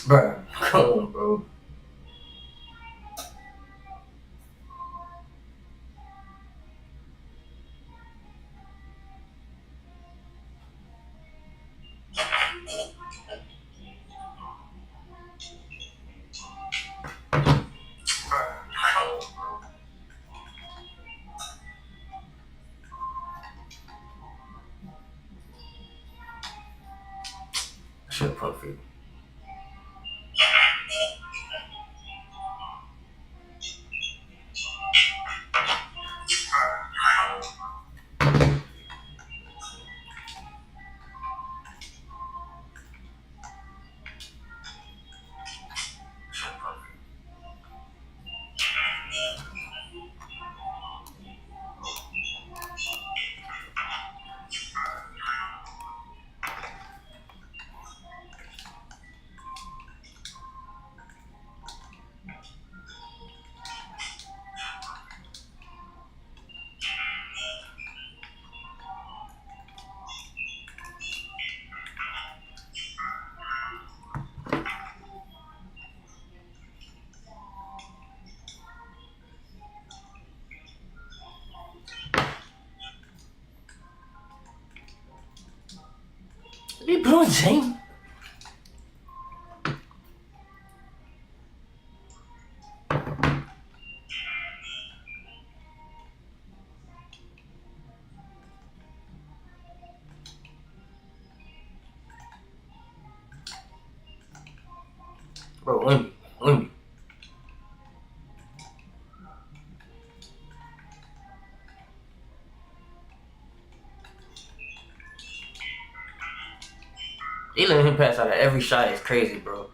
Bruh, come on, bro. Shit, perfect. What are you doing, James? Bro, Wimby. He letting him pass out of every shot is crazy, bro.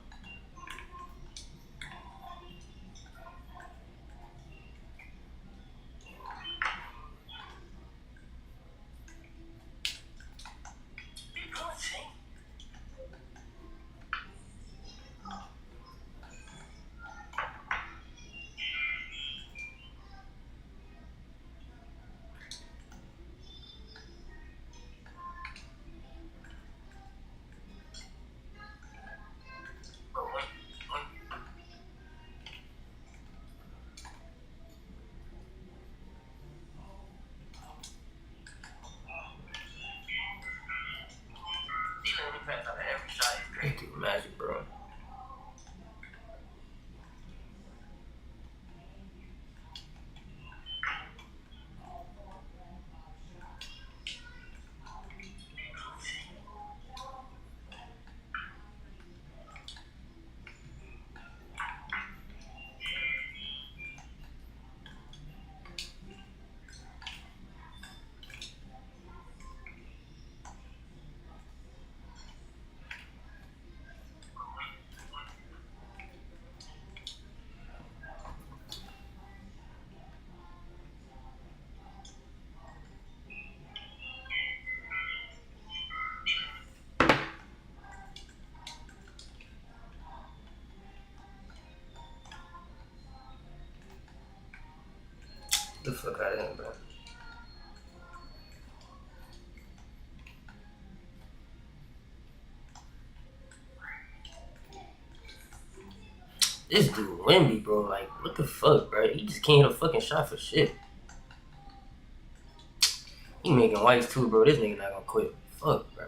He letting him pass out of every shot is crazy. Magic, bro. The fuck out of him, bro. This dude Wimby, bro. Like, what the fuck, bro? He just can't hit a fucking shot for shit. He making whites too, bro. This nigga not gonna quit. Fuck, bro.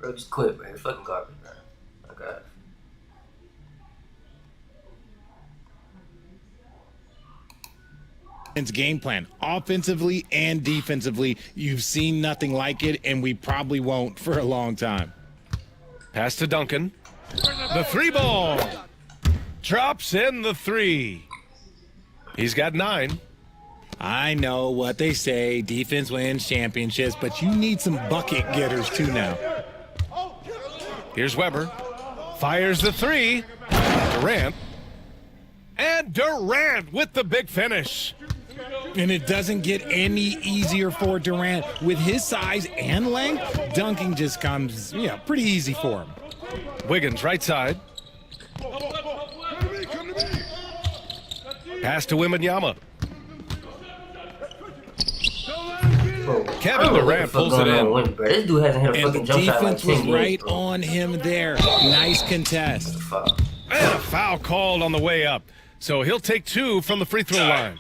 bro. Just quit, bro. You're fucking garbage, man. Oh god. Game plan, offensively and defensively. You've seen nothing like it, and we probably won't for a long time. Pass to Duncan. The 3-ball. Drops in the 3. He's got 9. I know what they say, defense wins championships, but you need some bucket getters too now. Here's Weber. Fires the 3. Durant. And Durant with the big finish. And it doesn't get any easier for Durant. With his size and length, dunking just comes, pretty easy for him. Wiggins, right side. Pass to Wembanyama. Kevin Durant pulls it in. This dude hasn't hit a fucking jump shot in like 10 defense was right years, on him there. Nice contest. And a foul called on the way up. So he'll take 2 from the free throw line.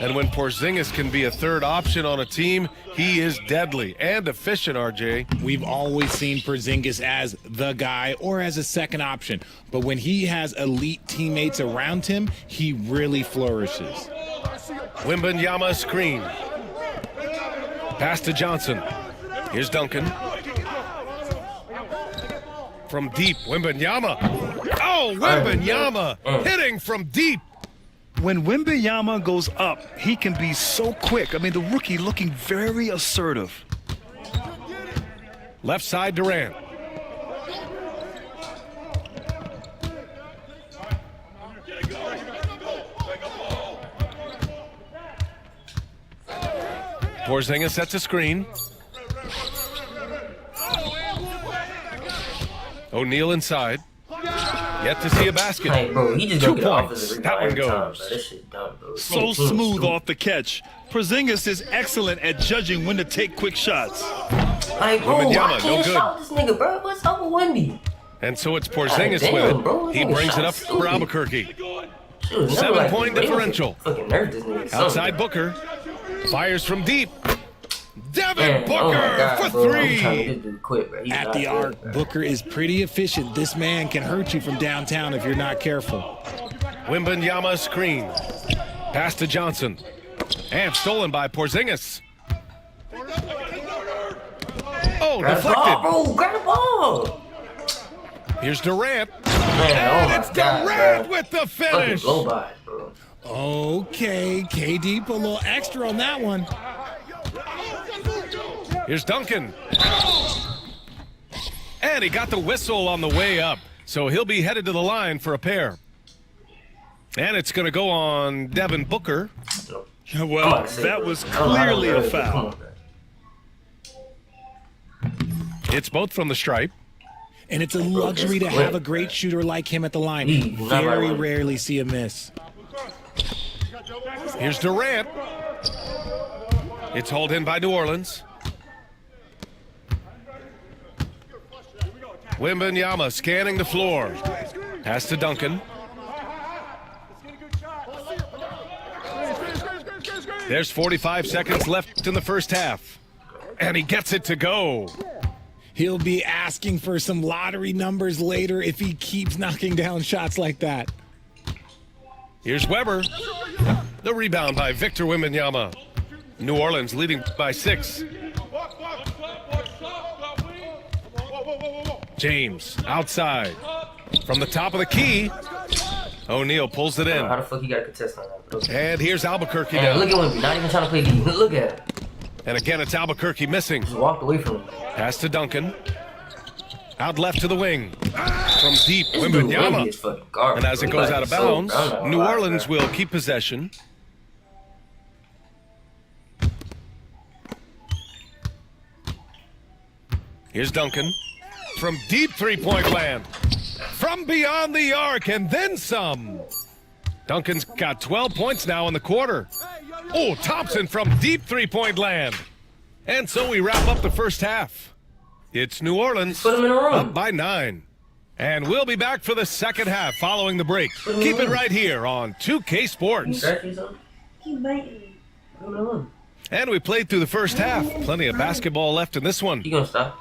And when Porzingis can be a third option on a team, he is deadly and efficient, RJ. We've always seen Porzingis as the guy or as a second option. But when he has elite teammates around him, he really flourishes. Wembanyama screen. Pass to Johnson. Here's Duncan. From deep, Wembanyama. Oh, Wembanyama hitting from deep. When Wembanyama goes up, he can be so quick. I mean, the rookie looking very assertive. Left side, Durant. Porzingis sets a screen. O'Neal inside. Yet to see a basket. Hey, bro, he just 2 don't get off points. of the That one rebound every time, goes. bro. This shit dumb, bro. So smooth off the catch. Porzingis is excellent at judging when to take quick shots. Like, bro, Wembanyama, I no can't good. shot this nigga, bro. What's up with Wemby? And so it's Porzingis God damn, with it. bro. He This nigga brings it up shot for stupid. Albuquerque. Dude, 7-point differential. Fucking nerve this nigga. Outside Booker. Fires from deep. Devin Man, Booker oh my God, for bro. I'm trying to 3. get this dude quit, bro. He's At not the good, arc, bro. Booker is pretty efficient. This man can hurt you from downtown if you're not careful. Wembanyama screen. Pass to Johnson. And stolen by Porzingis. Oh, Grab the deflected. ball, bro. Grab the ball. Here's Durant. Man, And oh it's my God, Durant bro. with the Fucking finish. blow by, bro. Okay, KD put a little extra on that one. Here's Duncan. And he got the whistle on the way up. So he'll be headed to the line for a pair. And it's going to go on Devin Booker. Well, that was clearly a foul. It's both from the stripe. And it's a luxury to have a great shooter like him at the line. Very rarely see a miss. Here's Durant. It's hauled in by New Orleans. Wembanyama scanning the floor. Pass to Duncan. There's 45 seconds left in the first half. And he gets it to go. He'll be asking for some lottery numbers later if he keeps knocking down shots like that. Here's Weber. The rebound by Victor Wembanyama. New Orleans leading by 6. James outside. From the top of the key. O'Neal pulls it in. How the fuck you got a contest on that, bro? And here's Albuquerque Man, now. look at Wemby. Not even trying to play D. Look at it. And again, it's Albuquerque missing. Just walked away from him. Pass to Duncan. Out left to the wing. From deep, This dude Wemby Wembanyama. is fucking garbage. And as it bro. goes He out of like so bounds, dumb, I'm New not gonna lie, Orleans bro. will keep possession. Here's Duncan. From deep three-point land. From beyond the arc and then some. Duncan's got 12 points now in the quarter. Oh, Thompson from deep three-point land. And so we wrap up the first half. It's New Orleans Put him in a room. up by 9. And we'll be back for the second half following the break. Keep it right here on 2K You Sports. scratch something? Keep biting me. Put him in a room. And we played through the first half. Plenty of basketball left in this one. You gonna stop?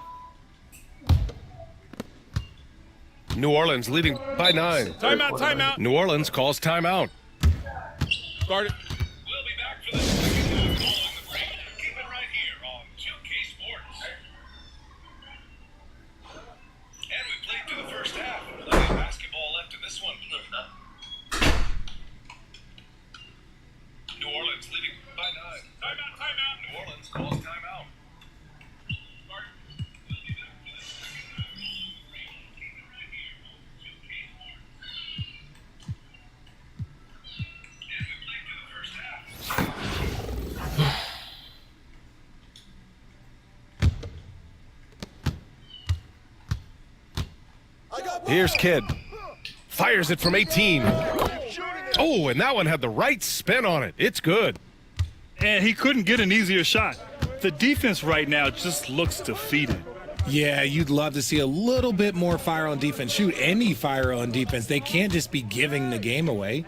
New Orleans leading by 9. Timeout, timeout. New Orleans calls timeout. Guard it. We'll be back for the second half following the break. Keep it right here on 2K Sports. And we played through the first half. Plenty of basketball left in this one. New Orleans leading by 9. Timeout, timeout. New Orleans calls timeout. We'll be back for the second half following the break. Keep it right here on 2K Sports. And we played through the first half. Here's Kidd. Fires it from 18. Oh, and that one had the right spin on it. It's good. And he couldn't get an easier shot. The defense right now just looks defeated. Yeah, you'd love to see a little bit more fire on defense. Shoot, any fire on defense. They can't just be giving the game away.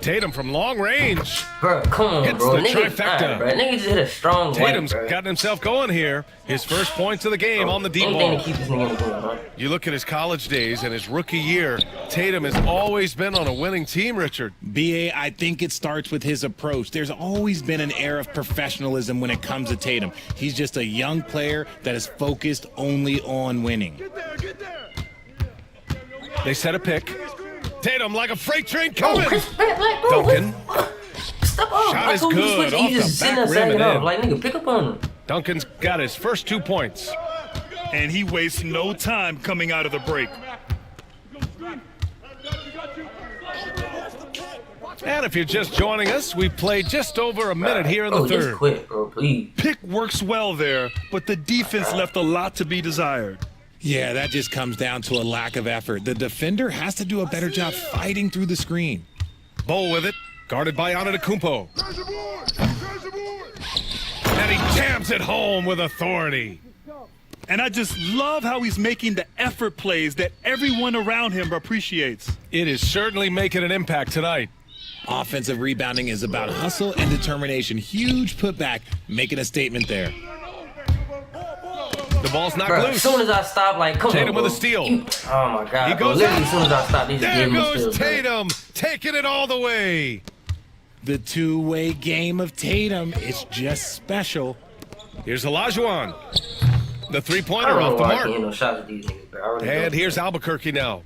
Tatum from long range. Bro, come on, Hits bro. the Nigga, trifecta. bro. Nigga just hit a strong Tatum's white, bro. gotten himself going here. His first points of the game on the deep Anything ball. to keep this nigga in the game, huh? You look at his college days and his rookie year, Tatum has always been on a winning team, Richard. BA, I think it starts with his approach. There's always been an air of professionalism when it comes to Tatum. He's just a young player that is focused only on winning. They set a pick. Tatum like a freight train coming. Chris, like, bro, Duncan. Step up. Shot I is told you to good. switch. Off You the just back sitting there rim sagging and up. in. Like, nigga, pick up on him. Duncan's got his first 2 points. And he wastes no time coming out of the break. And if you're just joining us, we've played just over a minute here in the Bro, just third. quit, bro, please. Pick works well there, but the defense left a lot to be desired. Yeah, that just comes down to a lack of effort. The defender has to do a better job fighting through the screen. Bowl with it, guarded by Antetokounmpo. And he jams it home with authority. And I just love how he's making the effort plays that everyone around him appreciates. It is certainly making an impact tonight. Offensive rebounding is about hustle and determination. Huge putback, making a statement there. The ball's not Bro, loose. as soon as I stop, like, come Tatum on, bro. with a steal. Oh, my God, He bro. goes Literally, up. as soon as I stop, they just There gave him a goes steal, bro. Tatum, taking it all the way. The two-way game of Tatum, it's just special. Here's Olajuwon. The I three-pointer don't know off the why I mark. can't hit no shots with these niggas, bro. I really And don't. here's Albuquerque now.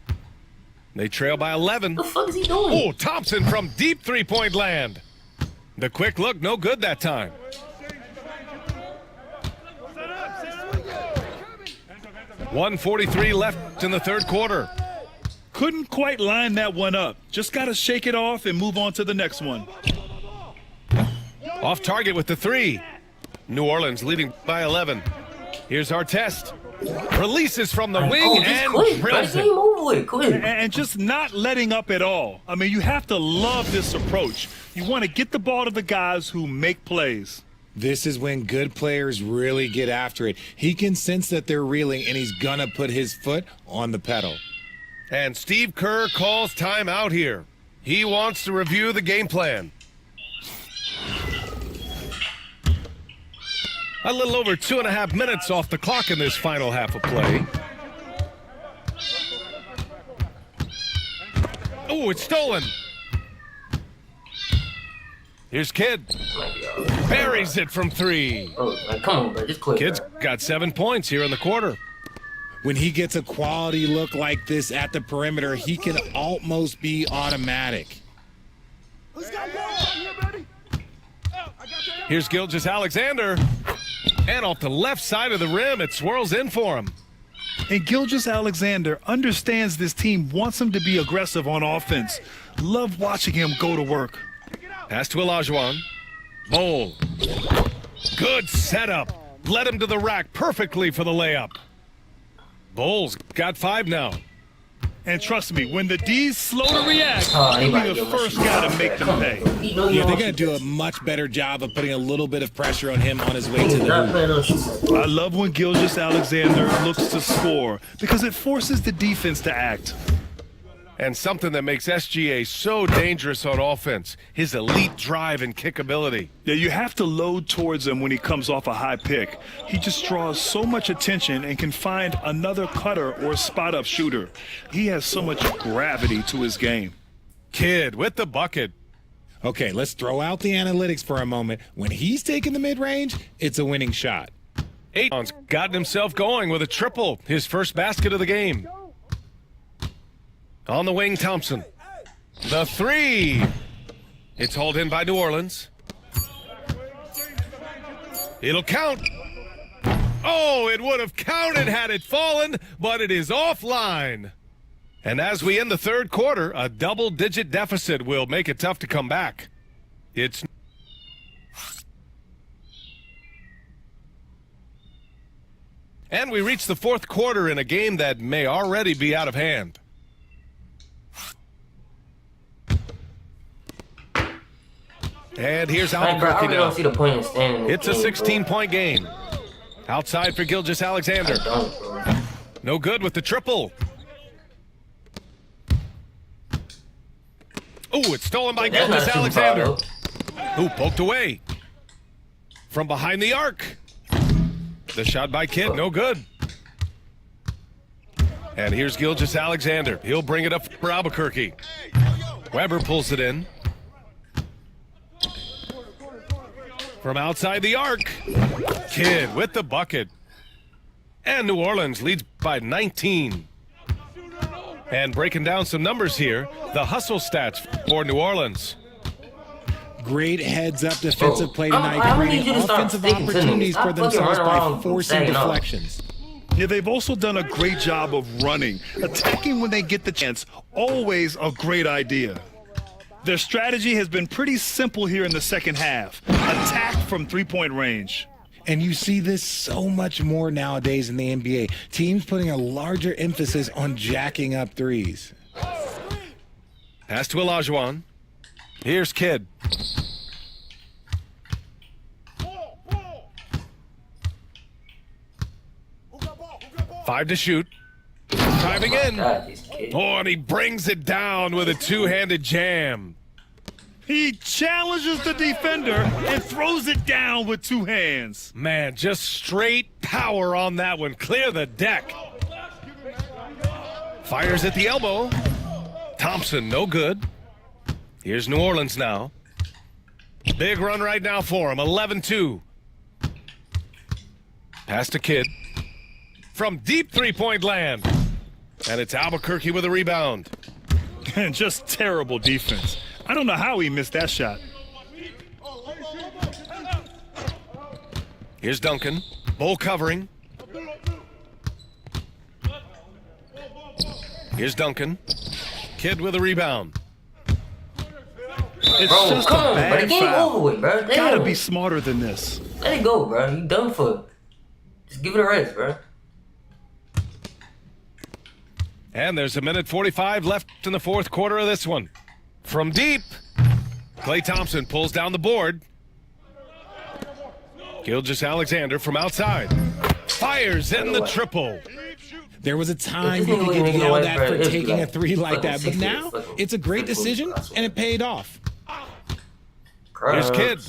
They trail by 11. What the fuck is he doing? Oh, Thompson from deep three-point land. The quick look, no good that time. .143 left in the third quarter. Couldn't quite line that one up. Just got to shake it off and move on to the next one. Off target with the three. New Orleans leading by 11. Here's our test. Releases from the wing Oh, just and quit, bro. drills Game it. over with. Quit. And just not letting up at all. I mean, you have to love this approach. You want to get the ball to the guys who make plays. This is when good players really get after it. He can sense that they're reeling, and he's gonna put his foot on the pedal. And Steve Kerr calls timeout here. He wants to review the game plan. A little over 2.5 minutes off the clock in this final half of play. Oh, it's stolen. Here's Kidd. Buries it from three. Oh, like, come on, bro. Just quit. Kidd's Bro. got 7 points here in the quarter. When he gets a quality look like this at the perimeter, he can almost be automatic. Here's Gilgeous-Alexander. And off the left side of the rim, it swirls in for him. And Gilgeous-Alexander understands this team wants him to be aggressive on offense. Love watching him go to work. Pass to Olajuwon. Bowl. Good setup. Led him to the rack perfectly for the layup. Bowles got 5 now. And trust me, when the D's slow to react, Oh, he'll anybody be the give him a first shot. guy to make them Come on, pay. bro. You know you Yeah, don't they're want gonna do a much better job of putting a little bit of pressure on him on his way to the Not hoop. playing no shoot. I love when Gilgeous-Alexander looks to score because it forces the defense to act. And something that makes SGA so dangerous on offense, his elite drive and kick ability. Yeah, you have to load towards him when he comes off a high pick. He just draws so much attention and can find another cutter or spot-up shooter. He has so much gravity to his game. Kidd with the bucket. Okay, let's throw out the analytics for a moment. When he's taking the mid-range, it's a winning shot. Aiton's gotten himself going with a triple, his first basket of the game. On the wing, Thompson. The three. It's hauled in by New Orleans. It'll count. Oh, it would have counted had it fallen, but it is offline. And as we end the third quarter, a double-digit deficit will make it tough to come back. It's... And we reach the fourth quarter in a game that may already be out of hand. And here's Like, bro, I Albuquerque really now. don't see the point in standing in this It's a game, 16-point game. Outside for Gilgeous-Alexander. bro. I don't, bro. No good with the triple. Oh, it's stolen by That's not a shooting Gilgeous-Alexander. foul, though. Ooh, poked away. From behind the arc. The shot by Kidd, no good. And here's Gilgeous-Alexander. He'll bring it up for Albuquerque. Weber pulls it in. From outside the arc. Kidd with the bucket. And New Orleans leads by 19. And breaking down some numbers here, the hustle stats for New Orleans. Great heads-up defensive play tonight, I really creating need you to start offensive sticking to me. opportunities Stop for fucking themselves running by around forcing sagging off. deflections. Yeah, they've also done a great job of running. Attacking when they get the chance, always a great idea. Their strategy has been pretty simple here in the second half. Attack from three-point range. And you see this so much more nowadays in the NBA. Teams putting a larger emphasis on jacking up threes. Pass to Olajuwon. Here's Kidd. Five to shoot. Driving in. God, these kids. Oh, and he brings it down with a two-handed jam. He challenges the defender and throws it down with two hands. Man, just straight power on that one. Clear the deck. Fires at the elbow. Thompson, no good. Here's New Orleans now. Big run right now for him. 11-2. Pass to Kidd. From deep three-point land. And it's Albuquerque with a rebound. And just terrible defense. I don't know how he missed that shot. Here's Duncan. Bull covering. Here's Duncan. Kidd with a rebound. It's Bro, just come a on, bro. The bad game foul. over with, bro. Gotta Damn. be smarter than this. Let it go, bro. You done for. Just give it a rest, bro. And there's a minute 45 left in the fourth quarter of this one. From deep, Klay Thompson pulls down the board. Gilgeous-Alexander from outside. Fires in the triple. There was a time If you this could nigga get ain't yelled no at way, for bro, it'd be taking a like three like fucking that, but 60, now fucking it's a great 50, decision and it paid off. Here's Kidd.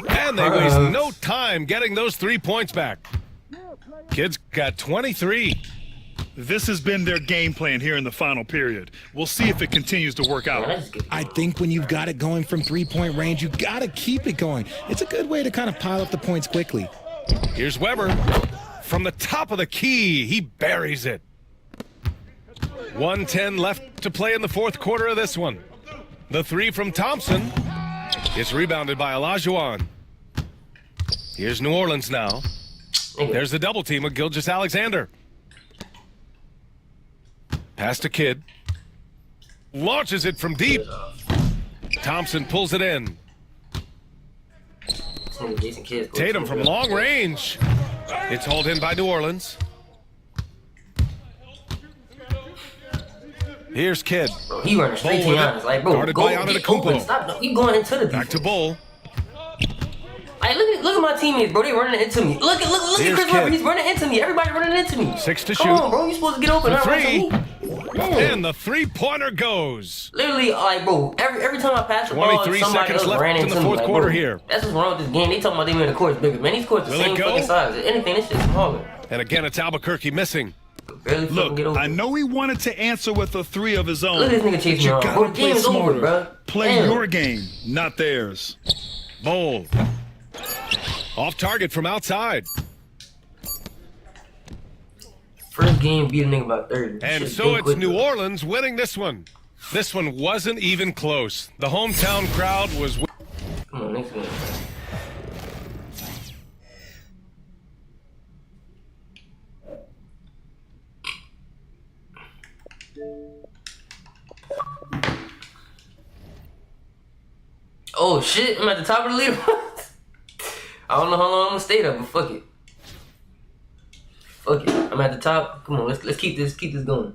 And they waste no time getting those 3 points back. Kidd's got 23. This has been their game plan here in the final period. We'll see if it continues to work out. I think when you've got it going from three-point range, you got to keep it going. It's a good way to kind of pile up the points quickly. Here's Weber. From the top of the key, he buries it. 1:10 left to play in the fourth quarter of this one. The three from Thompson. It's rebounded by Olajuwon. Here's New Orleans now. There's the double team with Gilgeous-Alexander. Pass to Kidd. Launches it from deep. Thompson pulls it in. Tatum from long range. It's hauled in by New Orleans. Here's Kidd. Bro, he running straight to Bull with Giannis. it. Like, bro, Guarded go by get Antetokounmpo. open. Stop. You going into the defense. Back to Bull. Like, look at my teammates, bro. They running into me. Look at Here's Chris Webber. Kidd. He's running into me. Everybody running into me. 6 to Come shoot. on, bro. You supposed to get open. The Not run three. to me. And the three-pointer goes. Literally, like, bro, every time I pass the ball, 23 somebody seconds else left ran in into the me. fourth Like, quarter bro, here. That's what's wrong with this game. They talking about they made the court's bigger. Man, these courts the Will it same go? fucking size. If anything, this shit's smaller. And again, it's Albuquerque missing. Barely fucking get Look, over. I know he wanted to answer with a three of his own. Look at this nigga but chasing you around. gotta Bro, the play game is over, smarter. bro. Play Damn. your game, not theirs. Bold. Off target from outside. First game beat a nigga by 30. And Shit so been it's quick, New though. Orleans winning this one. This one wasn't even close. The hometown crowd was... Come on, next game. Oh shit, I'm at the top of the leaderboard. I don't know how long I'm gonna stay there, but fuck it. Fuck it. I'm at the top. Come on, let's keep this going.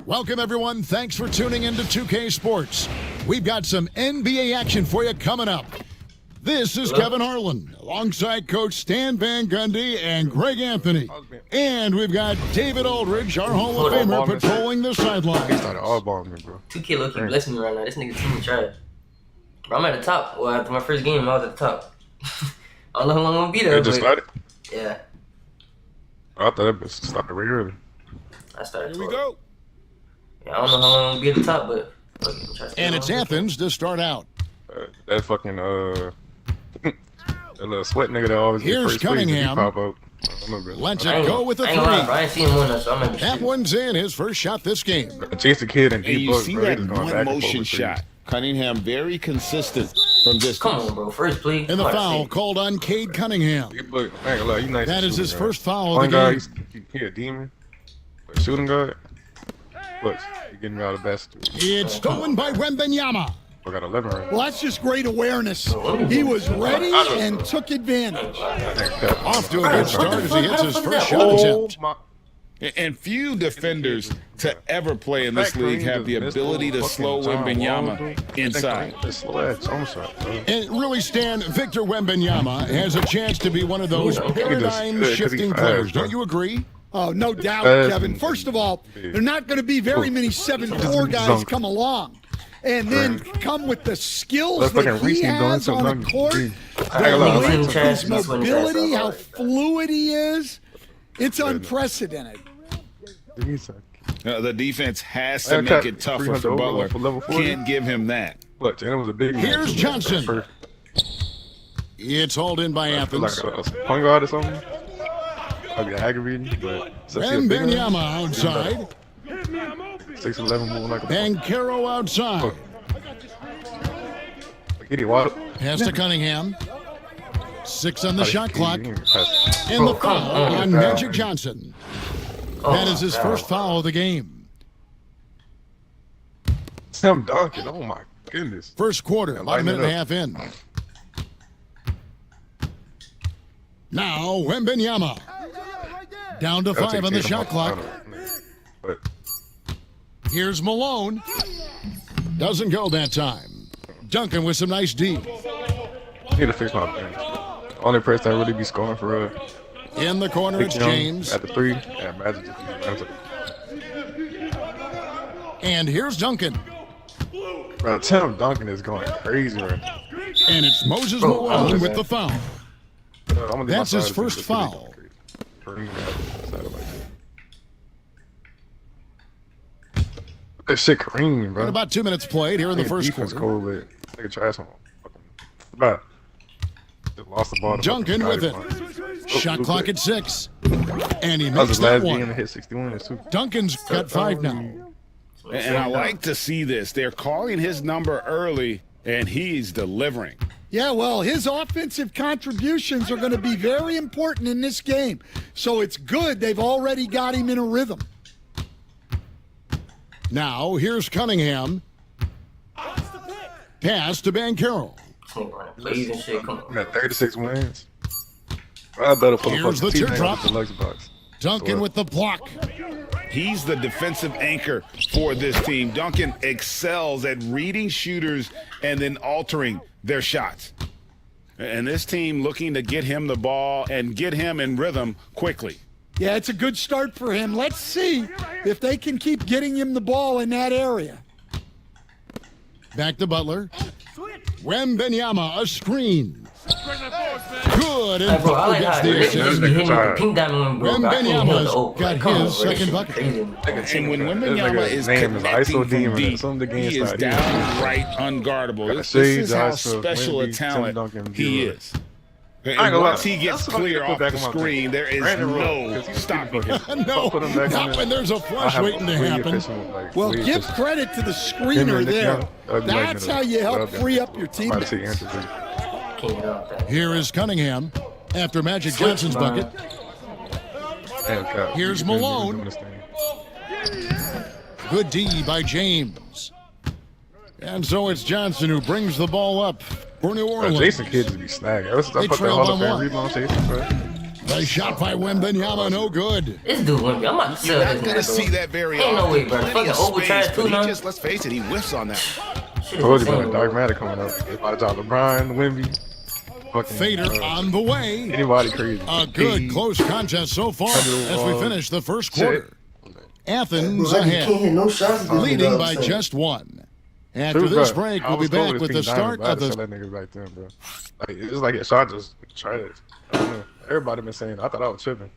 Welcome, everyone. Thanks for tuning into 2K Sports. We've got some NBA action for you coming up. This is Kevin Harlan, alongside Coach Stan Van Gundy and Greg Anthony. And we've got David Aldridge, our Hall of Famer, patrolling the sidelines. Started all balling me, bro. 2K low key blessing me right now. This nigga team is trash. Bro, I'm at the top. Well, after my first game, I was at the top. I don't know how long I'm gonna be there. It just but started? yeah, I thought that bitch started way early. I started. Here we go. Yeah, I don't know how long I'm gonna be at the top, but. fuck it, I'm trying to stay And on. it's Athens to start out. That fucking, that little sweat nigga that always Here's get first place, he Cunningham. pop up. I don't know, bro. Let's I ain't- go with a I ain't gonna lie, bro. three. I ain't seen him win that, so I might be That shit. one's in, his first shot this game. Jason Kidd and And D you Book, see bro, they that just going one back and forth motion with shot. Cunningham very consistent from distance. Come on, bro. First play. And the Come on, foul shit. called on Cade Cunningham. D Book, I ain't gonna lie, you nice. That at is his shooting, first bro. foul of One the guy, game. he a demon, but shooting guard, look, he getting me out of the basket. It's stolen by Wembenyama. I got 11 right Well, that's just great awareness. He was ready and took advantage. Off to a good start as he hits his first shot Oh, attempt. my. And few defenders to ever play in this league have the ability to slow Wembenyama inside. Slow ass jump shot, bro. And really, Stan, Victor Wembanyama has a chance to be one of those paradigm-shifting fast, players. bro. Don't you agree? Oh, no doubt, Fast Kevin. and- First of all, there are not going to be very many 7'4" guys Dunk. come along. And then come with the skills That's that fucking he Reese doing has on something. the court, I the ain't gonna lie, length, Reese trash, his he's winning mobility, trash. how fluid he is. It's unprecedented. The defense has to I make got it tougher 300 for over Butler. for level 40. Can't give him that. Look, Jalen was a big man. Here's Johnson. First, It's hauled in by like Athens. a point guard or something. I'd be aggravating, but since he a big man, Wembanyama outside. 6'11", moving like a Bankero outside. Get it, Waddle. Pass to Cunningham. 6 on the Oh, shot he- clock. he ain't pass. And the come foul on. on Magic Johnson. Oh, That is his God. first foul of the game. Tim Duncan, oh my goodness. First quarter, about a Lighten it minute and a up. half in. Now, Wembanyama. Down to That'll 5 take on the Tatum shot off the clock. bottom. But Here's Malone. Doesn't go that time. Duncan with some nice D. I need to fix my bench. Only person that really be scoring for In the corner, it's James. at the 3. And Magic just And here's Duncan. Bro, Tim Duncan is going crazy right now. And it's Moses Bro, Malone with the foul. I'm gonna leave my That's his side first of the city foul. going crazy. Side of like that. That shit Kareem, bro. And about 2 minutes played here in the Nigga first defense quarter. cold, but nigga trash on. Bro, just lost the ball. to Duncan fucking with it. Scottie, bro. Shot Luke clock Bay. at 6. And he That was makes his that last game to one. hit 61 too. Duncan's got 5 now. And I like to see this. They're calling his number early, and he's delivering. Yeah, well, his offensive contributions are going to be very important in this game. So it's good they've already got him in a rhythm. Now, here's Cunningham. Pass to Bankero. This nigga running plays and shit. Come We on. got 36 wins. I better pull Here's the the fucking teardrop. team deluxe box. Duncan So, with the block. He's the defensive anchor for this team. Duncan excels at reading shooters and then altering their shots. And this team looking to get him the ball and get him in rhythm quickly. Yeah, it's a good start for him. Let's see if they can keep getting him the ball in that area. Back to Butler. Wembenyama, a screen. Good, and Bro, I like gets how the Rick just assist. be hitting with the pink diamond, bro. I can't handle the Wembanyama's got Come on, his bro. This second shit bucket. crazy. And when Wembanyama is name is connecting ISO from Demon. deep, Some of the game he is style, downright unguardable. Got This Shades, is how ISO, special a Wemby, talent Tim Duncan, he Bueller. is. I ain't And gonna once lie. he gets That's what I need clear to put off back the on my screen, team. there is Brandon Roy, no 'cause he's stopping fucking- him. No, Put him back not in when there. there's a I flush have waiting to really happen. efficient, like, Well, really give efficient. credit to the Him screener and Nick there. Young, I'd like That's to how you help love that. free up your I'm about to see teammates. Anthony. Can't get off that. Here is Cunningham after Magic Johnson's bucket. Damn, Cap. Here's He's been Malone. doing this thing. Good D by James. And so it's Johnson who brings the ball up for New Orleans. Jason Kidd just be snagging. I put that trail Hall by of Fame one. rebound Jason, bro. The shot by Wembenyama, no good. This dude Wimpy, I'm about to sell You're this not going nigga, to see bro. that very Ain't no often. way, bro. Plenty Fucking of overtrash space, too, but he man. just, let's face it, he whiffs on that. Shit is Told you about insane, a dark bro. matter coming up. It's about to LeBron, Wemby. Fucking, Fader on the way. Anybody crazy. A good close contest so far as we finish the first quarter. Athens Bro, you ahead, can't hit no shots. leading by just one. After this break, we'll be back with the start of the... That nigga back then, bro. Like, it's like a shot just trash. I don't know. Everybody been saying, I thought I was tripping.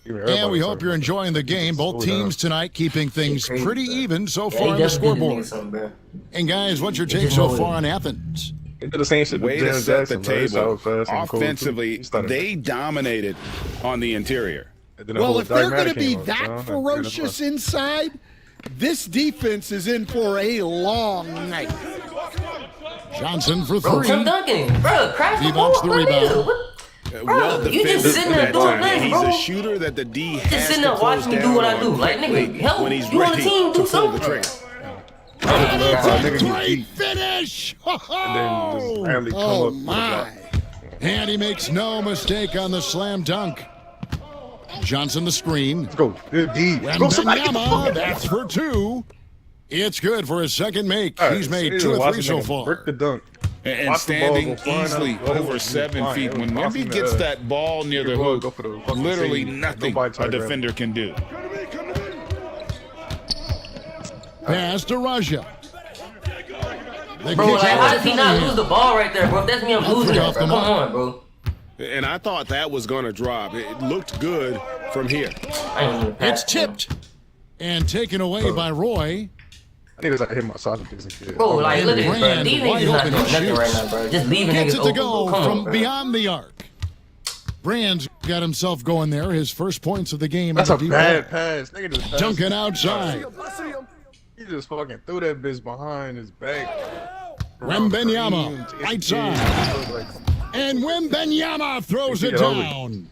And we hope you're enjoying the game. Both teams tonight keeping things crazy, pretty bro. even so Yeah, far he on the definitely did scoreboard. this nigga something, bro. And guys, what's your He take just so know far it. on Athens? They did the same shit. Way to set the table. Offensively, Offensively, they dominated on the interior. Well, if they're going to be that ferocious inside, this defense is in for a long night. Johnson for Bro, three. Tim Duncan, bro, crash the He ball, wants the bro. rebound. Bro, Well you just defended sitting there that doing time. nothing, He's bro. a shooter that the D Just has sitting to there close watching me down do what I on do. Like, quickly nigga, help. when he's You on the ready team, to do pull the something. trigger. Great finish! And then just randomly come Oh, up with a my. block. And he makes no mistake on the slam dunk. Johnson the screen. Let's go. Good D. Go, somebody get the fuck Wembenyama, out. that's for two. It's good for his second make. All right, He's made serious, 2 or watch 3 the so nigga Brick the far. dunk. And Watch the ball standing go flying easily out. over 7 Flying. feet. When It was Wemby awesome, gets that ball near the ball hoop, go for the fucking literally save. nothing Nobody a tried to grab defender can do. Pass to Raja. The Bro, kick like, out how to does he not Cunningham. lose the ball right there, bro? If that's me, I'm losing off it, bro. the Come mark. on, bro. And I thought that was going to drop. It looked good from here. I ain't even It's pass, bro. tipped and taken away by Roy. I think it's like hit my soccer piece and shit. Bro, like, look at this. Brand These wide niggas not open doing nothing shoots. right now, bro. Just leaving Gets niggas it to open, go bro. Come from on, bro. beyond the arc. Brand's got himself going there. His first points of the game. That's at a the deep bad ball. pass. Nigga just passed. Duncan outside. He just fucking threw that bitch behind his back. Wembenyama, right side. And Wembenyama throws it down.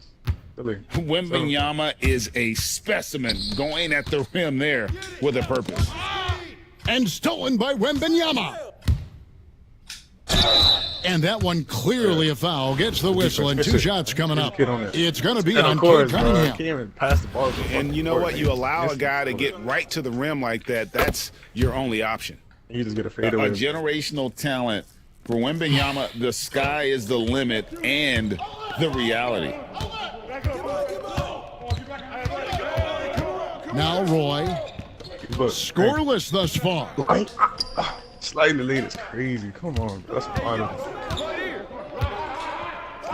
Wembenyama is a specimen going at the rim there with a purpose. And stolen by Wembenyama. And that one clearly a foul. Gets the whistle and 2 shots coming up. It's going to be on Cade Cunningham. Can't even pass the ball. And you know what? You allow a guy to get right to the rim like that, that's your only option. You just get a A fadeaway. generational talent. For Wembenyama, the sky is the limit and the reality. Now Roy, scoreless thus far. Slightly late is crazy. Come on, bro. That's final.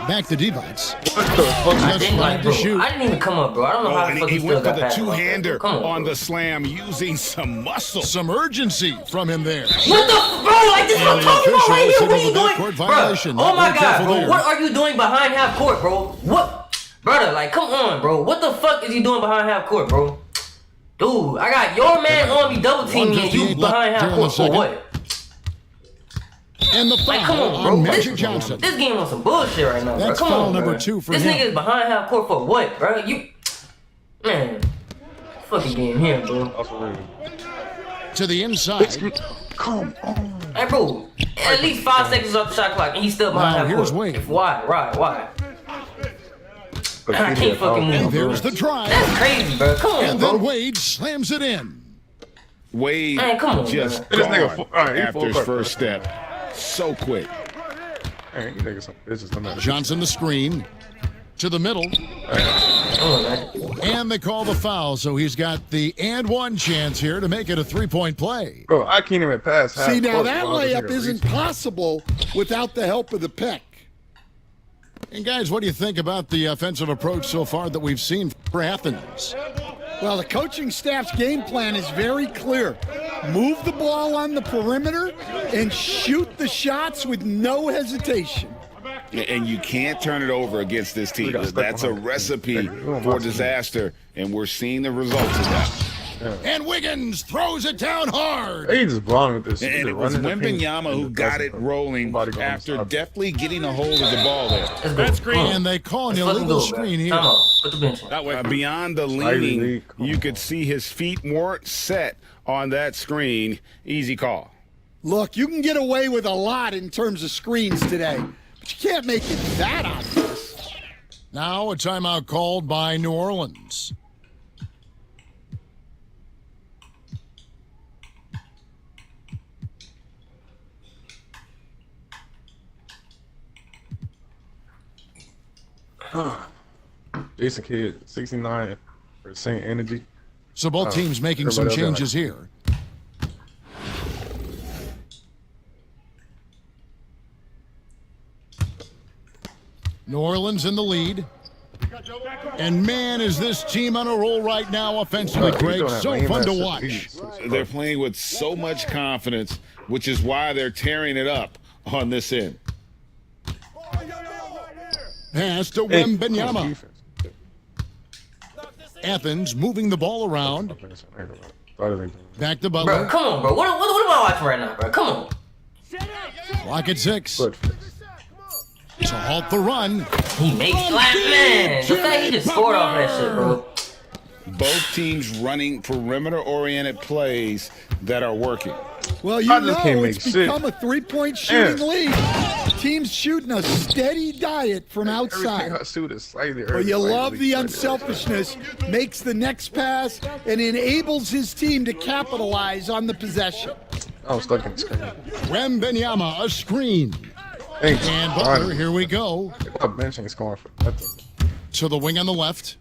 Back to Divac. I didn't, like, to bro. shoot. I didn't even come up, bro. I don't know Oh, how and the fuck he still went for got the past me like that, two-hander bro. Come on bro. the slam using some muscle. Some urgency from him there. What the bro? Like this is what I'm talking about right here. What are you doing, violation. bro? Oh my Not god, careful bro! there. What are you doing behind half court, bro? What, brother? Like, come on, bro. What the fuck is you doing behind half court, bro? Dude, I got your man on me double teaming and you 158 behind left half here in the court for second. what? And the Like, come foul on, bro. on This, Magic Johnson. this game on some bullshit right now, That's bro. Come foul on, number bro. 2 for this him. nigga is behind half court for what, bro? You, man, fucking game here, bro. To the inside. Come on. Hey, bro, at least 5 seconds off the shot clock and he's still behind Now, half here's court. Wade. Why? I can't fucking And move. there's the drive. That's crazy, bro. Come on, And bro. then Wade slams it in. Wade Man, come on, just This nigga gone all right, he after full his court, first bro. step. So quick. Hey, you niggas, it's just no matter. Johnson the screen to the middle. And they call the foul, so he's got the and one chance here to make it a three-point play. Bro, I can't even pass half See, now court that while this layup nigga isn't reaching. possible without the help of the pick. And guys, what do you think about the offensive approach so far that we've seen for Athens? Well, the coaching staff's game plan is very clear. Move the ball on the perimeter and shoot the shots with no hesitation. And you can't turn it over against this team. That's a recipe for disaster, and we're seeing the results of that. And Wiggins throws it down hard. He just blowing with this. And it was Wembanyama who got it rolling after deftly getting a hold of the ball there. Let's go. Come on. And they call an Let's fucking illegal go, bro. screen here. Time out. Put the bench on. Beyond the leaning, you could see his feet weren't set on that screen. Easy call. Look, you can get away with a lot in terms of screens today, but you can't make it that obvious. Now a timeout called by New Orleans. Jason Kidd, 69% energy. So both teams making some everybody else changes here. New Orleans in the lead. And man, is this team on a roll right now offensively, Greg. So fun to watch. They're playing with so much confidence, which is why they're tearing it up on this end. Pass to Hey, Wembanyama. defense. Athens moving the ball around. Back to Bro, Butler. come on, bro. What am I watching right now, bro? Come on. Clock at 6. Good. To halt the run. He makes slap, man. The fact he just scored off that shit, bro. Both teams running perimeter-oriented plays that are working. Well, you I just can't know make it's shit. become a three-point shooting Yeah. league. Teams shooting a steady diet from Everything outside. I shoot is slightly But you love the unselfishness, makes the next pass, and enables his team to capitalize on the possession. I'm stuck in the screen. Wembanyama, a screen. Thanks. And Butler, here we go. My bench ain't scoring for nothing. To the wing on the left.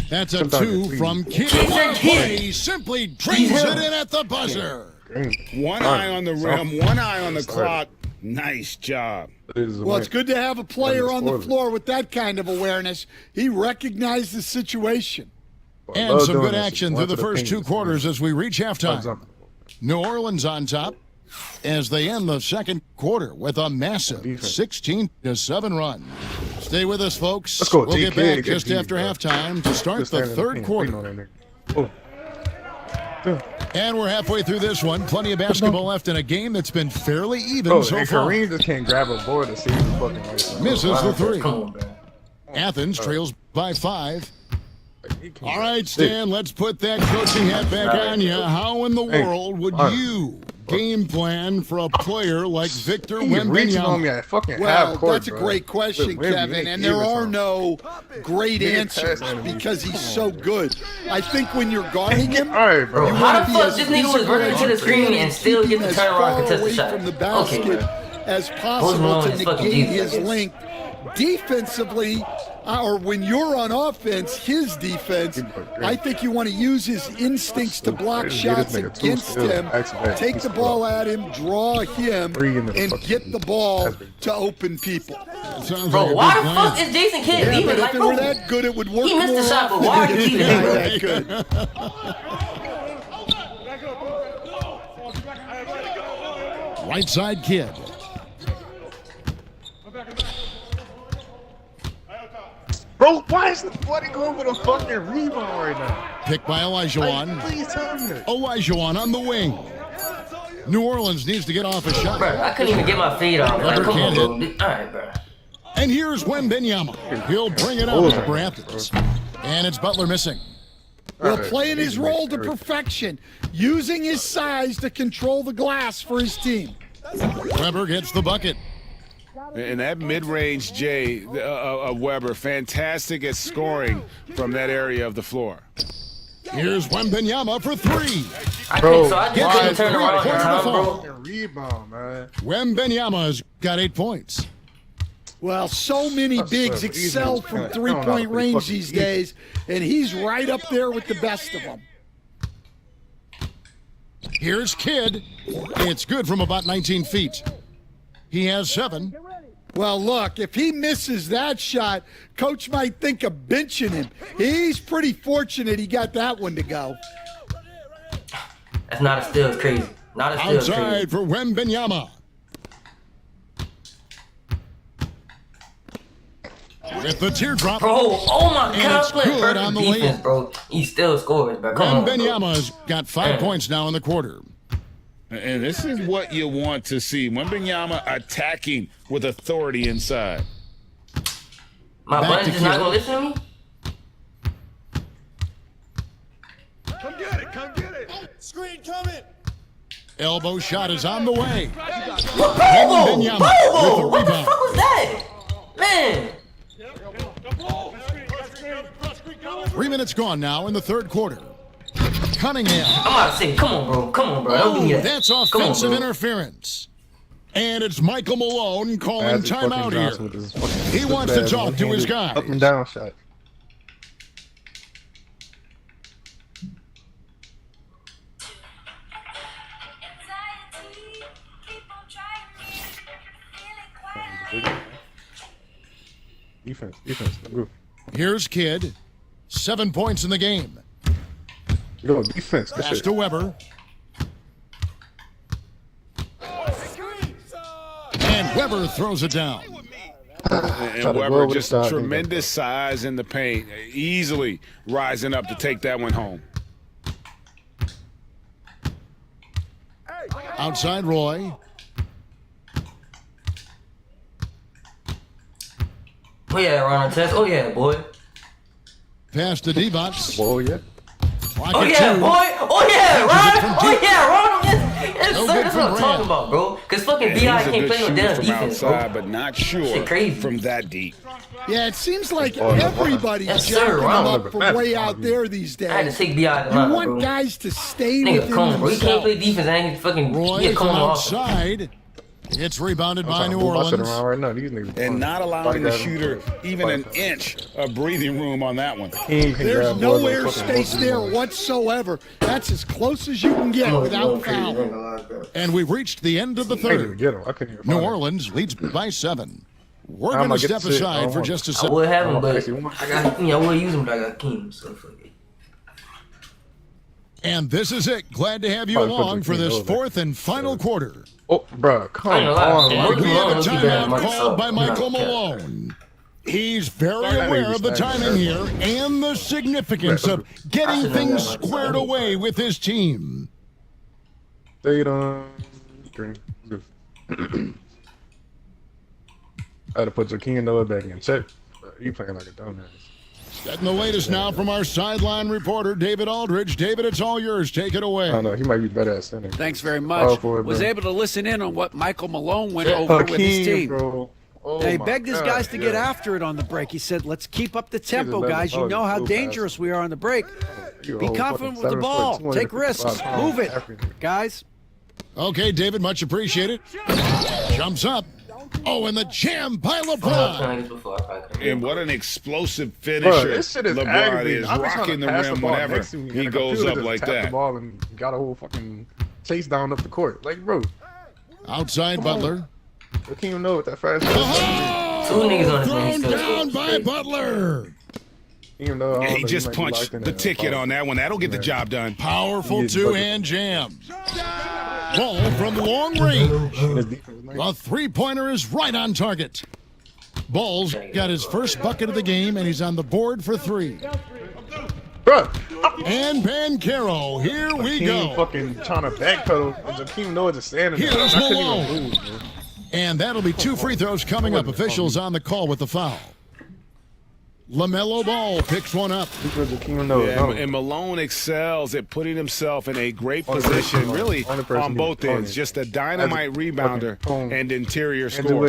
That's a Sometimes 2 it's from Kidd. Jason Kidd. He simply drains it in at the buzzer. One eye on the rim, one eye on the clock. Nice job. Well, it's good to have a player on the floor with that kind of awareness. He recognized the situation. And some good action through the first 2 quarters as we reach halftime. New Orleans on top as they end the second quarter with a massive 16-7 run. Stay with us, folks. Let's go, We'll get GK, back just after halftime to start the third quarter. And we're halfway through this one. Plenty of basketball left in a game that's been fairly even so and far. Kareem just can't grab a board to see who's fucking right. Misses the 3. Come on, bro. Athens trails by 5. All right, Stan, let's put that coaching hat back on you. How in the world would you game plan for a player like Victor He's reaching on me Wembanyama? at fucking Well, half court, that's a bro. great question, Look, Wemby, Kevin, he and gave there us are some. no great He answers passed enemies. because he's so good. I think when you're guarding him, All right, bro. you How want the to be fuck as this nigga was physical running as to the you screen can and still keep get him the as turnaround far contested away shot? from the Okay, basket man. as Post possible Malone to is fucking negate Jesus, his I guess. length. Defensively, or when you're on offense, his defense, I think you want to use his instincts to block shots against him, take the ball at him, draw him, and get the ball to open people. Sounds Bro, like a why good the plan. fuck is Jason Kidd Yeah, leaving? but Like, if it bro, were that good, it would work he missed the more shot, but often why if are you it's leaving not him, bro? that good. Right side kid. Bro, why is nobody going for the fucking rebound right now? Picked by Olajuwon. Please tell me that. Olajuwon on the wing. New Orleans needs to get off a shot. Bro, I couldn't even get my feet off. Like, Butler come on, can't bro. All right, bro. And here's Wembanyama. He'll bring it up for Athens. And it's Butler missing. Well, playing his role to perfection, using his size to control the glass for his team. Weber gets the bucket. And that mid-range J of Weber, fantastic at scoring from that area of the floor. Here's Wembanyama for three. I Bro, can't, so I just couldn't turn around in time, bro. Rebound, man. Wembanyama's got 8 points. Well, so many bigs excel from three-point range these days, and he's right up there with the best of them. Here's Kidd. It's good from about 19 feet. He has 7. Well, look, if he misses that shot, Coach might think of benching him. He's pretty fortunate he got that one to go. That's not a steal, it's crazy. Not a steal, it's Outside crazy. for Wembanyama. With the teardrop. Bro, oh my And God, it's play good perfect on the defense, layup. bro. He still scores, bro. Come on, bro. Wembanyama's got 5 points now in the quarter. And this is what you want to see. Wembanyama attacking with authority inside. My Back button's to just not Kidd. gonna listen to me? Come get it. Come get it. Elbow shot is on the way. Bobo! Wembanyama with the What the rebound. fuck was that? Man! 3 minutes gone now in the third quarter. Cunningham. I'm about to say, come on, bro. Come on, bro. Don't give me Oh, that. that's Come on, offensive bro. interference. And it's Michael Malone calling Magic fucking timeout Johnson with here. his fucking He stupid wants to ass talk to his one-handed guys. Up and down shot. Defense. Go. Here's Kidd. 7 points in the game. Go, defense. Good Pass shit. to Weber. And Weber throws it down. And Try to Weber go over the just side. tremendous size in the paint, easily rising up to take that one home. Outside Roy. Oh yeah, Ron Test. Oh yeah, boy. Pass to Divac. Oh, yeah. Clock Oh at yeah, 2. boy. Oh yeah, Ron. Oh yeah, Ron. Yes, No sir. good That's from what I'm talking Grant. about, bro. Cause fucking And Bi he's a can't good play no shooter damn from defense, outside, bro. but not sure Shit crazy. from that deep. Yeah, it seems like everybody's Yes, sir, jacking him Ron. up from way out there these I had to days. take Bi out of You line, want bro. guys to stay Nigga, within come on, bro. He can't play themselves. defense. I ain't fucking Roy yeah, from come on. outside. It's rebounded by New Move my shit Orleans. around right now. These niggas And not allowing the shooter even an inch. inch of breathing room on that one. There's no airspace there whatsoever. That's as close as you can get without foul. And we've reached the end of the I couldn't even third. get him. I couldn't even New find him. Orleans leads by 7. We're I'm going to gonna get step the shit. I aside don't for want just a I second. would have him, but Actually, one. I got, I would use him, but I got Keem, so fuck it. And this is it. Glad to have you Probably put along the for king this over. fourth and final quarter. Oh, bro, come I ain't gonna lie, on. man. Mike. We have a Malone, he better timeout than Mike called by Sutton. Michael No, Malone. He's very Sorry, aware of the I timing here and the significance of getting should've things done that squared myself. away with his team. Stayed on green. Good. I had to put Joaquin Noah back in check. You playing like a dumbass. Getting the latest now from our sideline reporter, David Aldridge. David, it's all yours. Take it away. I don't know. He might be better at center. Thanks very Oh, much. for it, Was bro. able to listen in on what Michael Malone went over with his Hakeem, team. bro. Oh And he my begged his God, guys to get yeah. after it on the break. He said, let's keep up the tempo, let him guys. You know know he's how so dangerous we are on the break. You Be old confident fucking with the 7 ball. foot, Take 255 risks. pounds Move it, African. guys. Okay, David, much appreciated. Jumps up. Oh, and the jam by I was LeBron. trying to get before I probably couldn't. And what an explosive Bro, finisher this shit is LeBron aggravating. is, I be trying rocking to the pass rim ball whenever next to me, he and the goes computer up just like tapped the that. ball and got a whole fucking chase down up the court. Like, bro, Outside Butler. I can't even know what that fast. Oh, Two niggas on his thrown team, he still down scores. by Butler. Even though I don't He know, just might be punched locked in the there. ticket on that one. That'll get the job done. Powerful Yeah, two-hand jam. Ball from long range. His defense is nice. The three-pointer is right on target. Ball's got his first bucket of the game, and he's on the board for 3. Bro, And Bancaro, here we Hakeem go. fucking trying to backpedal, and Joaquin Noah just standing there. Here's I couldn't Malone. even move, man. And that'll be 2 free throws coming up. Officials on the call with the foul. LaMelo Ball picks one up. And Malone excels at putting himself in a great position, really, on both ends. Just a dynamite rebounder and interior scorer.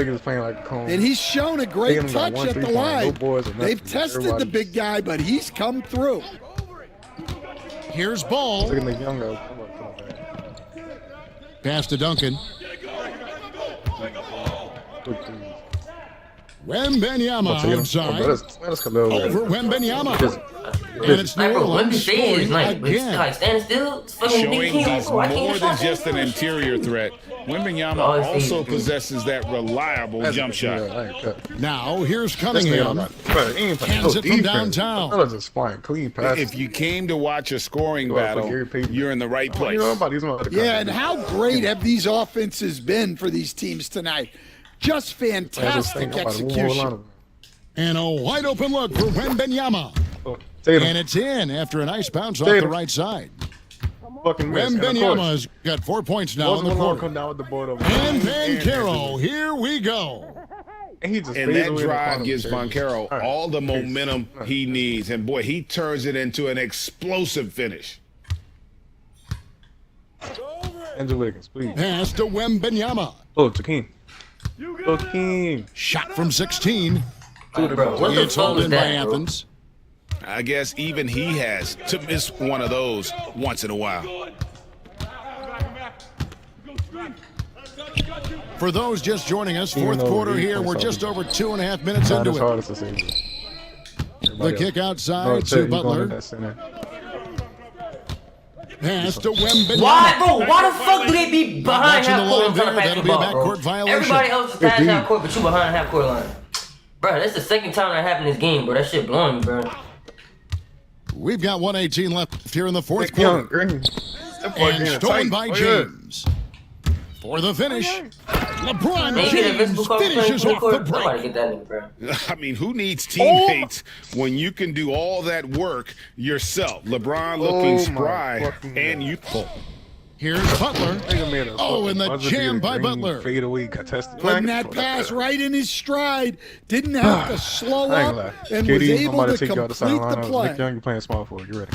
And he's shown a great touch at the line. They've tested the big guy, but he's come through. Here's Ball. Pass to Duncan. Wembenyama outside. Over Wembenyama. And it's New Orleans scoring again. Like standing still, Showing he's more than just an interior threat. Wembenyama also possesses that reliable jump shot. Now here's Cunningham. Hands it from downtown. If you came to watch a scoring battle, you're in the right place. Yeah, and how great have these offenses been for these teams tonight? Just fantastic execution. And a wide open look for Wembenyama. And it's in after a nice bounce off the right side. Wembenyama's got 4 points now in the quarter. And Banchero, here we go. And that drive gives Banchero all the momentum he needs. And boy, he turns it into an explosive finish. Pass to Wembenyama. Shot from 16. It's holding by Athens. I guess even he has to miss one of those once in a while. For those just joining us, fourth quarter here. We're just over 2.5 minutes into it. The kick outside to Butler. Pass to Wembenyama. Why, bro? Why the fuck do they be behind half court and trying to pass the ball, bro? Everybody else is past half court, but you behind half court line. Bro, that's the second time that happened in this game, bro. That shit blowing me, bro. We've got 1:18 left here in the fourth quarter. And stolen by James. For the finish, LeBron James finishes off the break. I mean, who needs teammates when you can do all that work yourself? LeBron looking spry and youthful. Here's Butler. Oh, and the jam by Butler. Putting that pass right in his stride. Didn't have to slow up and was able to complete the play. Nick Young, you playing small forward. You ready?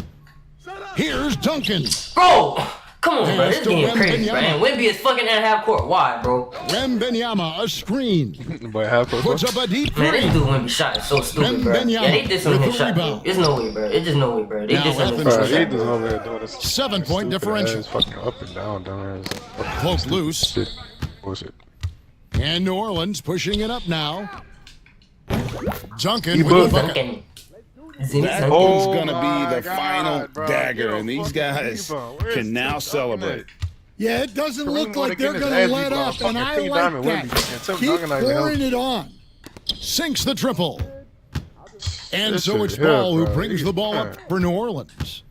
Here's Duncan. Bro, come on, bro. This game crazy, man. Wemby is fucking at half court. Why, bro? Wembenyama, a screen. But half court. Puts up a deep three. Man, this dude Wemby shot is so stupid, bro. Yeah, they did something his shot. There's no way, bro. It's just no way, bro. They did something his shot. 7-point differential. Fucking up and down, dumbass. Close loose. Bullshit. And New Orleans pushing it up now. Duncan with the bucket. That is going to be the final dagger, and these guys can now celebrate. Yeah, it doesn't look like they're going to let up, and I like that. Keep pouring it on. Sinks the triple. And so it's Ball who brings the ball up for New Orleans.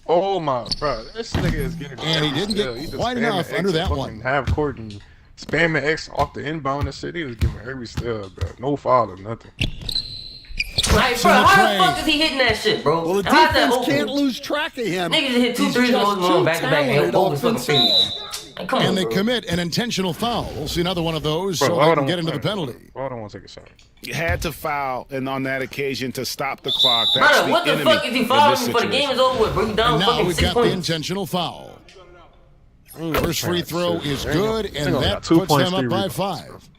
Oh my, bro, this nigga is getting. And he didn't get quite enough under that one. Half court and spamming X off the inbound and shit. He was giving every steal, bro. No foul or nothing. Like, bro, how the fuck is he hitting that shit, bro? Well, the defense can't lose track of him. Niggas hit 2 threes and back to back and hold his fucking face. Like, and they commit an intentional foul. We'll see another one of those so they can get into the penalty. I don't want to take a shot. You had to foul, and on that occasion to stop the clock. That's brother, what the fuck is he fouling before the game is over with? Bro, you down now we've got points. The intentional foul. First free throw is good, and that puts them up by 5.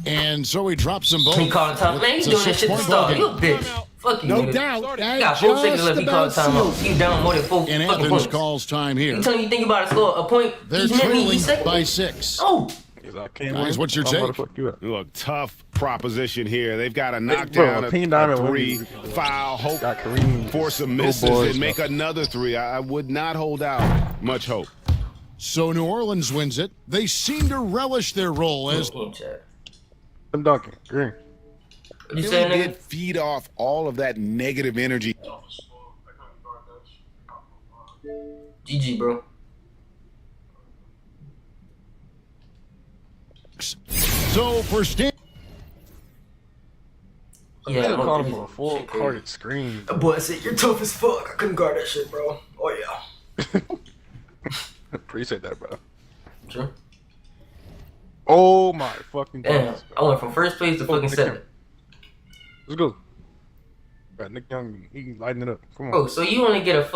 And so he drops them both. He called time. Man, he's doing that shit to start. You a bitch. Fuck you, no nigga. doubt. You got 4 seconds left. He called time out. You down more than 4 and fucking points. points. Calls time here. You telling me you think about to score a point? They're trailing by 6. Oh. Guys, what's your take? Look, tough proposition here. They've got to knock down a 3, foul, hope for some misses, and make another 3. I would not hold out much hope. So New Orleans wins it. They seem to relish their role as... I'm dunking. Green. It really did feed off all of that negative energy. GG, bro. So for Stan... Yeah, I'm calling for a full-carded screen. The boy said, you're tough as fuck. I couldn't guard that shit, bro. Oh, yeah. Appreciate that, bro. Sure. Oh, my fucking damn. goodness. I went from first place to fucking 7th. Let's go. Got Nick Young, he lighting it up. Come on. Bro, so you only get a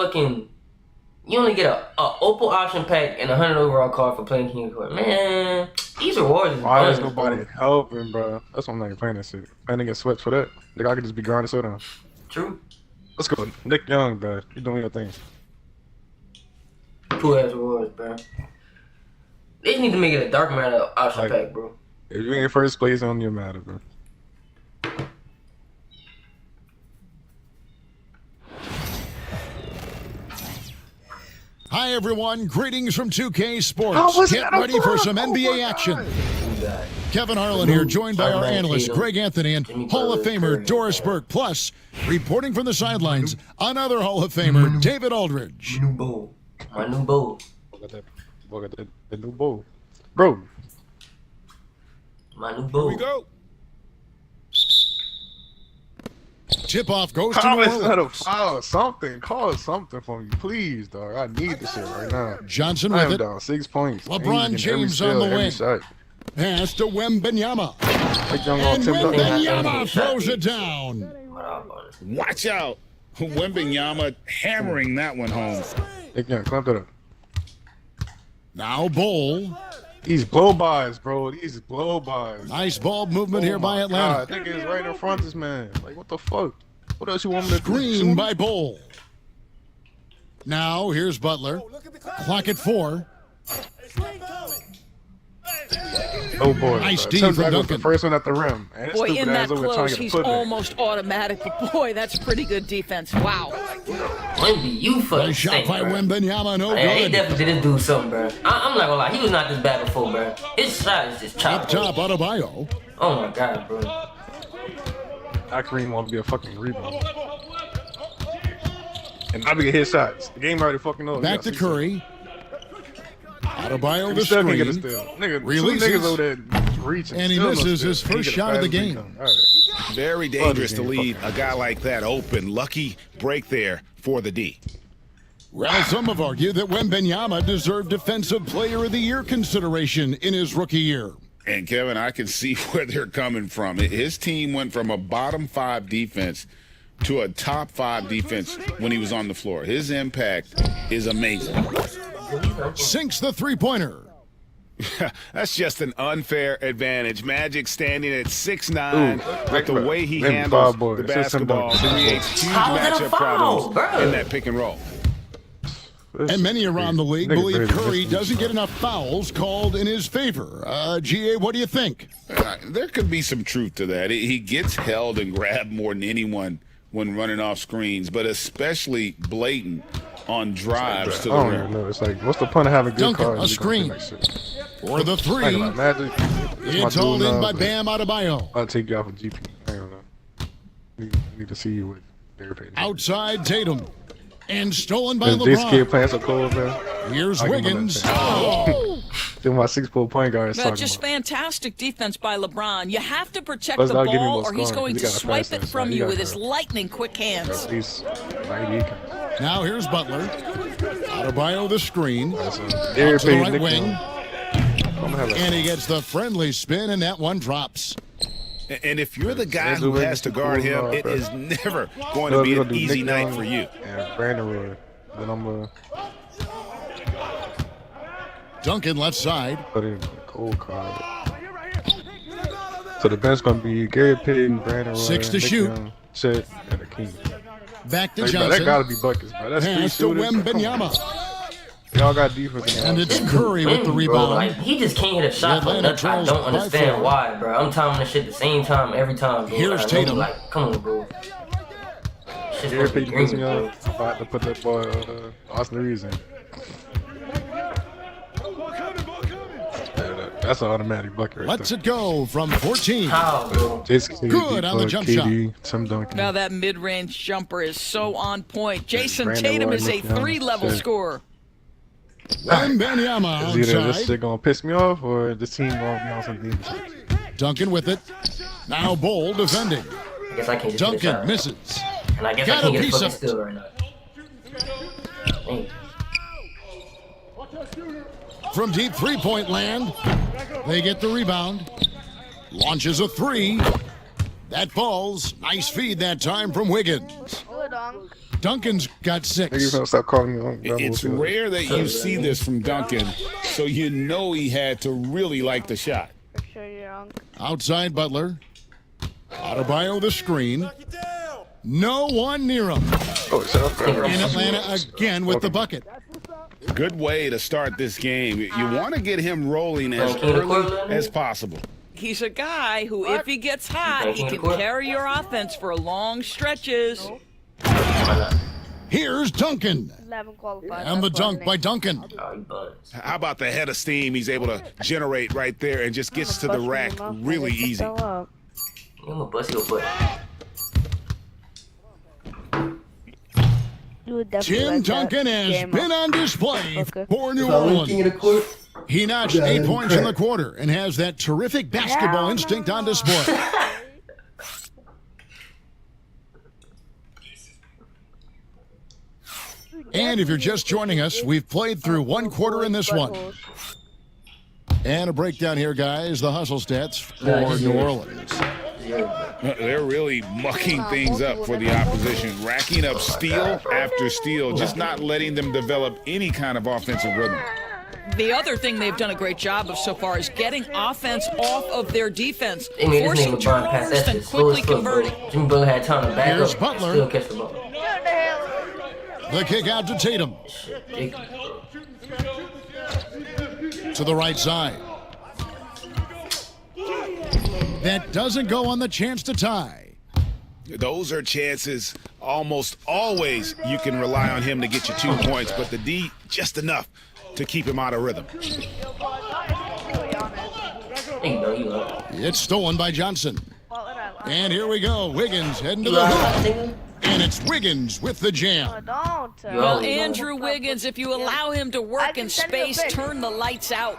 Opal option pack and a 100 overall card for playing King of Court. Man, these rewards is Why is fun, nobody bro. helping, bro? That's why I'm not even playing that shit. Playing to get swept for that. The guy could just be grinding so down. True. Let's go. Nick Young, bro. You doing your thing. Cool ass rewards, bro. They just need to make it a dark matter option pack, bro. If you ain't first place, it don't even matter, bro. Hi, everyone. Greetings from 2K Sports. Get ready for some NBA action. Kevin Harlan here, joined by our analyst, Greg Anthony, and Hall of Famer Doris Burke. Plus, reporting from the sidelines, another Hall of Famer, David Aldridge. New bowl. My new bowl. Look at the new bowl. Bro. My new bowl. Here we go. Tip-off goes to How New is that a Orleans. foul? Something. Call something for me, please, dog. I need this shit right now. Johnson I with am it. down 6 points. LeBron Ain't getting James every on the steal, every wing. shot. Pass to Wembanyama. Nick Young on And Tim Duncan. Wembanyama throws it down. Watch out. Wembanyama hammering that one home. Nick Young, clamp that up. Now Bull. These blow-bys, bro. These blow-bys. Nice ball movement here by Atlanta. I think it's right in front of this man. Like, what the fuck? What else you want me to do? Screen by Bull. Now here's Butler. Clock at 4. Oh boy. Nice bro. D Tim from Duncan was Duncan. the first one at the rim. And it's Boy, stupid in that ass over trying close, to get he's a putback. almost automatic. But boy, that's pretty good defense. Wow. Wemby, you fucking Nice shot stink, by bro. Wembanyama. No Yeah, he good. definitely did do something, bro. I'm not gonna lie, he was not this bad before, bro. His shot is just Up chopped. top, Adebayo. Oh my god, bro. That Kareem want to be a fucking rebound. And I be get his shots. The game already fucking over. Back to Curry. Adebayo the Still can get a screen. steal. Nigga, Releases. two niggas over there reaching. And he still no misses steal. his He first get a shot of the fast game. rebound. All right. Very dangerous to leave a guy like that open. Lucky break there for the D. Well, some have argued that Wembanyama deserved Defensive Player of the Year consideration in his rookie year. And Kevin, I can see where they're coming from. His team went from a bottom 5 defense to a top 5 defense when he was on the floor. His impact is amazing. Sinks the three-pointer. That's just an unfair advantage. Magic standing at 6'9", but the way he Maybe handles foul boy. the It's just simple. basketball creates huge How is that a matchup foul, problems bro? in that pick and roll. And many around the league Niggas believe barely Curry missed doesn't these get enough fouls called in his favor. GA, what do you think? There could be some truth to that. He gets held and grabbed more than anyone when running off screens, but especially blatant on drives to I the don't even rim. know. It's like, what's the point of having good Duncan, cards? a if you gonna screen. do that shit? For the I ain't three, gonna lie, Magic. it's hauled in by Bam Adebayo. I'll take you off of GP. I don't know. Need to see you with their page. Outside Tatum. And stolen by This kid LeBron. playing so cold, man. Here's I give him that Wiggins. chance. Oh. Then my 6'4" point guard is But talking just about. fantastic defense by LeBron. You have to protect Plus, the that'll give me ball, more or he's scoring, going 'cause to he got a swipe fast it ass, from man. He you got with his that. lightning quick hands. At least 90. Now here's Butler. Adebayo the screen. Derrick Out to the Payton, right Nick wing. Young. I'm gonna have And he gets the friendly spin, and that one drops. And if you're the guy who has to guard him, it is never going to be an easy night for you. And Brandon Roy. Then I'm gonna Duncan left side. put in a cold card. So the bench gonna be Gary Payton, Brandon Roy, 6 to Nick shoot. Young, Chet, and the King. Back to Like, bro, Johnson. that gotta be buckets, bro. That's 3 Pass to shooters. Come on. Wembanyama. Y'all got defense. And it's Curry with the Wemby, bro, like, rebound. he just can't hit a shot for Atlanta nothing. I trails don't by understand 4. why, bro. I'm timing this shit the same time every time, bro. Here's Like, Tatum. Like, come on, bro. Shit's Gary supposed to be Payton green, pissed me bro. off. I'm about to put that boy Austin Reeves in. That's an automatic bucket right Let's there. it go from 14. How, bro? Jason Good on the jump KD, Tim Duncan. Now that mid-range jumper is so on point. Jason Brandon Tatum Roy, is a Nick Young, 3-level Chet. scorer. Wembanyama Is either this outside. shit gonna piss me off or this team gonna be on some demon shit. Duncan with it. Now Bull defending. I guess I can't just hit a Duncan shot. misses. And I guess Got I can't a get a piece fucking of it. steal right now. Dang. From deep three-point land, they get the rebound. Launches a three. That falls. Nice feed that time from Wiggins. Duncan's got Niggas 6. gonna stop calling me on. It's rare that you see this from Duncan, so you know he had to really like the shot. Outside Butler. Adebayo the screen. No one near him. Oh, shut up. And Atlanta again with the bucket. Good way to start this game. You want to get him rolling as early as possible. He's a guy who, if he gets hot, he can carry your offense for long stretches. Here's Duncan. And the dunk by Duncan. How about the head of steam he's able to generate right there and just gets to the rack really easy? I'm gonna bust your butt. Tim Duncan has been on display for New Orleans. He notched 8 points in the quarter and has that terrific basketball instinct on display. And if you're just joining us, we've played through 1 quarter in this one. And a breakdown here, guys, the hustle stats for New Orleans. They're really mucking things up for the opposition, racking up steal after steal, just not letting them develop any kind of offensive rhythm. The other thing they've done a great job of so far is getting offense off of their defense, They made this forcing nigga Bron pass turnovers that and shit slow quickly as fuck, bro. converting. Jimmy Butler had time to back Here's up. Butler. Still catch the ball. The kick out to Tatum. To the right side. That doesn't go on the chance to tie. Those are chances almost always you can rely on him to get you 2 points, but the D just enough to keep him out of rhythm. It's stolen by Johnson. And here we go. Wiggins heading to the hoop. And it's Wiggins with the jam. Well, Andrew Wiggins, if you allow him to work in space, turn the lights out.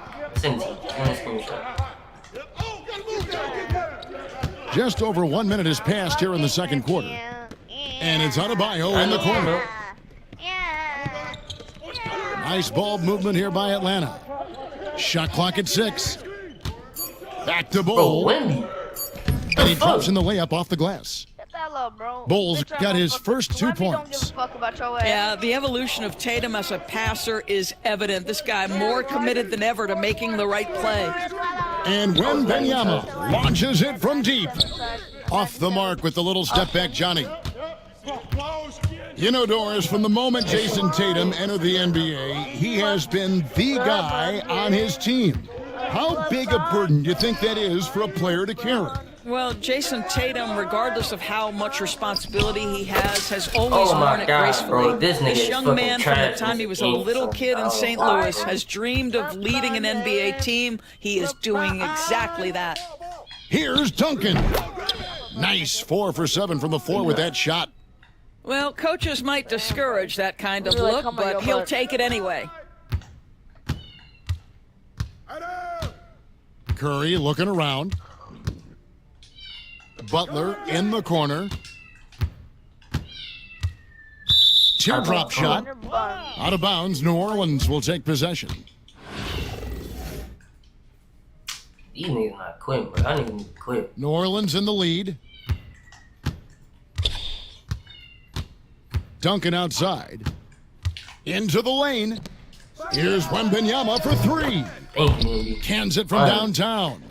Just over 1 minute has passed here in the second quarter. And it's Adebayo in the corner. Nice ball movement here by Atlanta. Shot clock at 6. Back to Bull. And he drops in the layup off the glass. Bull's got his first 2 points. Yeah, the evolution of Tatum as a passer is evident. This guy more committed than ever to making the right play. And Wembanyama launches it from deep. Off the mark with the little step back, Johnny. You know, Doris, from the moment Jason Tatum entered the NBA, he has been the guy on his team. How big a burden do you think that is for a player to carry? Well, Jason Tatum, regardless of how much responsibility he has always worn it gracefully. Bro, this young man, from the time he was a little kid in St. Louis, has dreamed of leading an NBA team. He is doing exactly that. Here's Duncan. Nice 4 for 7 from the floor with that shot. Well, coaches might discourage that kind of look, but he'll take it anyway. Curry looking around. Butler in the corner. Teardrop shot. Out of bounds. New Orleans will take possession. These niggas not quitting, bro. I need to quit. New Orleans in the lead. Duncan outside. Into the lane. Here's Wembanyama for 3. Cans it from downtown.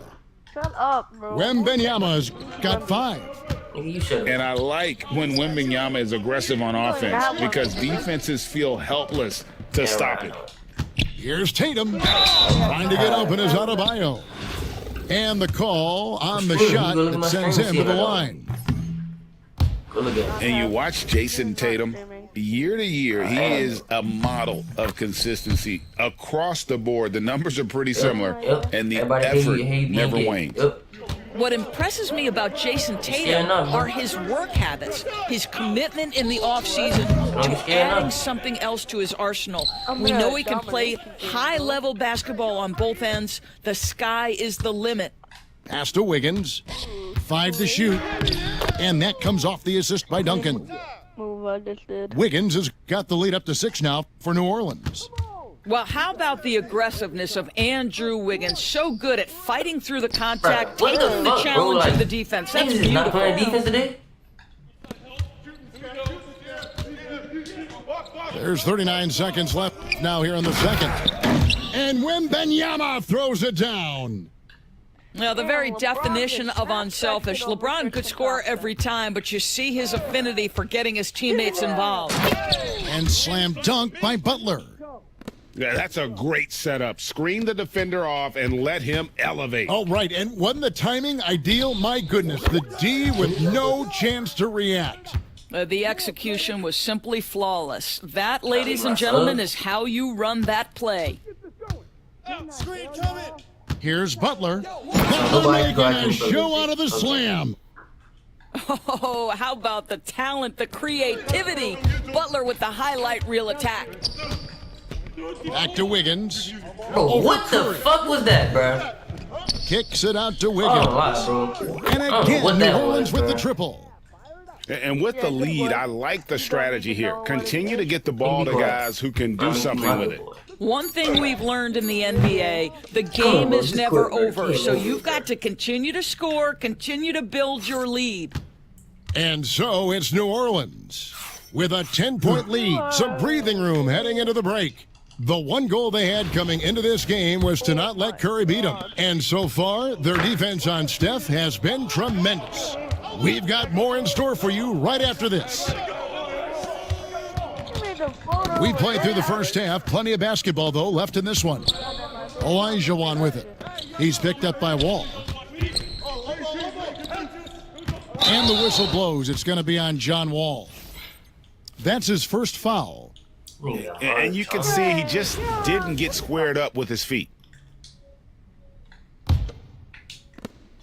Shut up, bro. Wembanyama's got 5. And I like when Wembanyama is aggressive on offense because defenses feel helpless to stop it. Here's Tatum. Trying to get open is Adebayo. And the call on the shot that sends him to the line. And you watch Jason Tatum, year to year, he is a model of consistency across the board. The numbers are pretty similar, and the effort never wanes. What impresses me about Jason Tatum are his work habits, his commitment in the offseason to adding something else to his arsenal. We know he can play high-level basketball on both ends. The sky is the limit. Pass to Wiggins. 5 to shoot. And that comes off the assist by Duncan. Wiggins has got the lead up to 6 now for New Orleans. Well, how about the aggressiveness of Andrew Wiggins? So good at fighting through the contact, Bro, what taking the the fuck, challenge bro? of the defense. That's Niggas is not beautiful. playing defense today. There's 39 seconds left now here in the second. And Wembanyama throws it down. Now, the very definition of unselfish. LeBron could score every time, but you see his affinity for getting his teammates involved. And slam dunk by Butler. Yeah, that's a great setup. Screen the defender off and let him elevate. Oh, right. And wasn't the timing ideal? My goodness, the D with no chance to react. The execution was simply flawless. That, ladies and gentlemen, is how you run that play. Here's Butler. Butler making a show out of the slam. Oh, how about the talent, the creativity? Butler with the highlight reel attack. Back to Wiggins. Bro, what the fuck was that, bro? Kicks it out to Wiggins. Oh, bro. And again, New Orleans with the triple. And with the lead, I like the strategy here. Continue to get the ball to guys who can do something with it. One thing we've learned in the NBA, the game is never over. So you've got to continue to score, continue to build your lead. And so it's New Orleans with a 10-point lead. Some breathing room heading into the break. The one goal they had coming into this game was to not let Curry beat them. And so far, their defense on Steph has been tremendous. We've got more in store for you right after this. We played through the first half. Plenty of basketball, though, left in this one. Olajuwon with it. He's picked up by Wall. And the whistle blows. It's going to be on John Wall. That's his first foul. And you can see he just didn't get squared up with his feet.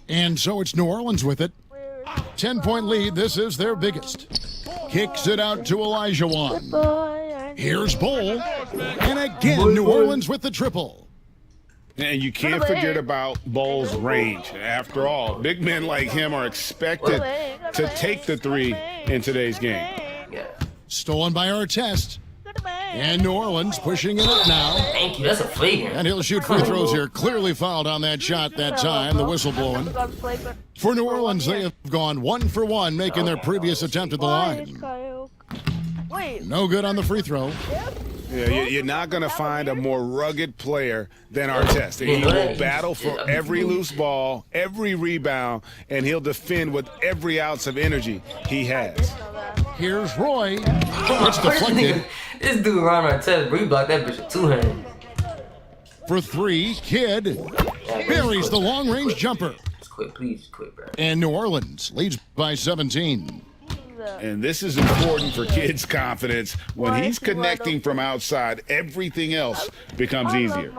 And so it's New Orleans with it. 10-point lead. This is their biggest. Kicks it out to Olajuwon. Here's Bol. And again, New Orleans with the triple. And you can't forget about Bol's range. After all, big men like him are expected to take the three in today's game. Stolen by Artest. And New Orleans pushing it up now. Thank you. That's a flagrant. And he'll shoot free throws here. Clearly fouled on that shot that time. The whistle blowing. For New Orleans, they have gone 1 for 1, making their previous attempt at the line. No good on the free throw. Yeah, you're not going to find a more rugged player than Artest. He will battle for every loose ball, every rebound, and he'll defend with every ounce of energy he has. Here's Roy. It's deflected. This dude, Ron Artest, reblocked that bitch with 2 hands. For 3, Kidd buries the long-range jumper. Quit, please quit, bro. And New Orleans leads by 17. And this is important for Kidd's confidence. When he's connecting from outside, everything else becomes easier.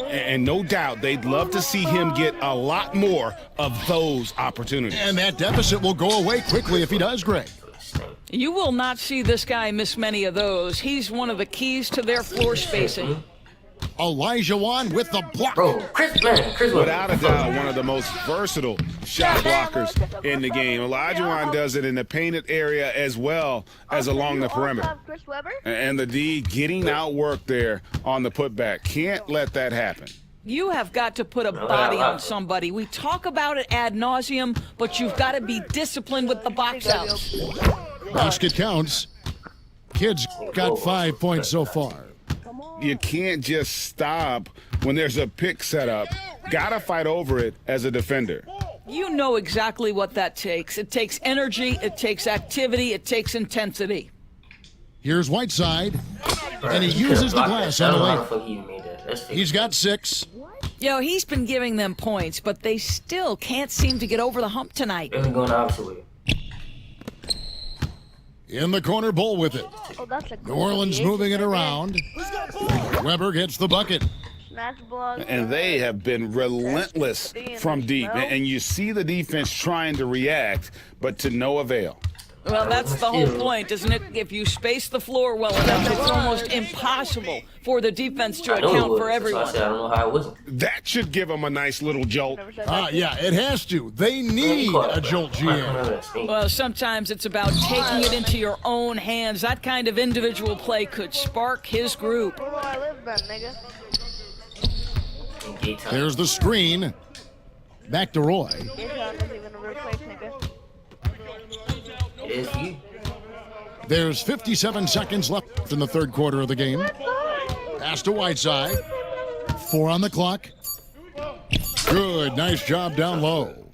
And no doubt, they'd love to see him get a lot more of those opportunities. And that deficit will go away quickly if he does, Greg. You will not see this guy miss many of those. He's one of the keys to their floor spacing. Olajuwon with the block. Bro, Chris without a doubt, one of the most versatile shot blockers in the game. Olajuwon does it in the painted area as well as along the perimeter. And the D getting outworked there on the putback. Can't let that happen. You have got to put a body on somebody. We talk about it ad nauseum, but you've got to be disciplined with the box outs. Basket counts. Kidd's got 5 points so far. You can't just stop when there's a pick set up. Gotta fight over it as a defender. You know exactly what that takes. It takes energy, it takes activity, it takes intensity. Here's Whiteside, and he uses the glass on the layup. He's got 6. You know, he's been giving them points, but they still can't seem to get over the hump tonight. Really going opposite. In the corner, Bol with it. New Orleans moving it around. Weber gets the bucket. And they have been relentless from deep. And you see the defense trying to react, but to no avail. Well, that's the whole point, isn't it? If you space the floor well enough, it's almost impossible for the defense to account for everyone. I don't know how it was. That should give them a nice little jolt. Yeah, it has to. They need a jolt, GM. Well, sometimes it's about taking it into your own hands. That kind of individual play could spark his group. been, nigga? There's the screen. Back to Roy. This one isn't even a real place, nigga. It is you. There's 57 seconds left in the third quarter of the game. Pass to Whiteside. 4 on the clock. Good, nice job down low.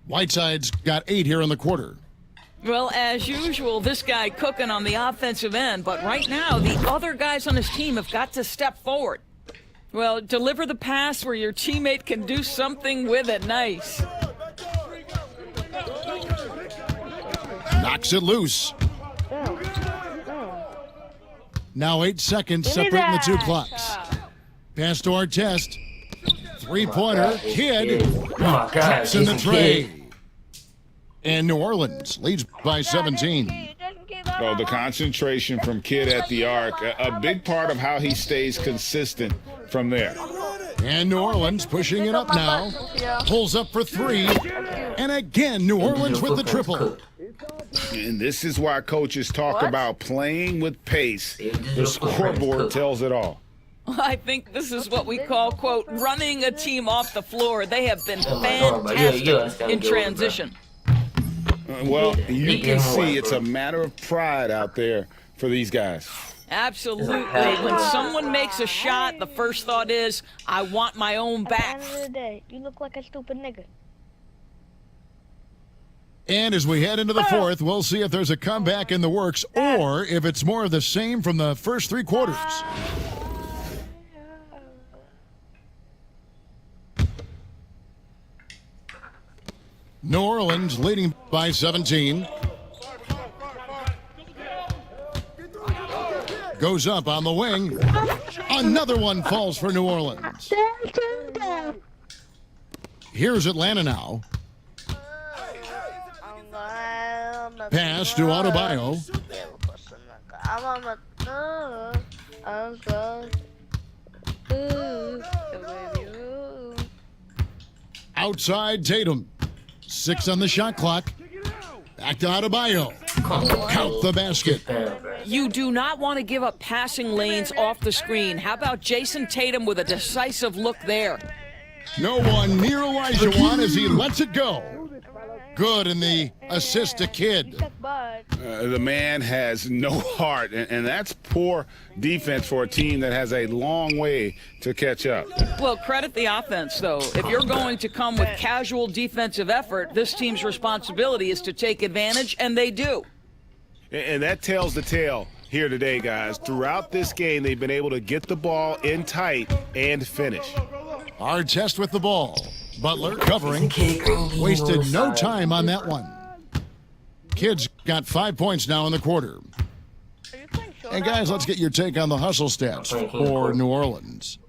Whiteside's got 8 here in the quarter. Well, as usual, this guy cooking on the offensive end, but right now, the other guys on his team have got to step forward. Well, deliver the pass where your teammate can do something with it. Nice. Knocks it loose. Now 8 seconds separating the two clocks. Pass to Artest. Three-pointer. Kid. Oh my God. Taps in the Jason tray. Kidd. And New Orleans leads by 17. Oh, the concentration from Kidd at the arc, a big part of how he stays consistent from there. And New Orleans pushing it up now. Pulls up for 3. And again, New Orleans with the triple. And this is why coaches talk about playing with pace. The scoreboard tells it all. I think this is what we call, quote, running a team off the floor. They have been fantastic in transition. Well, you can see it's a matter of pride out there for these guys. Absolutely. When someone makes a shot, the first thought is, I want my own back. At the end of the day, you look like a stupid nigga. And as we head into the fourth, we'll see if there's a comeback in the works or if it's more of the same from the first 3 quarters. New Orleans leading by 17. Goes up on the wing. Another one falls for New Orleans. Here's Atlanta now. Pass to Adebayo. Outside Tatum. 6 on the shot clock. Back to Adebayo. Count the basket. You do not want to give up passing lanes off the screen. How about Jason Tatum with a decisive look there? No one near Olajuwon as he lets it go. Good in the assist to Kidd. The man has no heart, and that's poor defense for a team that has a long way to catch up. Well, credit the offense, though. If you're going to come with casual defensive effort, this team's responsibility is to take advantage, and they do. And that tells the tale here today, guys. Throughout this game, they've been able to get the ball in tight and finish. Artest with the ball. Butler covering. Wasted no time on that one. Kidd's got 5 points now in the quarter. And guys, let's get your take on the hustle stats for New Orleans.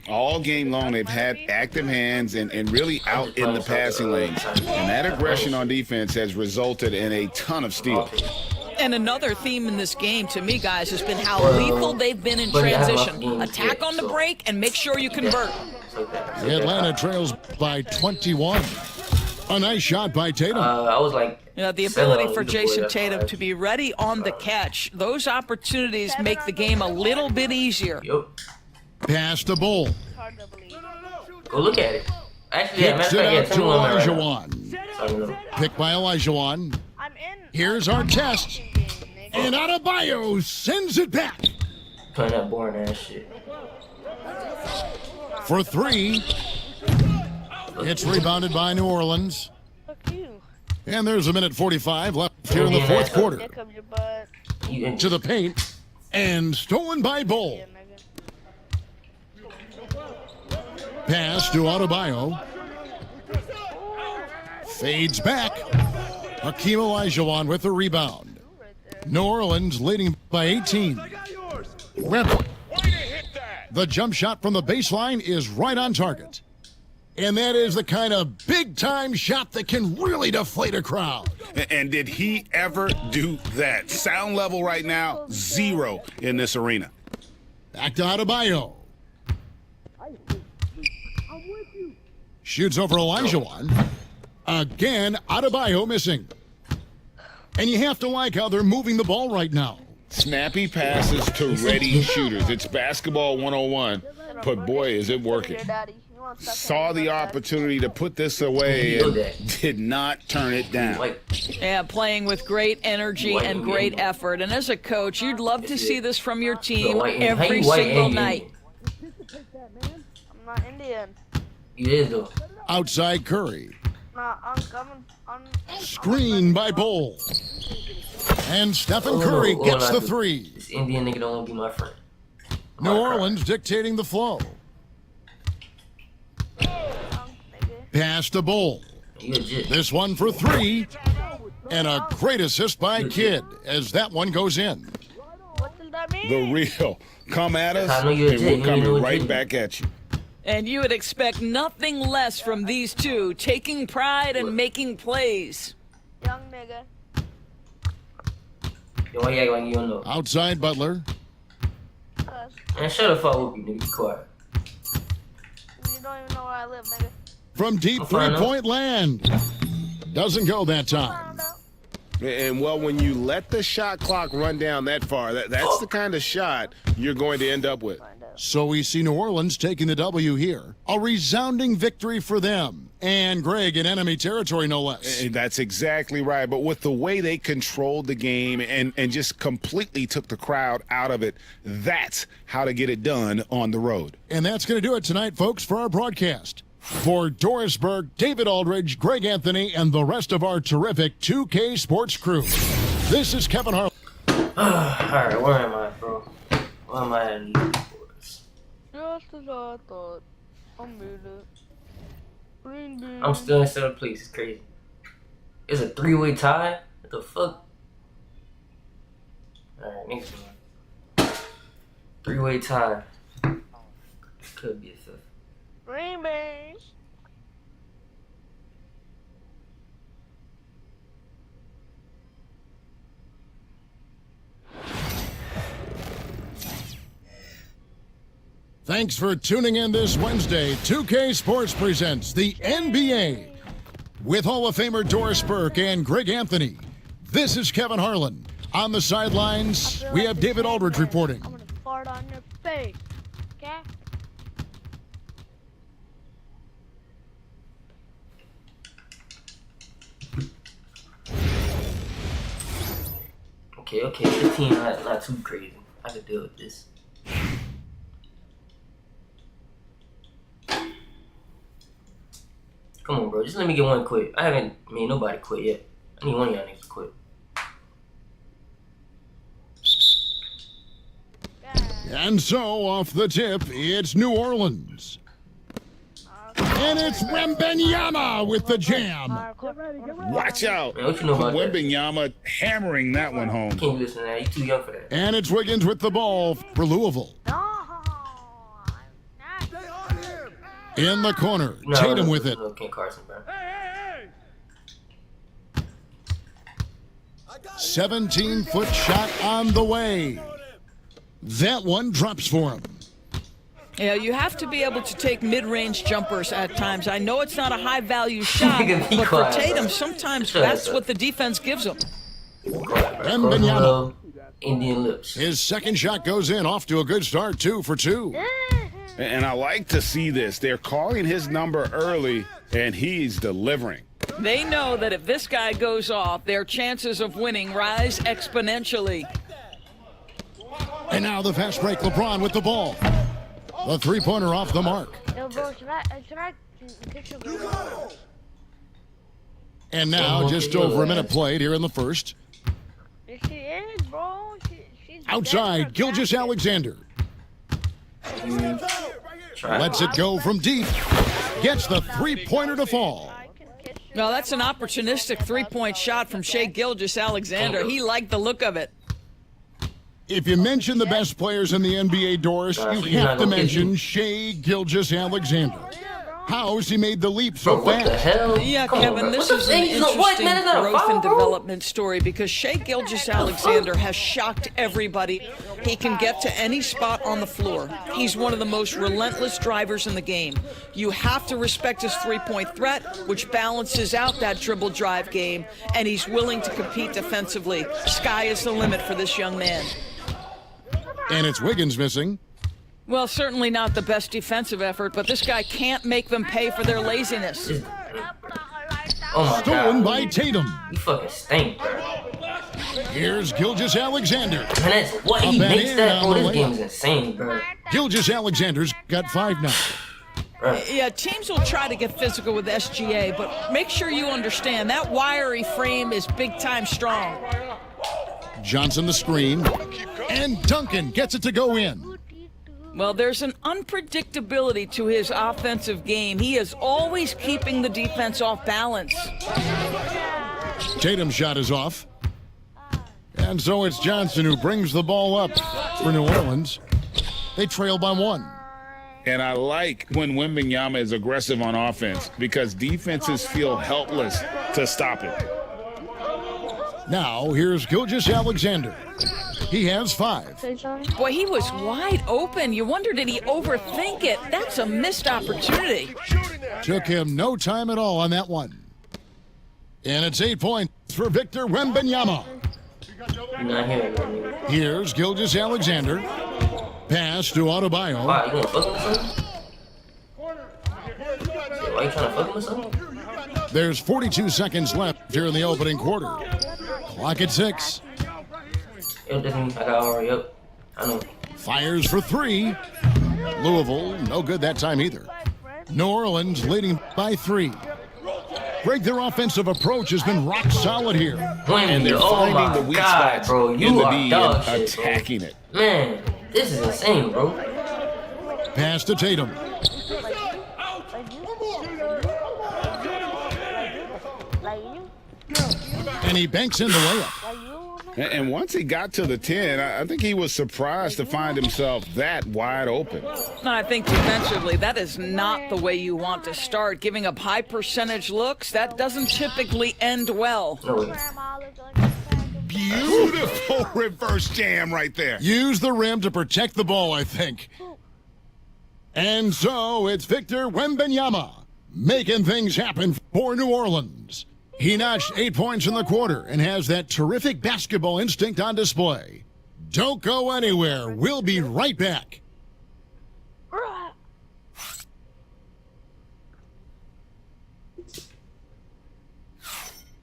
All game long, they've had active hands and really out in the passing lanes. And that aggression on defense has resulted in a ton of steals. And another theme in this game, to me, guys, has been how lethal they've been in transition. Attack on the break and make sure you convert. The Atlanta trails by 21. A nice shot by Tatum. I was like, the ability for Jason Tatum to be ready on the catch. Those opportunities make the game a little bit easier. Pass to Bull. Go look at it. Actually, yeah, Kicks matter it of fact, out to Olajuwon. Picked by Olajuwon. Here's Artest. And Adebayo sends it back. Playing that boring ass shit. For 3. It's rebounded by New Orleans. And there's a minute 45 left here in the fourth quarter. To the paint. And stolen by Bull. Pass to Adebayo. Fades back. Hakeem Olajuwon with the rebound. New Orleans leading by 18. Rebel. The jump shot from the baseline is right on target. And that is the kind of big-time shot that can really deflate a crowd. And did he ever do that? Sound level right now, 0 in this arena. Back to Adebayo. Shoots over Olajuwon. Again, Adebayo missing. And you have to like how they're moving the ball right now. Snappy passes to ready shooters. It's basketball 101, but boy, is it working. Saw the opportunity to put this away and did not turn it down. Yeah, playing with great energy and great effort. And as a coach, you'd love to see this from your team every single night. I'm not Indian. You is though. Outside Curry. Nah, I'm Screen by Bull. And Stephen Curry gets the three. This Indian nigga don't want to be my friend. New Orleans dictating the flow. Pass to Bull. This one for three. And a great assist by Kidd as that one goes in. What does that mean? The real. Come at us, I know and you're a J. we're coming You know right J. back at you. And you would expect nothing less from these two, taking pride and making plays. Young nigga. Yo, why you act like you don't know? Outside Butler. Man, shut the fuck up, you nigga. Be quiet. You don't even know where I live, nigga. From deep three-point land. Doesn't go that time. And, well, when you let the shot clock run down that far, that's the kind of shot you're going to end up with. So we see New Orleans taking the W here. A resounding victory for them. And Greg in enemy territory, no less. That's exactly right. But with the way they controlled the game and just completely took the crowd out of it, that's how to get it done on the road. And that's going to do it tonight, folks, for our broadcast. For Doris Burke, David Aldridge, Greg Anthony, and the rest of our terrific 2K Sports crew, this is Kevin Harlan. Alright, where am I, bro? Where am I at? Just as I thought. I made it. Green bean. I'm still in seventh place. It's crazy. It's a three-way tie? What the fuck? Alright, next one. Three-way tie. Could be a fifth. Green beans. Thanks for tuning in this Wednesday. 2K Sports presents the NBA. With Hall of Famer Doris Burke and Greg Anthony, this is Kevin Harlan. On the sidelines, we have David Aldridge reporting. I'm gonna fart on your face. Okay? Okay, this team not too crazy. I can deal with this. Come on, bro. Just let me get one quit. I haven't made nobody quit yet. I need one of y'all niggas to quit. And so, off the tip, it's New Orleans. And it's Wembanyama with the jam. Watch out. Man, what you know about that? Wembanyama hammering that one home. Can't listen to that. You're too young for that. And it's Wiggins with the ball for Louisville. In the corner, Tatum with it. Ken Carson, bro. 17-foot shot on the way. That one drops for him. Yeah, you have to be able to take mid-range jumpers at times. I know it's not a high-value shot, but for Tatum, sometimes that's what the defense gives him. Wembanyama. Indian lips. His second shot goes in, off to a good start, 2 for 2. And I like to see this. They're calling his number early, and he's delivering. They know that if this guy goes off, their chances of winning rise exponentially. And now the fast break, LeBron with the ball. The three-pointer off the mark. Yo, bro, should I picture the And now just over a minute played here in the first. Yes, she is, bro. She's Outside, Gilgeous-Alexander. Lets it go from deep. Gets the three-pointer to fall. No, that's an opportunistic three-point shot from Shai Gilgeous-Alexander. He liked the look of it. If you mention the best players in the NBA, Doris, you have to mention Shai Gilgeous-Alexander. How's he made the leap so fast? What the hell? Yeah, Kevin, this is an interesting growth and development story because Shai Gilgeous-Alexander has shocked everybody. He can get to any spot on the floor. He's one of the most relentless drivers in the game. You have to respect his three-point threat, which balances out that dribble drive game, and he's willing to compete defensively. Sky is the limit for this young man. And it's Wiggins missing. Well, certainly not the best defensive effort, but this guy can't make them pay for their laziness. Oh my Stolen God. by Tatum. You fucking stink, bro. Here's Gilgeous-Alexander. And that's what he Up and makes in that. on Oh, the this layup. game is insane, bro. Gilgeous-Alexander's got 5 now. Right. Yeah, teams will try to get physical with SGA, but make sure you understand that wiry frame is big-time strong. Johnson the screen. And Duncan gets it to go in. Well, there's an unpredictability to his offensive game. He is always keeping the defense off balance. Tatum's shot is off. And so it's Johnson who brings the ball up for New Orleans. They trail by 1. And I like when Wembanyama is aggressive on offense because defenses feel helpless to stop it. Now here's Gilgeous-Alexander. He has 5. Boy, he was wide open. You wonder, did he overthink it? That's a missed opportunity. Took him no time at all on that one. And it's 8 points for Victor Wembanyama. You're not hearing me. Here's Gilgeous-Alexander. Pass to Adebayo. Why, you gonna fuck him or something? Yeah, why you trying to fuck him or something? There's 42 seconds left here in the opening quarter. Clock at 6. It doesn't mean I got already up. I know. Fires for 3. Louisville, no good that time either. New Orleans leading by 3. Greg, their offensive approach has been rock solid here. And they're finding the weak spots bro. in You the are D dog and shit, bro. attacking it. Man, this is insane, bro. Pass to Tatum. And he banks in the layup. And once he got to the 10, I think he was surprised to find himself that wide open. And I think defensively, that is not the way you want to start. Giving up high percentage looks, that doesn't typically end well. Beautiful reverse jam right there. Use the rim to protect the ball, I think. And so it's Victor Wembanyama making things happen for New Orleans. He notched 8 points in the quarter and has that terrific basketball instinct on display. Don't go anywhere. We'll be right back.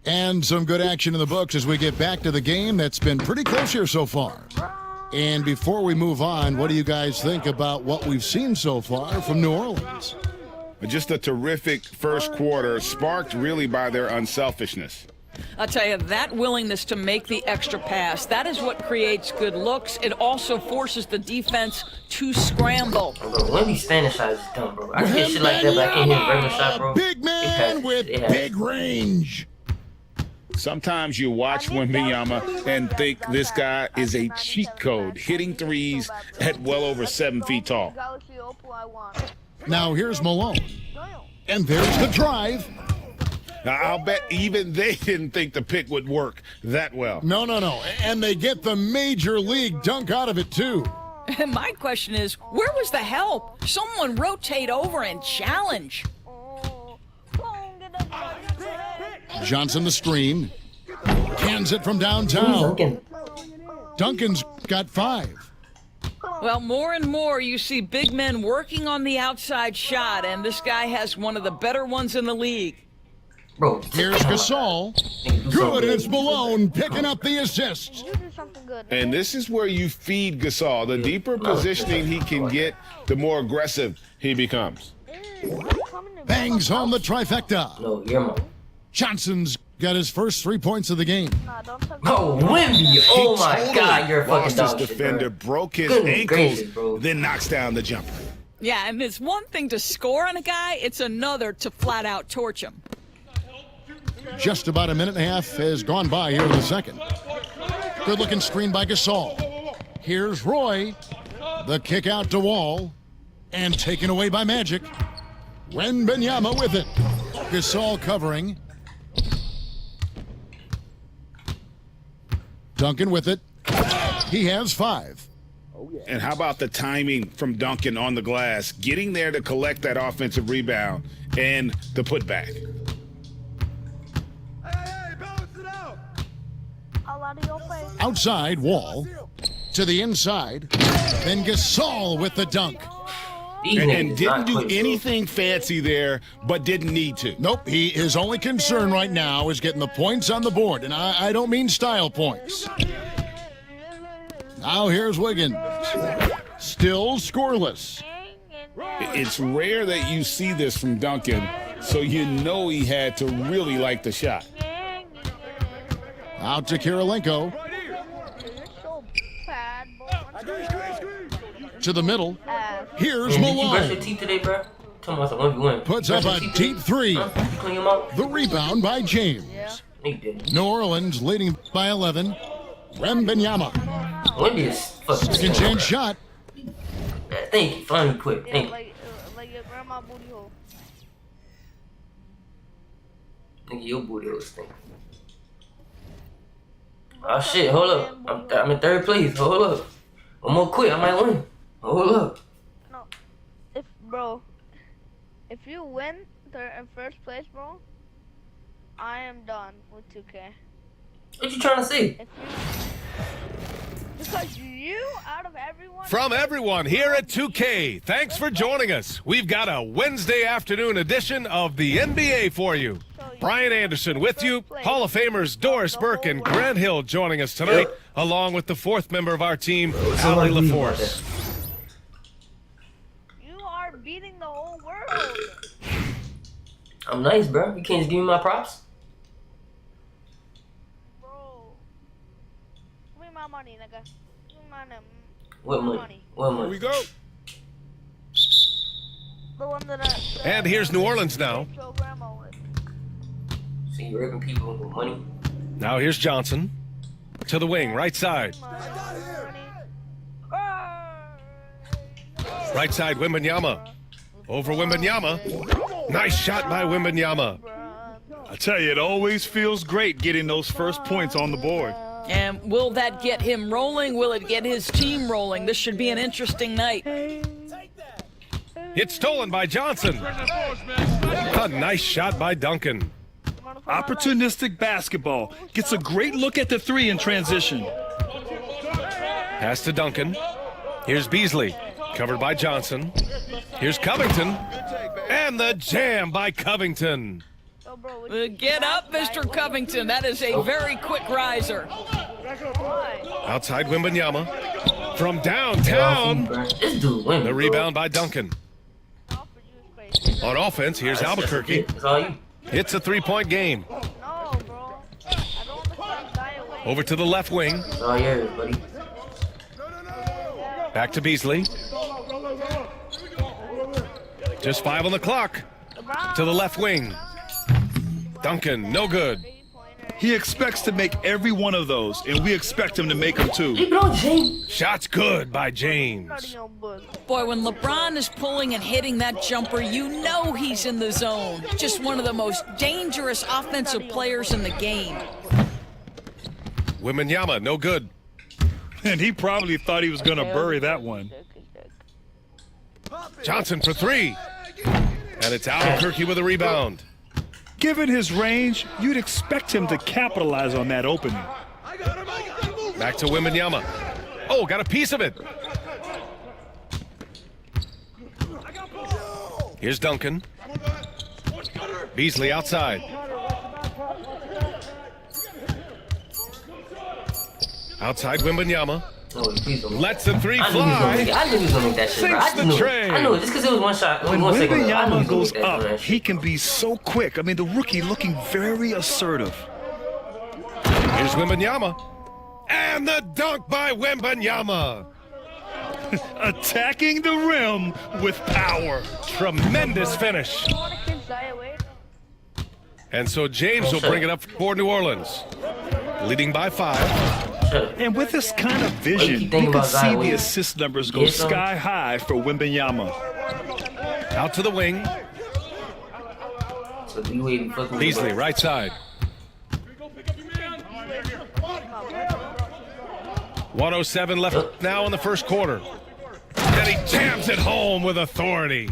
And some good action in the books as we get back to the game that's been pretty close here so far. And before we move on, what do you guys think about what we've seen so far from New Orleans? Just a terrific first quarter, sparked really by their unselfishness. I'll tell you, that willingness to make the extra pass, that is what creates good looks. It also forces the defense to scramble. Bro, Wemby Spanish shot is dumb, bro. I can hit shit like that, but I can't hit a regular shot, bro. Big man with big range. Sometimes you watch Wembanyama and think this guy is a cheat code, hitting threes at well over 7 feet tall. Now here's Malone. And there's the drive. Now, I'll bet even they didn't think the pick would work that well. No. And they get the major league dunk out of it, too. And my question is, where was the help? Someone rotate over and challenge. Johnson the screen. Cans it from downtown. Duncan's got 5. Well, more and more you see big men working on the outside shot, and this guy has one of the better ones in the league. Bro, here's Gasol. Good, and it's Malone picking up the assist. And this is where you feed Gasol. The deeper positioning he can get, the more aggressive he becomes. Bangs home the trifecta. No, you're my... Johnson's got his first 3 points of the game. Oh, Wemby! Oh my God, you're a fucking Lost dog his shit, defender, bro. broke his Goodness ankles, gracious, then knocks down the jumper. Yeah, and it's one thing to score on a guy, it's another to flat out torch him. Just about a minute and a half has gone by here in the second. Good looking screen by Gasol. Here's Roy. The kick out to Wall. And taken away by Magic. Wembanyama with it. Gasol covering. Duncan with it. He has 5. And how about the timing from Duncan on the glass, getting there to collect that offensive rebound and the putback. Outside, Wall. to the inside. Then Gasol with the dunk. And didn't do anything fancy there, but didn't need to. Nope, his only concern right now is getting the points on the board, and I don't mean style points. Now here's Wiggins. Still scoreless. It's rare that you see this from Duncan, so you know he had to really like the shot. Out to Kirilenko. To the middle. Here's Malone. Brush your teeth today, bro? Talking about the 1v1. Puts up a deep three. The rebound by James. New Orleans leading by 11. Wembanyama. Wendy is fucking second chance shot. Thank you. Finally quick. Thank you. Like your grandma booty hole. Nigga, your booty hole stink. Oh shit, hold up. I'm in third place. Hold up. One more quit, I might win. Hold up. No. If you win in first place, bro, I am done with 2K. What you trying to say? Because you, out of everyone... From everyone here at 2K, thanks for joining us. We've got a Wednesday afternoon edition of the NBA for you. Brian Anderson with you, Hall of Famers Doris Burke and Grant Hill joining us tonight, along with the fourth member of our team, Ali LaForce. You are beating the whole world. I'm nice, bro. You can't just give me my props? Bro. Give me my money, nigga. Give me my What money? What money? Here we go. The one that And here's New Orleans now. So you're ripping people with money? Now here's Johnson. To the wing, right side. Right side, Wembanyama. Over Wembanyama. Nice shot by Wembanyama. I tell you, it always feels great getting those first points on the board. And will that get him rolling? Will it get his team rolling? This should be an interesting night. It's stolen by Johnson. A nice shot by Duncan. Opportunistic basketball. Gets a great look at the three in transition. Pass to Duncan. Here's Beasley. Covered by Johnson. Here's Covington. And the jam by Covington. Get up, Mr. Covington. That is a very quick riser. Outside Wembanyama. From downtown. The rebound by Duncan. On offense, here's Albuquerque. It's a three-point game. Over to the left wing. Oh, yeah, buddy. Back to Beasley. Just 5 on the clock. To the left wing. Duncan, no good. He expects to make every one of those, and we expect him to make them too. Shots good by James. Boy, when LeBron is pulling and hitting that jumper, you know he's in the zone. Just one of the most dangerous offensive players in the game. Wembanyama, no good. And he probably thought he was going to bury that one. Johnson for three. And it's Albuquerque with a rebound. Given his range, you'd expect him to capitalize on that opening. Back to Wembanyama. Oh, got a piece of it. Here's Duncan. Beasley outside. Outside Wembanyama. Lets the three fly. I knew he was gonna make that shit, bro. Sinks the tray. I knew it just because it was one shot. When Wembanyama goes up, up, he can be so quick. I mean, the rookie looking very assertive. Here's Wembanyama. And the dunk by Wembanyama. Attacking the rim with power. Tremendous finish. And so James will bring it up for New Orleans. Leading by 5. And with this kind of vision, you can see the assist numbers go sky high for Wembanyama. Out to the wing. Beasley, right side. 1:07 left now in the first quarter. And he jams it home with authority.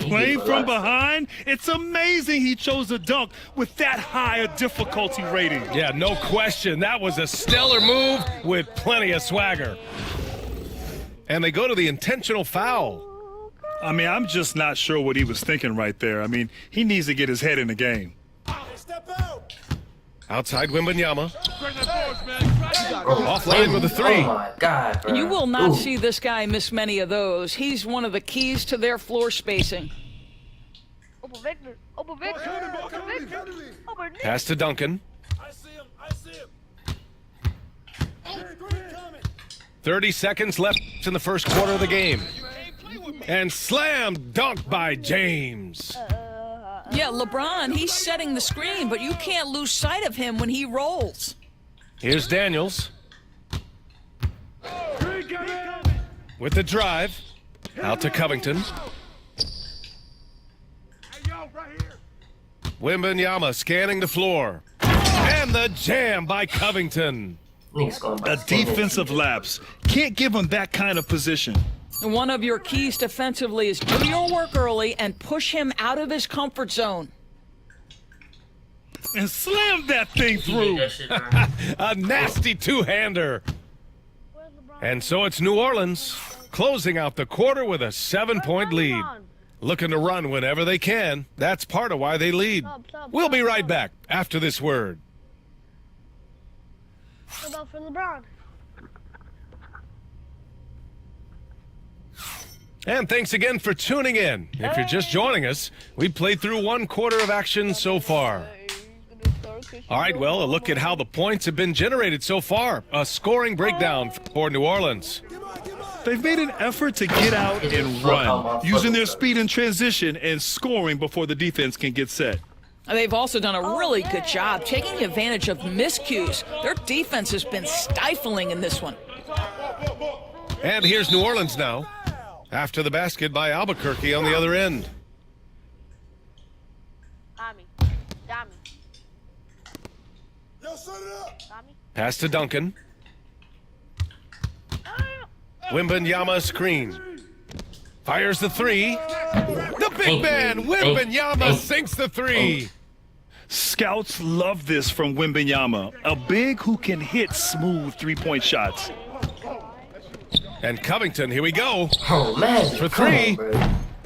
playing from behind, it's amazing he chose a dunk with that high a difficulty rating. Yeah, no question. That was a stellar move with plenty of swagger. And they go to the intentional foul. I mean, I'm just not sure what he was thinking right there. I mean, he needs to get his head in the game. Outside Wembanyama. Offline with a three. Oh my God, bro. You will not see this guy miss many of those. He's one of the keys to their floor spacing. Open Victor. Open Victor. Open Victor. Open Nick. Pass to Duncan. 30 seconds left in the first quarter of the game. And slam dunk by James. Yeah, LeBron, he's setting the screen, but you can't lose sight of him when he rolls. Here's Daniels. With the drive. Out to Covington. Wembanyama scanning the floor. And the jam by Covington. A defensive lapse. Can't give him that kind of position. One of your keys defensively is do your work early and push him out of his comfort zone. And slam that thing through. A nasty two-hander. And so it's New Orleans closing out the quarter with a 7-point lead. Looking to run whenever they can. That's part of why they lead. We'll be right back after this word. What about for LeBron? And thanks again for tuning in. If you're just joining us, we played through one quarter of action so far. All right, well, a look at how the points have been generated so far. A scoring breakdown for New Orleans. They've made an effort to get out and run, using their speed in transition and scoring before the defense can get set. They've also done a really good job taking advantage of miscues. Their defense has been stifling in this one. And here's New Orleans now. After the basket by Albuquerque on the other end. Pass to Duncan. Wembanyama screen. Fires the three. The big man, Wembanyama, sinks the three. Scouts love this from Wembanyama, a big who can hit smooth three-point shots. And Covington, here we go. Oh, man. For three.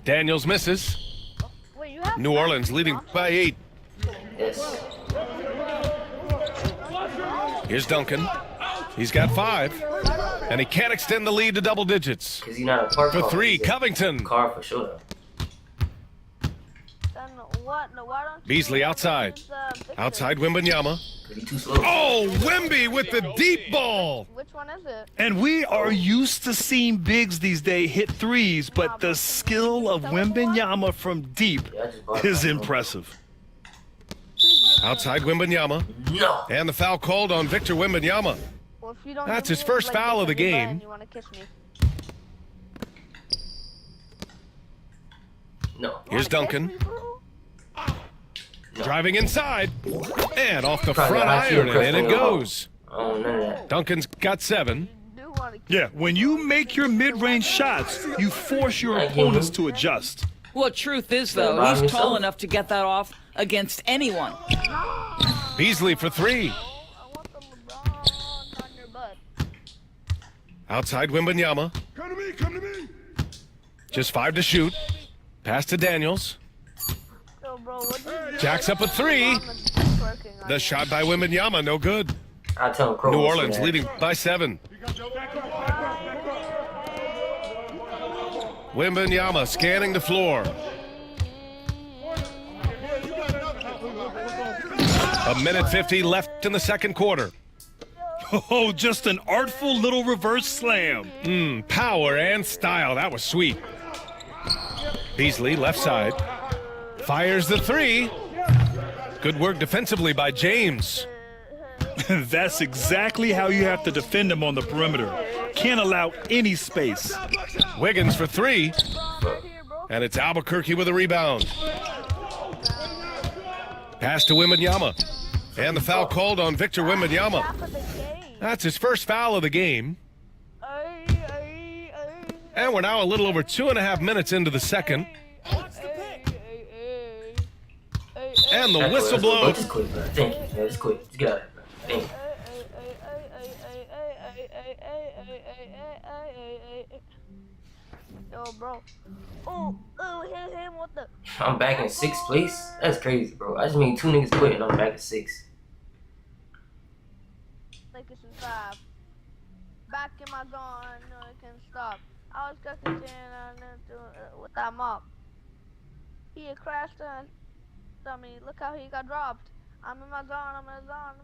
Daniels misses. New Orleans leading by 8. Yes. Here's Duncan. He's got 5. And he can't extend the lead to double digits. Because he's not a park For 3, Covington. Car for sure. Beasley outside. Outside Wembanyama. Oh, Wemby with the deep ball. Which one is it? And we are used to seeing bigs these days hit threes, but the skill of Wembanyama from deep is impressive. Outside Wembanyama. No. And the foul called on Victor Wembanyama. Well, if you don't That's give his me, first like, foul of the give me game. You want to kiss me? No. Here's Duncan. No. Driving inside. And off the Probably front I see a iron, and in it crystal ball. goes. Oh, none of that. Duncan's got 7. Yeah, when you make your mid-range shots, you force your opponents to adjust. Well, truth is, though, he's tall enough to get that off against anyone. Beasley for 3. Outside Wembanyama. Come to me. Just 5 to shoot. Pass to Daniels. Jacks up a 3. The shot by Wembanyama, no good. I tell him New Orleans leading by 7. Wembanyama scanning the floor. A minute 50 left in the second quarter. Oh, just an artful little reverse slam. Power and style. That was sweet. Beasley, left side. Fires the 3. Good work defensively by James. That's exactly how you have to defend him on the perimeter. Can't allow any space. Wiggins for 3. And it's Albuquerque with a rebound. Pass to Wembanyama. And the foul called on Victor Wembanyama. That's his first foul of the game. And we're now a little over 2.5 minutes into the second. And the whistle blows. Just quit, bro. Thank you. Yeah, just quit. Just get out of here, bro. Thank you. Yo, bro. Oh, him, what the? I'm back in 6th place? That's crazy, bro. I just made 2 niggas quit and I'm back in 6th. Like it's in 5. Back in my gun, no, I can stop. I was cooking with that mop. He had crashed on me. Look how he got dropped. I'm in my zone, I'm in my zone.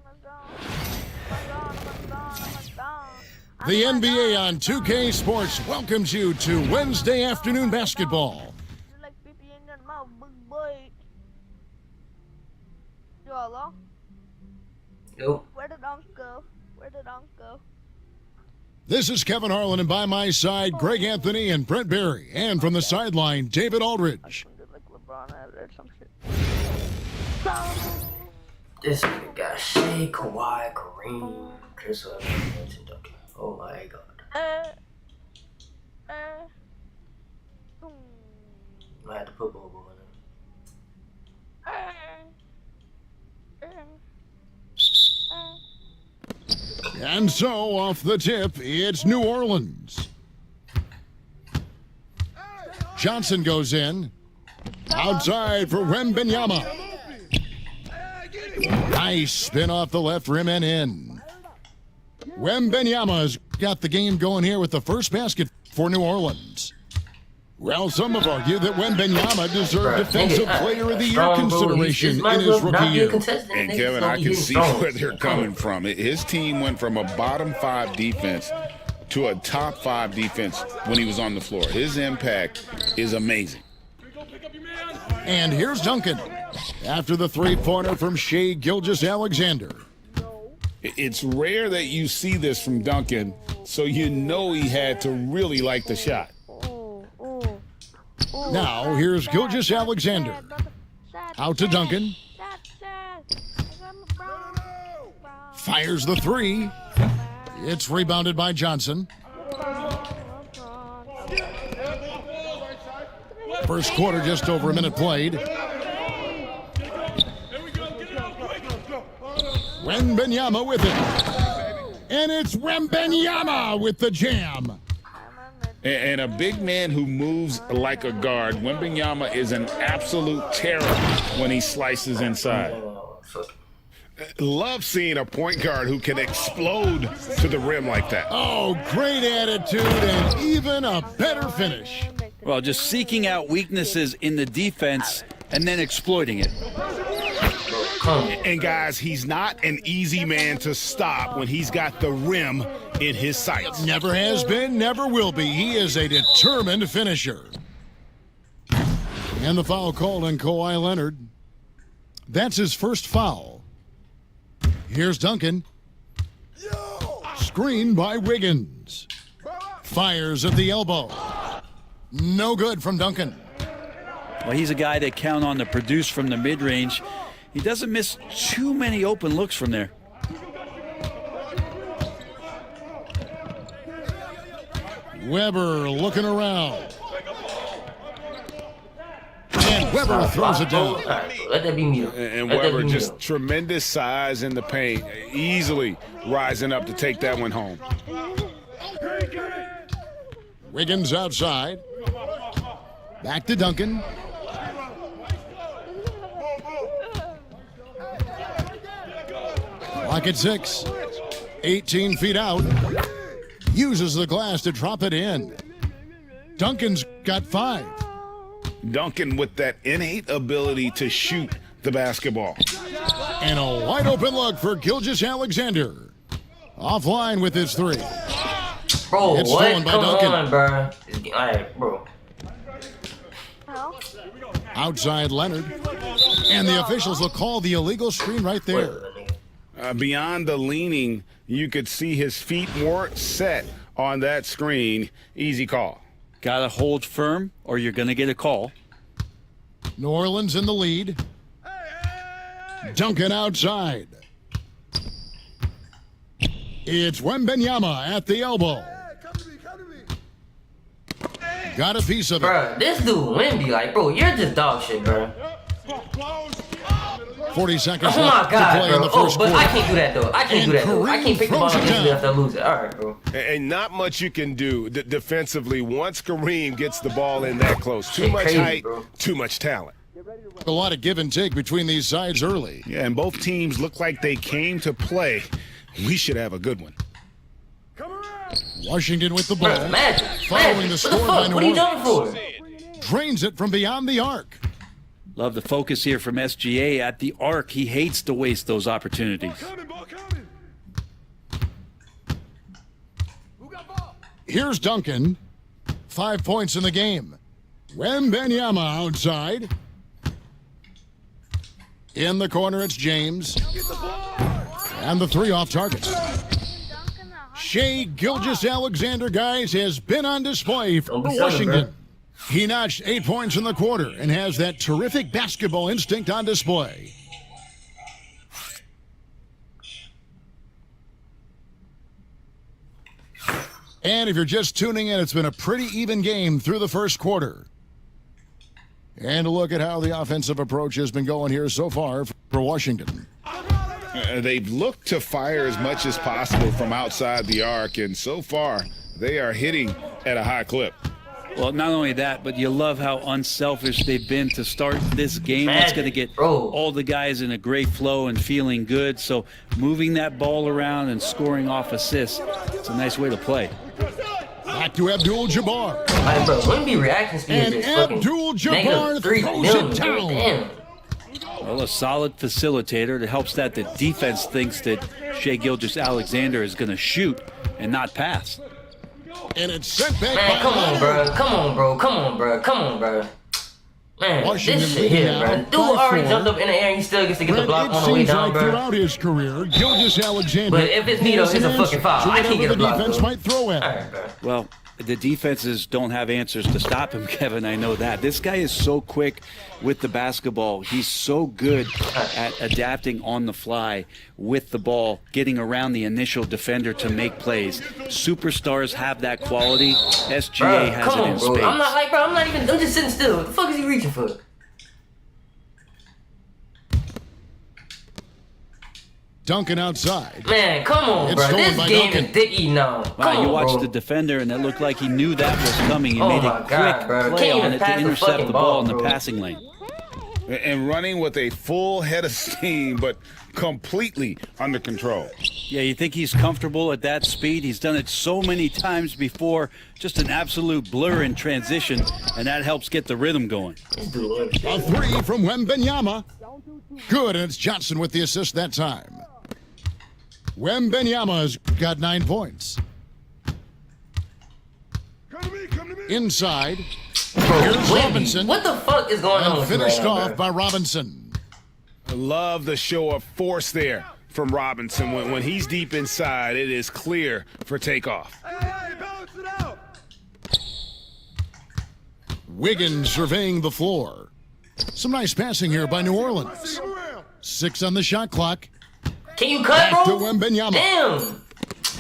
The NBA on 2K Sports welcomes you to Wednesday afternoon basketball. Like pee in your mouth, big boy. Yo, hello? Yo. Where did Unc go? This is Kevin Harlan, and by my side, Greg Anthony and Brent Berry. And from the sideline, David Aldridge. Like LeBron or some shit. This nigga got Shea, Kawhi, Kareem, Chris Evans, and Duncan. Oh my god. I had to put Bobo in it. And so, off the tip, it's New Orleans. Johnson goes in. Outside for Wembanyama. Nice spin off the left rim and in. Wembanyama's got the game going here with the first basket for New Orleans. Well, some have argued that Wembanyama deserved Defensive Player of the Year consideration in his rookie year. And Kevin, I can see where they're coming from. His team went from a bottom 5 defense to a top 5 defense when he was on the floor. His impact is amazing. And here's Duncan after the three-pointer from Shea Gilgeous-Alexander. It's rare that you see this from Duncan, so you know he had to really like the shot. Now, here's Gilgeous-Alexander. Out to Duncan. Fires the three. It's rebounded by Johnson. First quarter, just over a minute played. Wembanyama with it. And it's Wembanyama with the jam. And a big man who moves like a guard, Wembanyama is an absolute terror when he slices inside. Love seeing a point guard who can explode to the rim like that. Oh, great attitude and even a better finish. Well, just seeking out weaknesses in the defense and then exploiting it. And guys, he's not an easy man to stop when he's got the rim in his sights. Never has been, never will be. He is a determined finisher. And the foul called on Kawhi Leonard. That's his first foul. Here's Duncan. Screened by Wiggins. Fires at the elbow. No good from Duncan. Well, he's a guy they count on to produce from the mid-range. He doesn't miss too many open looks from there. Weber looking around. And Weber throws it down. Let that be me. And Weber just tremendous size in the paint, easily rising up to take that one home. Wiggins outside. Back to Duncan. Clock at 6. 18 feet out. Uses the glass to drop it in. Duncan's got 5. Duncan with that innate ability to shoot the basketball. And a wide open look for Gilgeous-Alexander. Offline with his 3. Bro, it's what? stolen by Come Duncan. on, bro. Alright, bro. Outside Leonard. And the officials will call the illegal screen right there. Beyond the leaning, you could see his feet more set on that screen. Easy call. Gotta hold firm or you're gonna get a call. New Orleans in the lead. Duncan outside. It's Wembanyama at the elbow. Got a piece of it. Bro, this dude Wemby, like, bro, you're just dog shit, bro. 40 seconds Oh my left to God, play bro. in the first but quarter. I can't do that though. I can't do that though. I can't pick the ball up easily after I lose it. All right, bro. And not much you can do defensively once Kareem gets the ball in that close. Too Shit much crazy, height, bro. too much talent. A lot of give and take between these sides early. Yeah, and both teams look like they came to play. We should have a good one. Washington with the ball. Bro, magic. Following the score by New What are you Orleans. jumping for? Drains it from beyond the arc. Love the focus here from SGA at the arc. He hates to waste those opportunities. Here's Duncan. 5 points in the game. Wembanyama outside. In the corner, it's James. And the three off target. Shea Gilgeous-Alexander, guys, has been on display for Washington. He notched 8 points in the quarter and has that terrific basketball instinct on display. And if you're just tuning in, it's been a pretty even game through the first quarter. And look at how the offensive approach has been going here so far for Washington. They've looked to fire as much as possible from outside the arc, and so far they are hitting at a high clip. Well, not only that, but you love how unselfish they've been to start this game. That's going to get all the guys in a great flow and feeling good. So moving that ball around and scoring off assists, it's a nice way to play. Back to Abdul-Jabbar. Hey, bro, wouldn't be reaction speed And is fucking Abdul-Jabbar throws it down. Damn. Well, a solid facilitator that helps that the defense thinks that Shea Gilgeous-Alexander is going to shoot and not pass. And it's sent back. Man, come on, bro. Come on, bro. Come on, bro. Come on, bro. Man, Washington this shit here, leading bro. now Dude already 5-4. jumped up in the air and he still gets to get the block on the way It seems down, like bro. throughout his career, Gilgeous-Alexander. But if it's me, though, it's a fucking foul. to I can't get whatever a block, the defense bro. might throw at him. All right, bro. Well, the defenses don't have answers to stop him, Kevin. I know that. This guy is so quick with the basketball. He's so good at adapting on the fly with the ball, getting around the initial defender to make plays. Superstars have that quality. SGA Bro, has come it on, in bro. spades. I'm just sitting still. What the fuck is he reaching for? Duncan outside. Man, come on, It's bro. stolen This by game Duncan. is dicky now. Wow, Come you on, watched bro. the defender, and it looked like he knew that was coming. He Oh made my a quick God, bro. play Can't on even it to pass the intercept fucking the ball ball, in the bro. passing lane. And running with a full head of steam, but completely under control. Yeah, you think he's comfortable at that speed? He's done it so many times before. Just an absolute blur in transition, and that helps get the rhythm going. A three from Wembanyama. Good, and it's Johnson with the assist that time. Wembanyama's got 9 points. Inside. Here's Wemby, Robinson. what the fuck is going on And with you finished right now, off bro? by Robinson. I love the show of force there from Robinson. When he's deep inside, it is clear for takeoff. Wiggins surveying the floor. Some nice passing here by New Orleans. 6 on the shot clock. Can you cut, Back bro? to Wembanyama. Damn.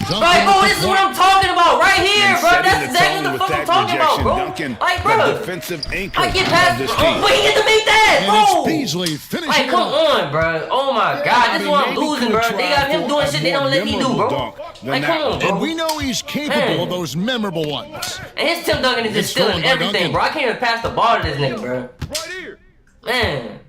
Duncan Right, bro, with this the is what point. I'm talking about right here, And bro. setting That's the exactly tone what the with fuck I'm that talking about, projection. bro. Duncan, Like, the bro, defensive anchor I get of past. this Oh, team. but he get to make that, And bro. it's Beasley finishing Like, it come off. on, bro. Oh my God, this is what I'm maybe losing, bro. could've They got tried him for doing a shit they more don't let me do, memorable bro. dunk than Like, that come on, one. bro. And we know he's capable Man. of those memorable ones. And his Tim Duncan is It's just stealing stolen by everything, Duncan. bro. I can't even pass the ball to this nigga, bro. Man.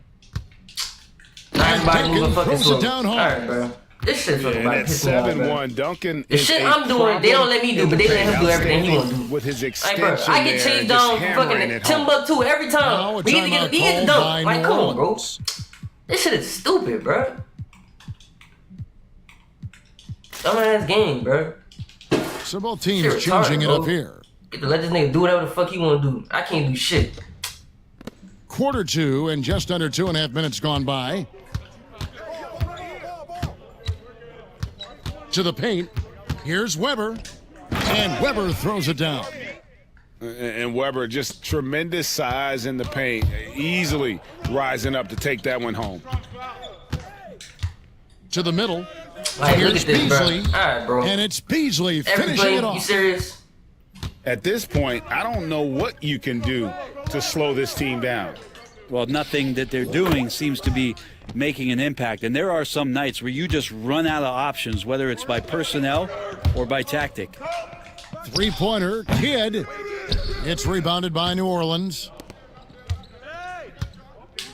Nah, everybody Duncan moving fucking throws it slow. down hard. Alright, bro. This shit's fucking And about to at piss me off, bro. 7-1, Duncan The is shit a I'm doing, they don't let me do, problem but they let him in do the everything he paint, wanna do. with his Like, extension bro, I get there, chased just down hammering fucking it home. Timbuktu every Now time. a We need to timeout get called dunk. by Like, New come on, bro. Orleans. This shit is stupid, bro. Dumbass game, bro. So both teams Shit changing retarded, it bro. up here. Get to let this nigga do whatever the fuck he wanna do. I can't do shit. Quarter 2 and just under 2.5 minutes gone by. To the paint. Here's Weber. And Weber throws it down. And Weber, just tremendous size in the paint, easily rising up to take that one home. To the middle. Like, look Here's at this, bro. Beasley. Alright, bro. And it's Beasley Every finishing play, it you off. serious? At this point, I don't know what you can do to slow this team down. Well, nothing that they're doing seems to be making an impact. And there are some nights where you just run out of options, whether it's by personnel or by tactic. Three-pointer, Kidd. It's rebounded by New Orleans.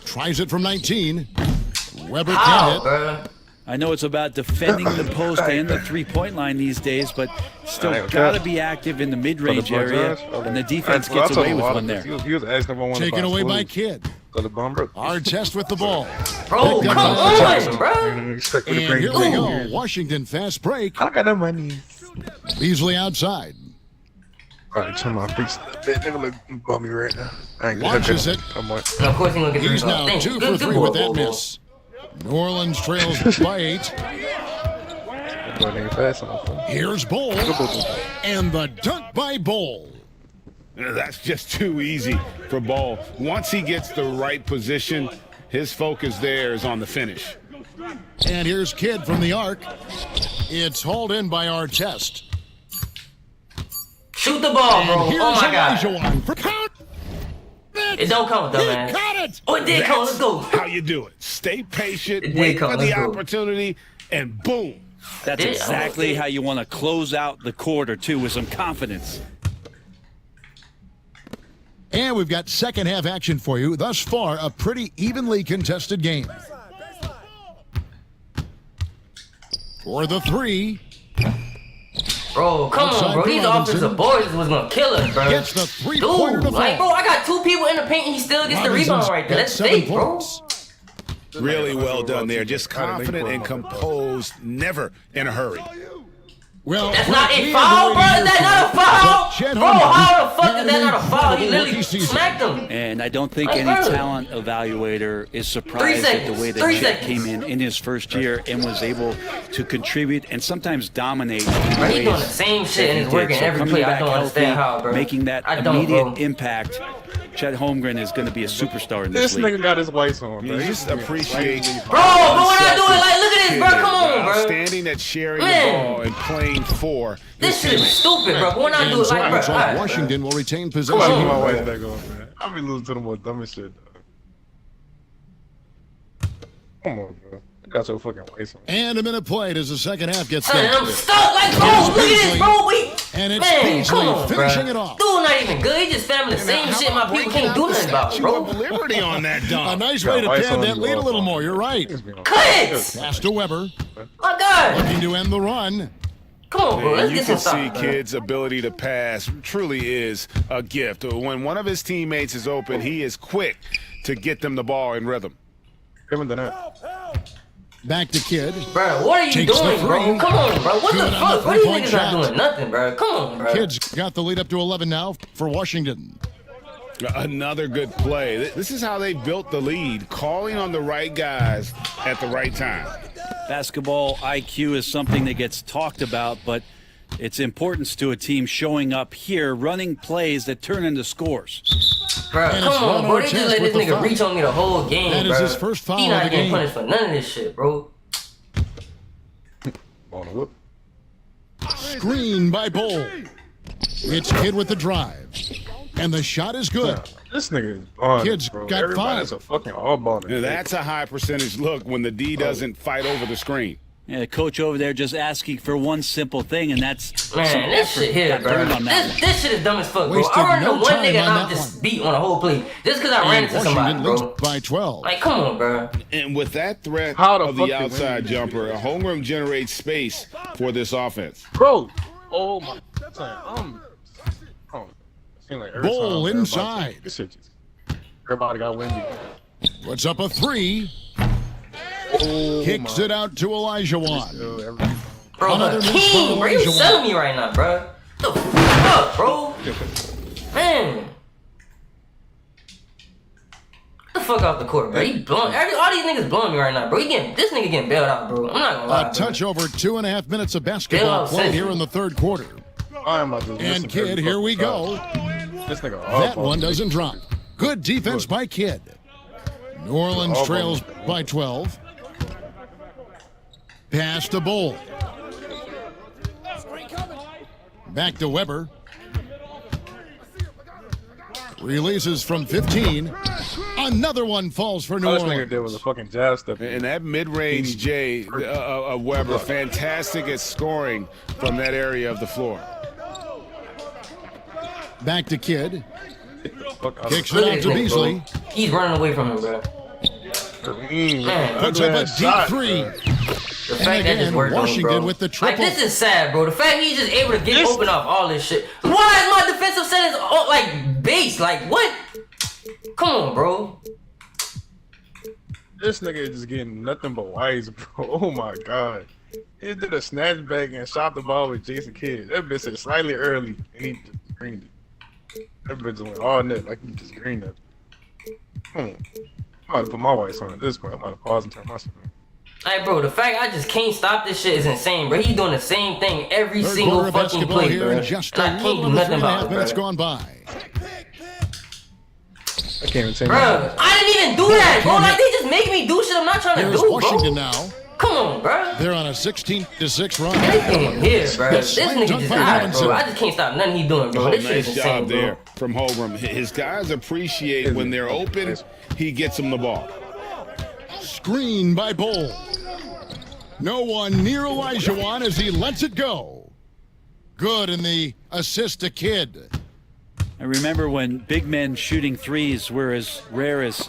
Tries it from 19. Weber can't hit. I know it's about defending the post and the three-point line these days, but still got to be active in the mid-range area, and the defense gets away with one there. Taken away by Kidd. Artest with the ball. Bro, come on, bro. And here we go. Washington fast break. I got no money. Beasley outside. Alright, turn my feet a bit. They look bummy right now. Launches it. Of course he's gonna get the He's rebound. now 2 for 3 with that miss. New Orleans trails by 8. Here's Bowl. And the dunk by Bowl. That's just too easy for Ball. Once he gets the right position, his focus there is on the finish. And here's Kidd from the arc. It's hauled in by Artest. Shoot the ball, bro. And Oh my Elijah God. for count. It don't count, though, man. Got it. Oh, it did count. Let's go. How you do it. Stay patient, It wait did count. for the Let's go. opportunity, and boom. That's exactly how you want to close out the quarter, too, with some confidence. And we've got second half action for you. Thus far, a pretty evenly contested game. For the 3. Bro, come on, bro. These offensive boys was gonna kill us, bro. Gets the three-pointer to Dude, like, fall. bro, I got 2 people in the paint and he still gets the rebound right there. That's fake, bro. Really well done there. Just confident and composed, never in a hurry. Well, That's not a foul, bro. Is that not a foul? Bro, how the fuck is that not a foul? He literally smacked him. And I don't think Like, any bro. talent evaluator is surprised at the way that 3 Chet seconds. came in his first year and was able to contribute and sometimes dominate. Bro, he doing the same shit and it's working every play. I don't understand how, bro. Making that I don't, immediate bro. impact. Chet Holmgren is going to be a superstar in this This league. nigga got his whites on, bro. You just appreciate Bro, but when I do it, like, look at this, bro. Come on, bro. Standing at sharing Man. the ball and playing for This shit is stupid, bro. But when I do it, like, bro, Looks like alright, Washington will retain Come possession. on, my whites back on, man. I be losing to the more dumbest shit, dog. Come on, bro. You got your fucking whites on. And a minute played as the second half gets Man, I'm started. stuck. Like, bro, look at this, bro. And it's Man, Beasley come on, finishing bro. it off. Dude, not even good. He just spamming the same shit my people can't do nothing about, bro. Liberty on that A dunk. nice way to Whites pad on that you lead a all, little bro. more. You're right. Cut it! Pass to Weber. My God. Looking to end the run. Come on, bro. Let's You get can some see stuff, bro. Kid's ability to pass truly is a gift. When one of his teammates is open, he is quick to get them the ball in rhythm. Give him the net. Back to Kidd. Bro, what are you Takes the doing, bro? three. Come on, bro. What the Good on fuck? the What are you three-point niggas not shot. doing? Nothing, bro. Come on, bro. Kidd's got the lead up to 11 now for Washington. Another good play. This is how they built the lead, calling on the right guys at the right time. Basketball IQ is something that gets talked about, but its importance to a team showing up here, running plays that turn into scores. Bro, And come it's on, bro. They Artest just let with this the nigga foul. reach on me the whole game, That is bro. his first foul He of not the getting game. punished for none of this shit, bro. On the whoop. Screen by Bowl. It's Kidd with the drive. And the shot is good. This nigga is on. Kids bro. got Everybody's five. a fucking all baller. That's a high percentage look when the D doesn't fight over the screen. Yeah, the coach over there just asking for one simple thing, and that's some Man, this effort shit here, got bro. burned on that This shit is dumb as fuck, bro. Wasted I run no into one time nigga on and I'm that just one. beat on the whole play. Just because I ran And into somebody, Washington bro. leads by 12. Like, come on, bro. And with that threat How the of fuck the they outside win? jumper, Holmgren generates space for this offense. Bro. Oh my. Seem like every Bull time inside. This shit just. Everybody got windy. Puts up a 3. Oh, Kicks it out to Elijah Wan. Bro, Another miss King, from bro. You Elijah selling me right now, bro. The fuck, bro? Man. Get the fuck off the court, bro. He blowing, all these niggas blowing me right now, bro. This nigga getting bailed out, bro. I'm not gonna lie, A touch over 2.5 minutes of basketball Bailout played session. here in the third quarter. I'm about to And Kidd, here we go. This nigga. That one doesn't drop. Good defense by Kidd. New Orleans trails by 12. Pass to Bull. Back to Weber. Releases from 15. Another one falls for New All this nigga Orleans. did was a fucking jab step. And that mid-range Jay Weber, fantastic at scoring from that area of the floor. Back to Kidd. Kicks Look it at out this to nigga, Beasley. bro. He's running away from him, bro. Puts up a deep three. The fact And that this again, worked on him, Washington bro. with the Like, triple. this is sad, bro. The fact he's just able to get open off all this shit. Why is my defensive sentence like base? Like what? Come on, bro. This nigga is just getting nothing but whites, bro. Oh my god. He did a snatch back and shot the ball with Jason Kidd. That bitch said slightly early and he just greened it. That bitch went all net like he just greened it. I might have put my whites on at this point. I might have paused and turned my screen. Like, bro, the fact I just can't stop this shit is insane, bro. He's doing the same thing every Third single quarter of fucking basketball play, here bro. in And just I a can't little do over nothing 3.5 about it, minutes bro. gone by. I can't even say Bro, nothing. I didn't even do that, bro. Like, they just make me do shit I'm not trying to Here's do, Washington bro. now. Come on, bro. They're on a 16-6 run. Everything here, bro. This Slam nigga dunk just by died, Robinson. bro. I just can't stop nothing he's doing, bro. Oh, This shit nice is job insane, there bro. from Holgram. His guys appreciate when they're open, he gets them the ball. Screen by Bull. No one near Elijah as he lets it go. Good in the assist to Kidd. I remember when big men shooting threes were as rare as a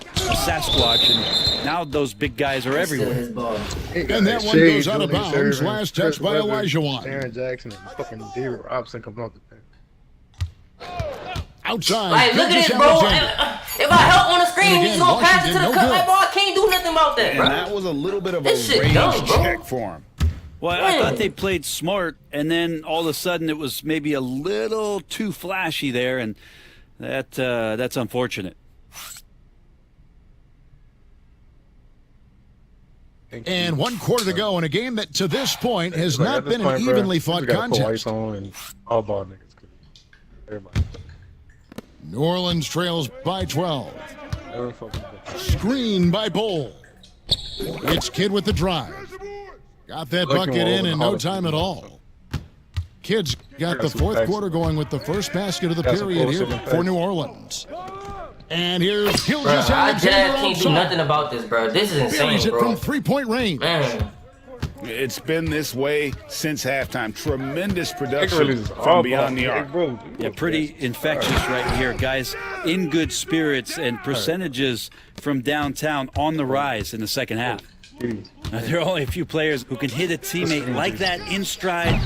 Sasquatch, and now those big guys are everywhere. And that one goes out of bounds. Last touch by Elijah. Aaron Jackson and fucking David Robinson coming off the bench. Outside. Like, look at this, Gilgeous bro. Alexander. If I help on the screen, And he's again, gonna pass it to the Washington, cup. no Like, bro, I can't do nothing about that, And bro. that was a little bit of a This shit range dumb, bro. check for him. Well, I thought they played smart, and then all of a sudden it was maybe a little too flashy there, and that's unfortunate. And 1 quarter to go in a game that to this point has Like, not at this been point, an bro, evenly you fought gotta put contest. whites on and all ball niggas. Everybody. New Orleans trails by 12. Every fucking thing. Screen by Bull. It's Kidd with the drive. Got that Looking bucket all in over no the time at all. Kidd's got the some fourth facts. quarter going with the first basket of the Got some period here bullshit for facts. New Orleans. And here's Bro, Gilgeous I just Alexander can't do outside. nothing about this, bro. This is insane, Buries it bro. from three-point range. Man. It's been this way since halftime. Tremendous Nigga production really just from all beyond the ball. arc. Bro, Yeah, pretty infectious right here, guys. In good spirits and percentages from downtown on the rise in the second half. There are only a few players who can hit a teammate like that in stride.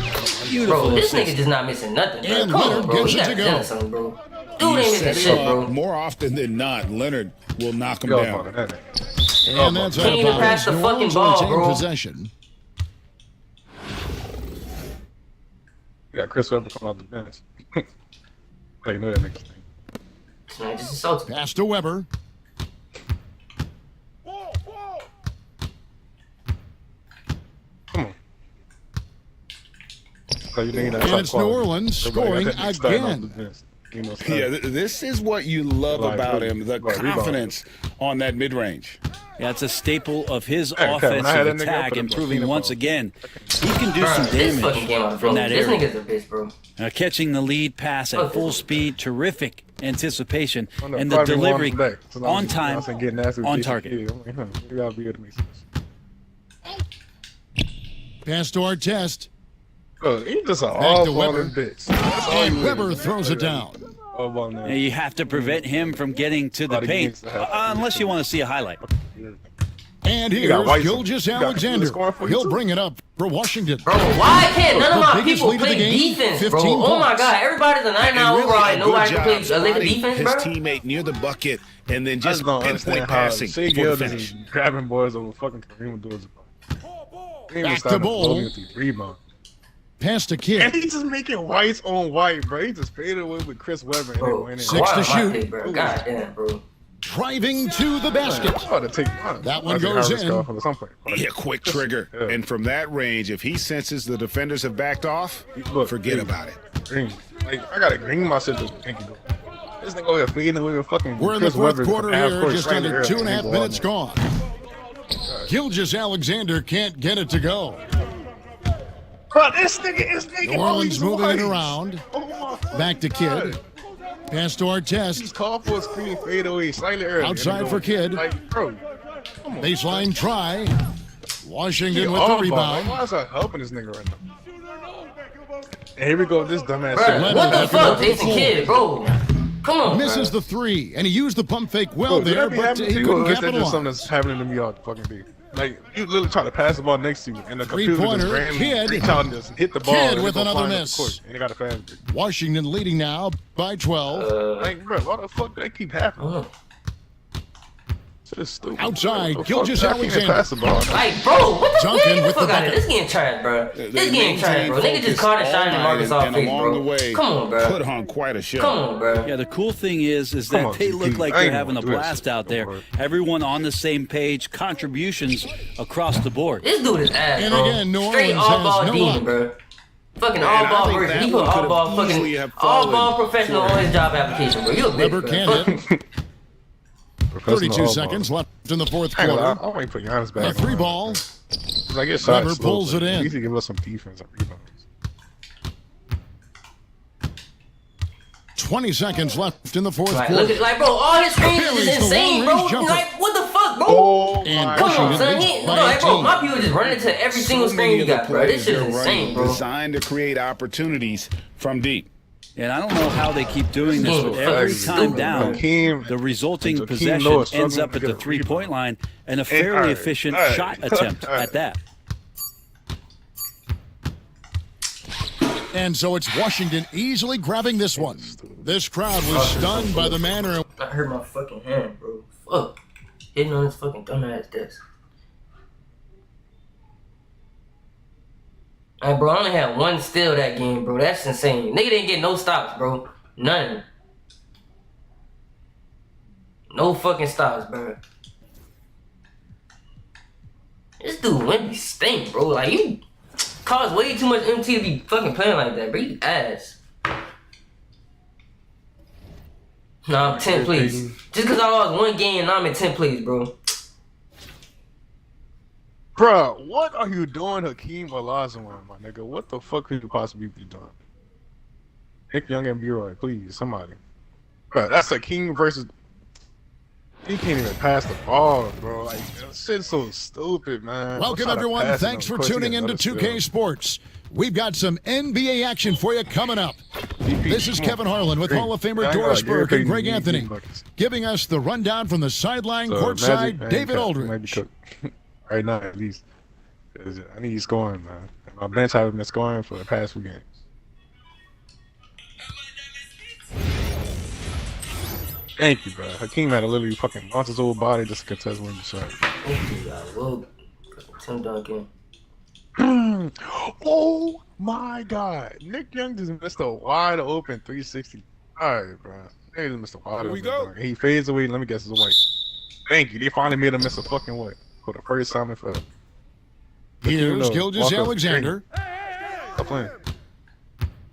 Beautiful Bro, this assist. nigga just not missing nothing, bro. And Come Leonard on, bro. gives He it got to go. done something, bro. Dude You ain't set missing him shit, up. bro. More often than not, Leonard will knock him Y'all down. fucking that. And that's Can't out of even pass bounds. the New fucking Orleans ball, retained bro. possession. You got Chris Webber coming off the bench. Like, you know that nigga's thing. Man, this is so Pass to Weber. Come on. So you think that And shot it's New quality. Orleans Everybody got scoring that nigga starting off again. the bench. You know, Yeah, this is what you love Like, about really, him, the like, rebound. confidence on that mid-range. Yeah, it's a staple of his Hey, when I had offensive that nigga up attack, in the improving ball, once again. He can do Bro, some this fucking game out damage of from flow. that This area. nigga's a bitch, bro. Catching the lead pass at full speed, terrific anticipation, I know, and the probably one delivery today. So now on I'm time, getting nasty with on JCK. target. I'm like, huh, you gotta be able to make sense. Pass to Artest. Bro, he's just an Back to all-balling Weber. bitch. That's all And he Weber is. throws it down. All-balling there. And you have to prevent him from getting to the Body paint, needs to have- unless you want to see a highlight. And You got here's White. Gilgeous You got Alexander. scoring for you He'll too. bring it up for Washington. Bro, why can't none of The my biggest people lead of the play game, defense, bro? 15 Oh my points. god, everybody's a 99 And really overall a and good nobody can job play a lick of spotting defense, his bro. teammate near the bucket and then I just just don't pinpoint understand how passing Shea for the Gildas finish. is grabbing boys over fucking Kareem Abdul-Jabbar. He even Back to started Bull. blowing with these rebounds. Pass to And Kidd. he's just making whites on white, bro. He just faded away with Chris Webber and Bro, then winning. Six why to am I shoot. pick, bro? God damn, bro. Driving to the basket. I'm about to take mine. That one I think goes Harris in. got off at some point. Yeah, quick trigger. Yeah. And from that range, if he senses the defenders have backed off, Look, forget green. about it. Green. Like, I gotta green my shit to pinky though. This nigga over here feeding away with fucking We're in the Chris fourth Webber quarter half here, court just right under there. 2.5 Ball minutes on gone. Gilgeous Alexander can't get it to go. Bro, this nigga is making New all Orleans these moving it whites. around. Oh my Back to Kidd. Pass to our test. Just call for a screen fadeaway slightly early. Outside for Kidd. Like, bro, come on. Baseline try. Washington He with the off ball. rebound. Why is I helping this nigga right now? And here we go, this dumbass Bro, shit. what the fuck, Jason Kidd, bro? Come on, Misses bro. the three, and he used the pump fake well Bro, there, that be but happening he to you, couldn't or is that just capitalize. something that's happening to me all the fucking day? Like, you literally try to pass the ball next to you, and the computer just Three-pointer, randomly Kidd. reach out and just hit the ball. Kidd and with go another flying up miss. the court, and they got a fast break. Washington leading now by 12. Like, bro, why the fuck do that keep happening? Shit is stupid. Outside, Bro. Gilgeous I can't Alexander. Pass the ball. Like, bro, what the Duncan man, with fuck the out of bucket. this game trash, bro. This game Maintain trash, bro. Nigga just focus caught a all shot in night Marcus off and face, along bro. the way, Come on, bro. put on quite a show. Come on, bro. Yeah, the cool thing is Come that on, they GP. look like I they're ain't having a gonna do that blast shit. out there. Don't worry. Everyone on the same page, contributions across the board. This dude is ass, And bro. again, New Straight Orleans all ball has no demon, luck. bro. Fucking Man, all I ball think version. that He put one all could've ball easily fucking have all ball fallen professional short. on his job application, bro. You a bitch, Weber bro. can't hit. 32 Professional seconds left in the fourth I ain't gonna lie, quarter. I'll wait for Giannis A back. three ball. Like, it's Weber shots, pulls it in. At least he give us some defense and rebounds. 20 seconds left in the fourth Like, quarter. look at, like, bro, all his screens Carries is the insane, bro. long-range jumper. Like, what the fuck, bro? Oh, And my Come on, Washington son. leads He, no, by like, bro, 18. my people just running into every single So screen many you of the got, bro. This plays shit is they're insane, running bro. designed to create opportunities from deep. And I don't know how they keep doing this, but every time down, the resulting possession ends up at the three-point line and a fairly efficient shot attempt at that. And so it's Washington easily grabbing this one. This crowd was stunned by the manner. I hurt my fucking hand, bro. Fuck. Hitting on this fucking dumbass desk. Like, bro, I only had one steal that game, bro. That's insane. Nigga didn't get no stops, bro. None. No fucking stops, bro. This dude Wemby stink, bro. Like, you cause way too much MT to be fucking playing like that, bro. You ass. Nah, I'm 10, please. Just because I lost one game, now I'm in 10, please, bro. Bro, what are you doing, Hakeem Olajuwon, my nigga? What the fuck could you possibly be doing? Nick Young and B-Roy, please, somebody. Bro, that's Hakeem versus... He can't even pass the ball, bro. Like, that shit's so stupid, man. Welcome, everyone. Thanks for tuning into 2K Sports. We've got some NBA action for you coming up. This is Kevin Harlan with Hall of Famer Doris Burke and Greg Anthony, giving us the rundown from the sideline, courtside, David Aldridge. Right now, at least. I need scoring, man. My bench haven't been scoring for the past few games. Thank you, bro. Hakeem had to literally fucking launch his old body just to contest one shot. Thank you, guys. Well, Tim Duncan. Oh my God! Nick Young just missed a wide open 360. All right, bro. He just missed a wide open. we go. Dunk. He fades away. Let me guess, it's a white. Thank you. They finally made him miss a fucking white for the first time in forever. Here's Gilgeous Alexander. Stop playing.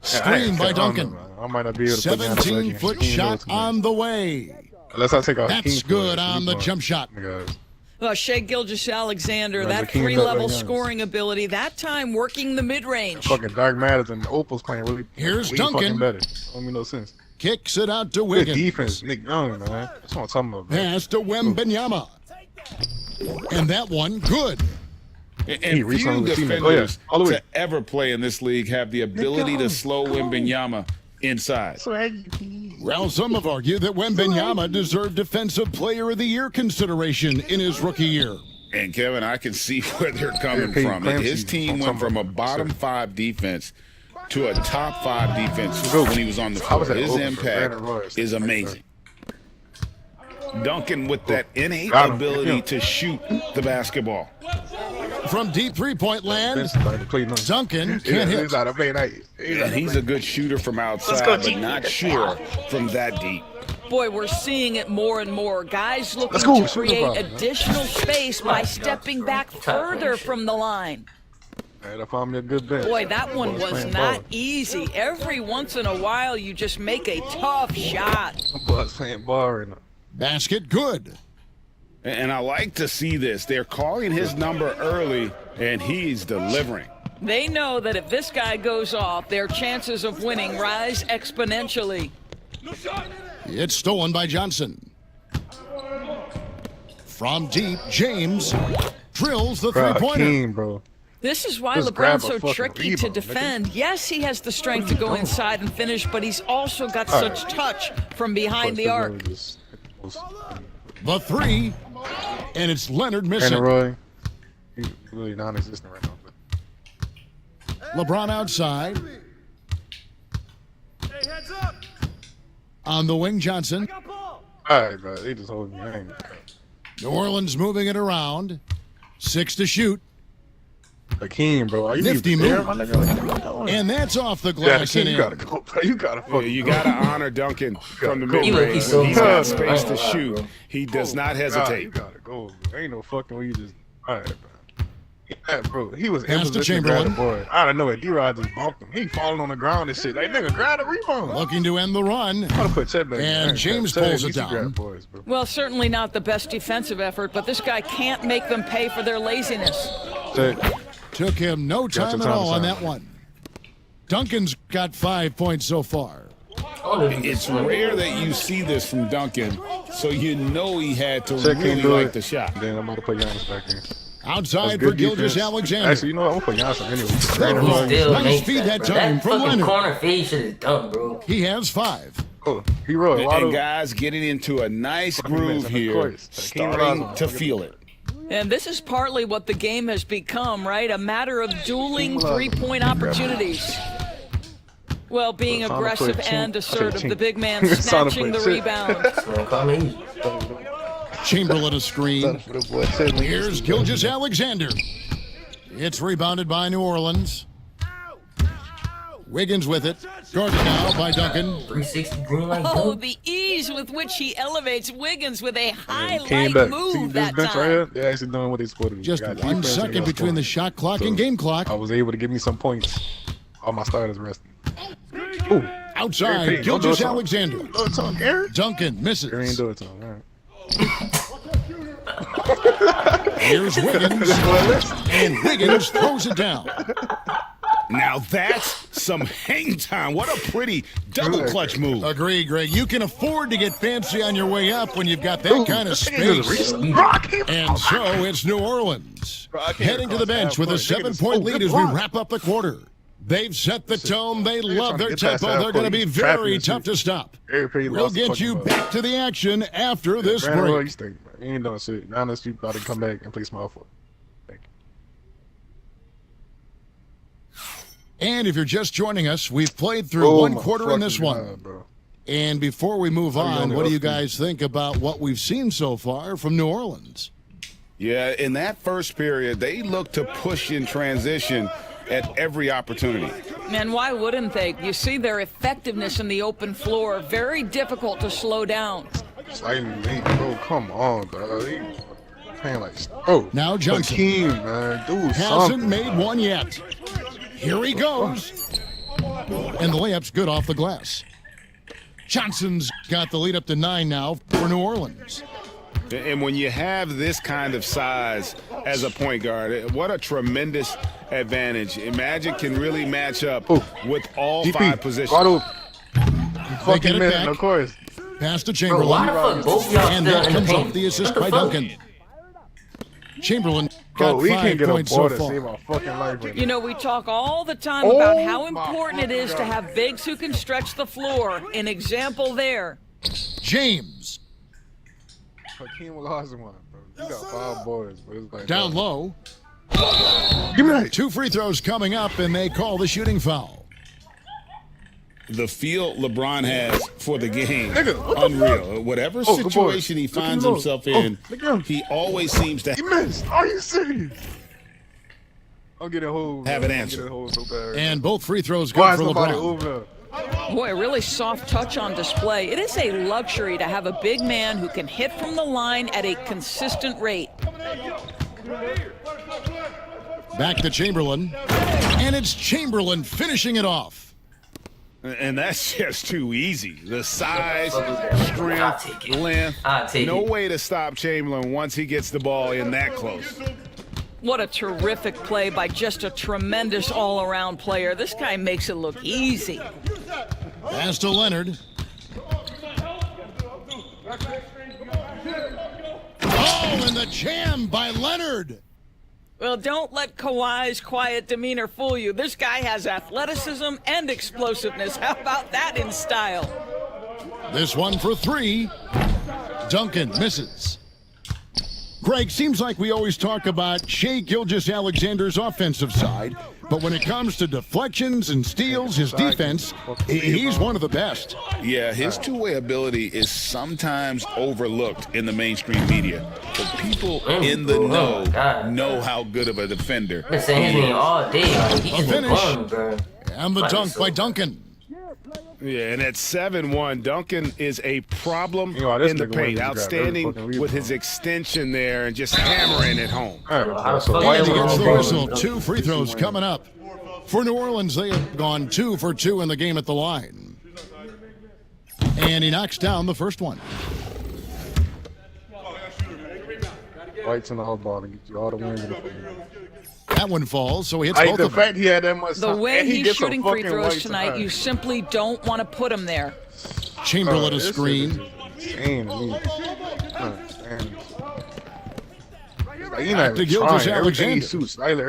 Screen by Duncan. I might not be able to put down 17-foot shot on the way. Unless I take out That's good on the jump shot. Well, Shai Gilgeous-Alexander, Right, that the king of three-level the young. scoring ability, that time working the mid-range. Fucking Dark Matters and Opal's playing really. Here's way Duncan. Fucking better. Don't make no sense. Kicks it out to Good Wiggins. defense, Nick Young, man. That's what I'm talking about. Bro. Pass to Wembanyama. And that one, good. And He few reached on the teammate. defenders All the way. to ever play in this league have the ability to slow Wembanyama inside. Well, some have argued that Wembanyama deserved Defensive Player of the Year consideration in his rookie year. And Kevin, I can see where they're coming Hey, from. Clancy, His team went from a bottom 5 defense to a top 5 defense when he was on the I was floor. at His open for Brandon impact Royce. is amazing. Duncan with that innate Got him. ability to shoot the basketball. From deep three-point land, Bench started to play nice. Duncan can't hit. He's out of play night. And he's a good shooter from outside, but not sure from that deep. Boy, we're seeing it more and more. Guys looking go. to Shoot the create ball. additional space by stepping back further from the line. Hey, I found me a good bench. Boy, that one Boys was playing not ball. easy. Every once in a while, you just make a tough shot. Boys playing ball right now. Basket good. And I like to see this. They're calling his number early, and he's delivering. They know that if this guy goes off, their chances of winning rise exponentially. It's stolen by Johnson. From deep, James drills the three-pointer. King, bro. This is why Just grab LeBron's a so fucking tricky rebound, to nigga. defend. Yes, he has the strength to go inside and finish, but he's also got such touch from behind the arc. The three, and it's Leonard missing. And Roy, he's really non-existent right now. LeBron outside. On the wing, Johnson. All right, bro. They just hold me. I ain't. New Orleans moving it around. 6 to shoot. Hakeem, bro. Are you Nifty even there, move. my nigga? And that's off the Yeah, glass Hakeem, and you in. gotta go, bro. You gotta fucking You go. got to honor Duncan from the go. mid-range. so When he's got hard. space to shoot, he does not God, you hesitate. gotta go, bro. Ain't no fucking way you just. All right, bro. Yeah, bro. He was in Pass to position to grab the Chamberlain. boy. I don't know it. D-Rod just bumped him. He falling on the ground and shit. Like, nigga, grab the rebound. Looking to end the run. I'm gonna put Chet back. And James pulls it down. Boys, bro. Well, certainly not the best defensive effort, but this guy can't make them pay for their laziness. Chet. Took him no some time at time all on to that one. Duncan's got 5 points so far. It's rare that you see this from Duncan, so you know he had to Chet really can't do like it. the shot. Then I'm about to put Giannis back in. Outside Good for Gilgeous defense. Alexander. Actually, you know what? I'm gonna put Giannis anyway. Still Nice makes feed that bro. time That from fucking Leonard. corner fade shit is dumb, bro. He has 5. Oh, he rolled. And guys getting into a nice groove here, starting to feel it. And this is partly what the game has become, right? A matter of dueling three-point opportunities. Well, being aggressive and assertive, the big man snatching the rebound. Chamberlain a screen. Here's Gilgeous Alexander. It's rebounded by New Orleans. Wiggins with it. Guarded now by Duncan. 360 green light. Oh, the ease with which he elevates Wiggins with a Came highlight back. See move this that bench right time. here? They're actually doing what they're supposed to do. Just They got 1 defense, they second got between the scoring. shot clock So, and game clock. I was able to give me some points. All my starters resting. Ooh. Outside, Gary Payton, don't do Gilgeous it to him. Alexander. Do it to him, Gary. Duncan misses. Gary ain't do it to him. All right. Here's Wiggins. And Wiggins throws it down. Now that's some hang time. What a pretty double clutch move. Agree, Greg. You can afford to get fancy on your way up when you've got that kind of space. And so it's New Orleans heading to the bench with a 7-point lead as we wrap up the quarter. They've set the tone. They love their tempo. They're going to be very tough to stop. We'll get you back to the action after this break. You ain't doing shit. Now unless you about to come back and play small forward. Thank you. And if you're just joining us, we've played through one quarter in this one. Bro. And before we move on, what do you guys think about what we've seen so far from New Orleans? Yeah, in that first period, they looked to push in transition at every opportunity. Man, why wouldn't they? You see their effectiveness in the open floor. Very difficult to slow down. Slightly late, bro. Come on, dog. He playing like, bro. Now Johnson Hakeem, man. Do hasn't something. made one yet. Here he goes. And the layup's good off the glass. Johnson's got the lead up to 9 now for New Orleans. And when you have this kind of size as a point guard, what a tremendous advantage. Magic can really match up with all DP, 5 positions. They get it minute, back. of course. Pass to Bro, why the Chamberlain. fuck both y'all And still that in the comes paint? off the assist What the by fuck? Duncan. Chamberlain Bro, got we 5 can't get a points ball so to save far. our fucking life right You now. know, we talk all the time about how Oh, my important it is to God. have bigs who can stretch the floor. An example there. James Hakeem lost one, bro. You got 5 boys, but it's like down low. Give me that. 2 free throws coming up, and they call the shooting foul. The feel LeBron has for the game, Nigga, what the unreal. Whatever Oh, good boy. situation he Look at finds him. himself Oh, in, look at him. he always seems to He missed. Are you serious? I'll get a hold. Have an I'll answer. Get a hold so bad. And both free throws Why good is for nobody LeBron. over there? Boy, a really soft touch on display. It is a luxury to have a big man who can hit from the line at a consistent rate. Back to Chamberlain. And it's Chamberlain finishing it off. And that's just too easy. The size, I'll strength, take it. length. I'll take No it. way to stop Chamberlain once he gets the ball in that close. What a terrific play by just a tremendous all-around player. This guy makes it look easy. Pass to Leonard. Oh, and the jam by Leonard. Well, don't let Kawhi's quiet demeanor fool you. This guy has athleticism and explosiveness. How about that in style? This one for three. Duncan misses. Greg, seems like we always talk about Shai Gilgeous-Alexander's offensive side, but when it comes to deflections and steals, his defense, he's one of the best. Yeah, his two-way ability is sometimes overlooked in the mainstream media, but people in the know how good of a defender I've been saying his name all day. Like, he's A finish. fun, bro. And the dunk by Duncan. Yeah, and at 7-1, Duncan is a problem You know, this in the nigga paint. wanted to grab every Outstanding fucking rebound. with his extension there and just hammering it home. So why And he am I gets the going whistle. 2 free throws coming up. For New Orleans, they have gone 2 for 2 in the game at the line. And he knocks down the first one. White's in the whole ball and get you all the wins in the field. That one falls, so he hits Like both the of them. fact he had that much The time, way and he he's gets a shooting free fucking throws white tonight, time. you simply don't want to put him there. Chamberlain a This screen. is insane to me. Like, he Back not to even Gilgeous trying. Everything he Alexander. shoots slightly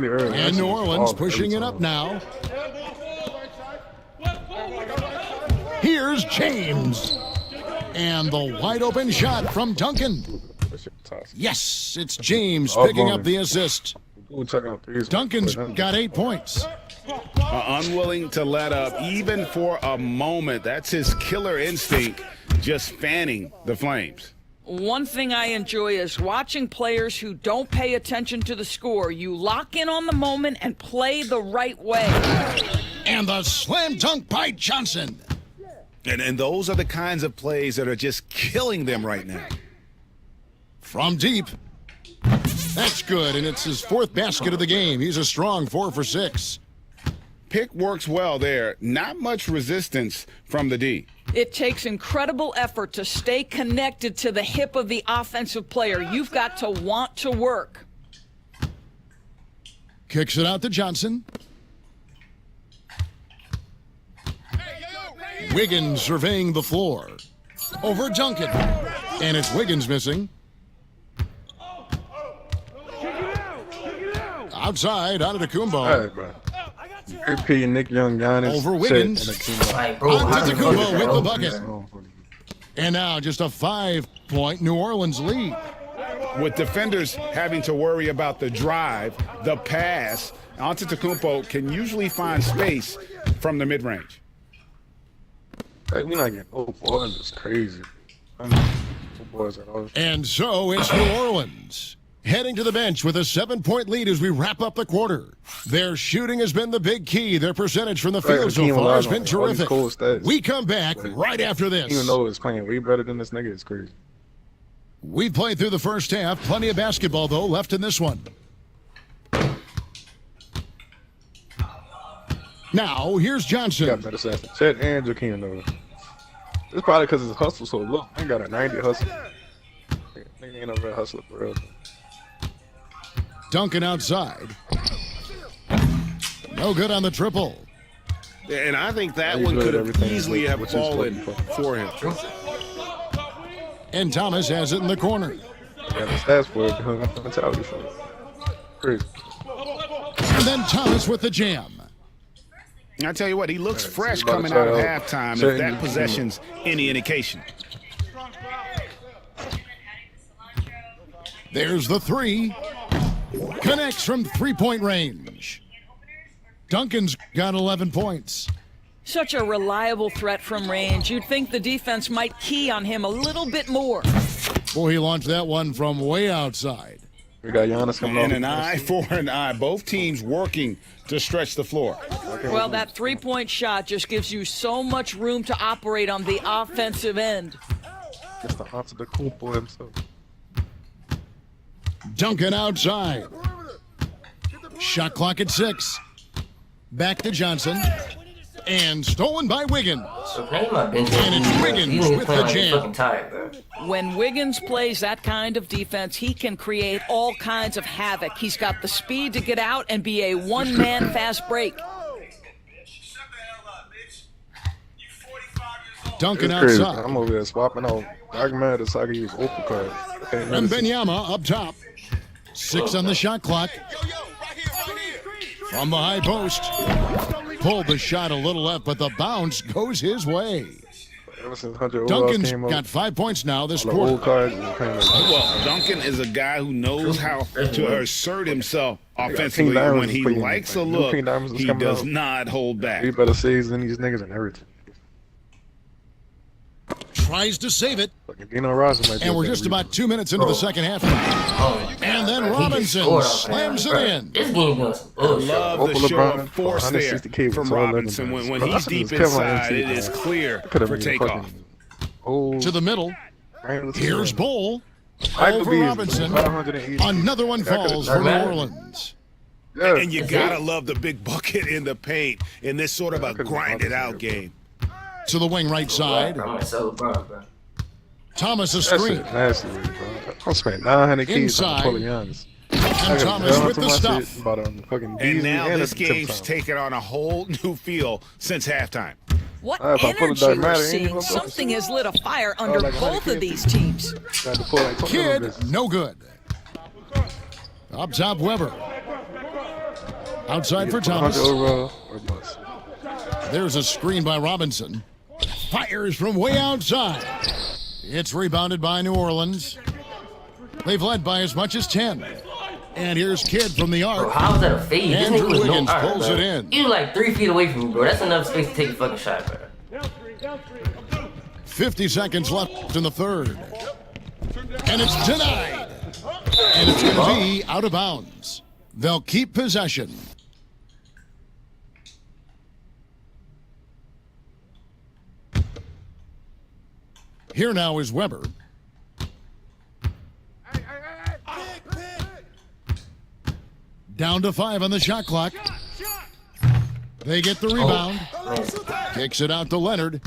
early. And New Orleans pushing it up now. Here's James. And the wide open shot from Duncan. Yes, it's James picking up the assist. Duncan's got 8 points. Unwilling to let up even for a moment. That's his killer instinct, just fanning the flames. One thing I enjoy is watching players who don't pay attention to the score. You lock in on the moment and play the right way. And the slam dunk by Johnson. And those are the kinds of plays that are just killing them right now. From deep. That's good, and it's his 4th basket of the game. He's a strong 4 for 6. Pick works well there. Not much resistance from the D. It takes incredible effort to stay connected to the hip of the offensive player. You've got to want to work. Kicks it out to Johnson. Wiggins surveying the floor. Over Duncan. And it's Wiggins missing. Outside, Antetokounmpo. Hey, bro. AP and Nick Young, Giannis. Over Wiggins. Like, bro, how the fuck Antetokounmpo is with that the open? bucket. And now just a 5-point New Orleans lead. With defenders having to worry about the drive, the pass, Antetokounmpo can usually find space from the mid-range. Hey, we not getting boys. It's crazy. Boys at all. And so it's New Orleans heading to the bench with a 7-point lead as we wrap up the quarter. Their shooting has been the big key. Their percentage from the field so far has been terrific. We come back right after this. Even though it's playing way better than this nigga, it's crazy. We've played through the first half. Plenty of basketball, though, left in this one. Now, here's Johnson. Got better assassin. Chet and Joakim, though. It's probably because his hustle so low. I ain't got a 90 hustle. Nigga ain't no real hustler for real. Duncan outside. No good on the triple. And I think that one could have easily have fallen for him. And Thomas has it in the corner. Yeah, the stats for it, hung up mentality for it. Crazy. And then Thomas with the jam. I tell you what, he looks fresh coming out of halftime if that possession's any indication. There's the 3. Connects from 3-point range. Duncan's got 11 points. Such a reliable threat from range. You'd think the defense might key on him a little bit more. Boy, he launched that one from way outside. We got Giannis coming And off. an eye for an eye. Both teams working to stretch the floor. Well, that 3-point shot just gives you so much room to operate on the offensive end. It's the Antetokounmpo himself. Duncan outside. Shot clock at 6. Back to Johnson. And stolen by Wiggins. And it's Wiggins with the jam. When Wiggins plays that kind of defense, he can create all kinds of havoc. He's got the speed to get out and be a one-man fast break. Duncan It's crazy. outside. I'm over there swapping out Dark matter so I can use uppercut. Benyama up top. 6 on the shot clock. From the high post. Pulled the shot a little left, but the bounce goes his way. Duncan's got 5 points now this quarter. Well, Duncan is a guy who knows how to assert himself offensively. When he likes a look, he does not hold back. You better season these niggas and everything. Tries to save it. And we're just about 2 minutes into the second half. And then Robinson slams it in. This game goes. I love the show of force there from Robinson. When he's deep inside, it is clear for takeoff. To the middle. Here's Bull. Over Robinson. Another one falls for New Orleans. And you gotta love the big bucket in the paint in this sort of a grinded-out game. To the wing right side. Thomas a screen. I'm spending 900 keys on And Thomas with the stuff. And now this game's taken on a whole new feel since halftime. What energy we're seeing. Something has lit a fire under both of these teams. Kid, no good. Up top, Weber. Outside for Thomas. There's a screen by Robinson. Fires from way outside. It's rebounded by New Orleans. They've led by as much as 10. And here's Kidd from the arc. Bro, how is that a fade? Andrew This nigga Wiggins was pulls it in. You like 3 feet away from me, bro. That's enough space to take a fucking shot, bro. 50 seconds left in the third. And it's denied. And it's going to be out of bounds. They'll keep possession. Here now is Weber. Down to 5 on the shot clock. They get the rebound. Kicks it out to Leonard.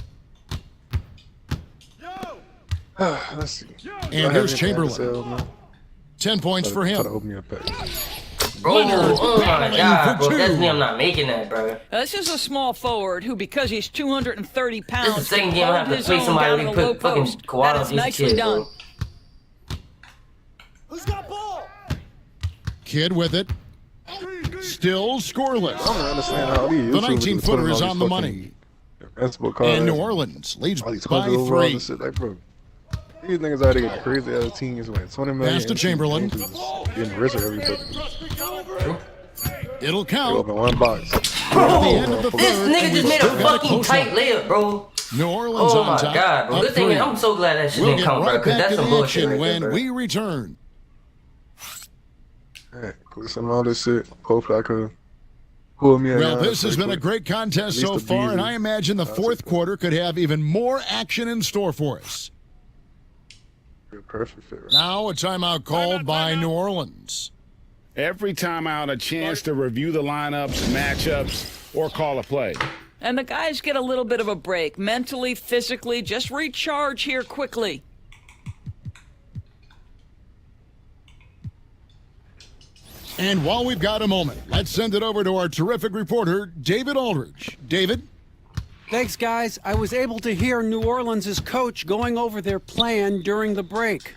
Let's see. And here's Chamberlain. 10 points for him. Bro, oh my God, bro. That's me. I'm not making that, bro. This is a small forward who, because he's 230 pounds, this is the second game I have to play somebody who put fucking Kawhi on these kids, bro. Who's got ball? Kid with it. Still scoreless. I don't understand how these the 19-footer is on the money. And New Orleans leads by 3. These niggas out there get crazy other teams win 20 million. Pass to Chamberlain. Getting rich every It'll count. Open one box. Bro, this nigga just made a fucking tight layup, bro. New Orleans oh on my top. God, bro. Good thing I'm so glad that shit didn't come, bro, because that's some bullshit right when there, we return. Put some all this shit. Hopefully I could pull me. Well, this has been a great contest so far, and I imagine the fourth quarter could have even more action in store for us. Perfect fit, right? Now a timeout called by New Orleans. Every timeout, a chance to review the lineups, matchups, or call a play. And the guys get a little bit of a break, mentally, physically, just recharge here quickly. And while we've got a moment, let's send it over to our terrific reporter, David Aldridge. David? Thanks, guys. I was able to hear New Orleans' coach going over their plan during the break.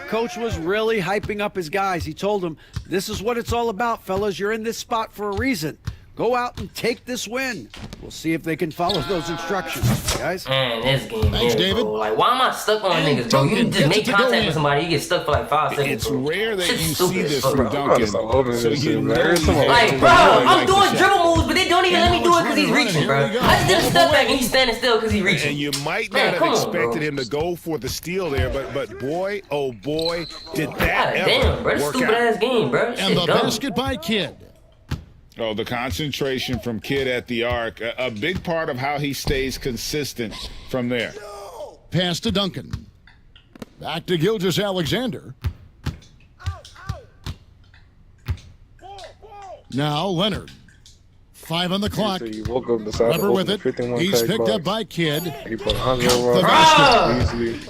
Coach was really hyping up his guys. He told them, this is what it's all about, fellas. You're in this spot for a reason. Go out and take this win. We'll see if they can follow those instructions, guys. Man, this game, thanks, David. Bro. Like, why am I stuck on niggas, bro? You just make contact with somebody, you get stuck for like 5 seconds. It's bro. rare that you see this from Duncan. So you know like, bro, I'm doing dribble moves, but they don't even let me do it because he's reaching, bro. I just did a step back and he's standing still because he's reaching. And you might not have expected him to go for the steal there, but boy, oh boy, did that ever damn, bro, this work stupid out. ass game, bro. And the basket by Kidd. Oh, the concentration from Kidd at the arc, a big part of how he stays consistent from there. Pass to Duncan. Back to Gilgeous-Alexander. Now Leonard. 5 on the clock. So you woke up the Weber with it. He's picked up by Kidd. He put 100 over.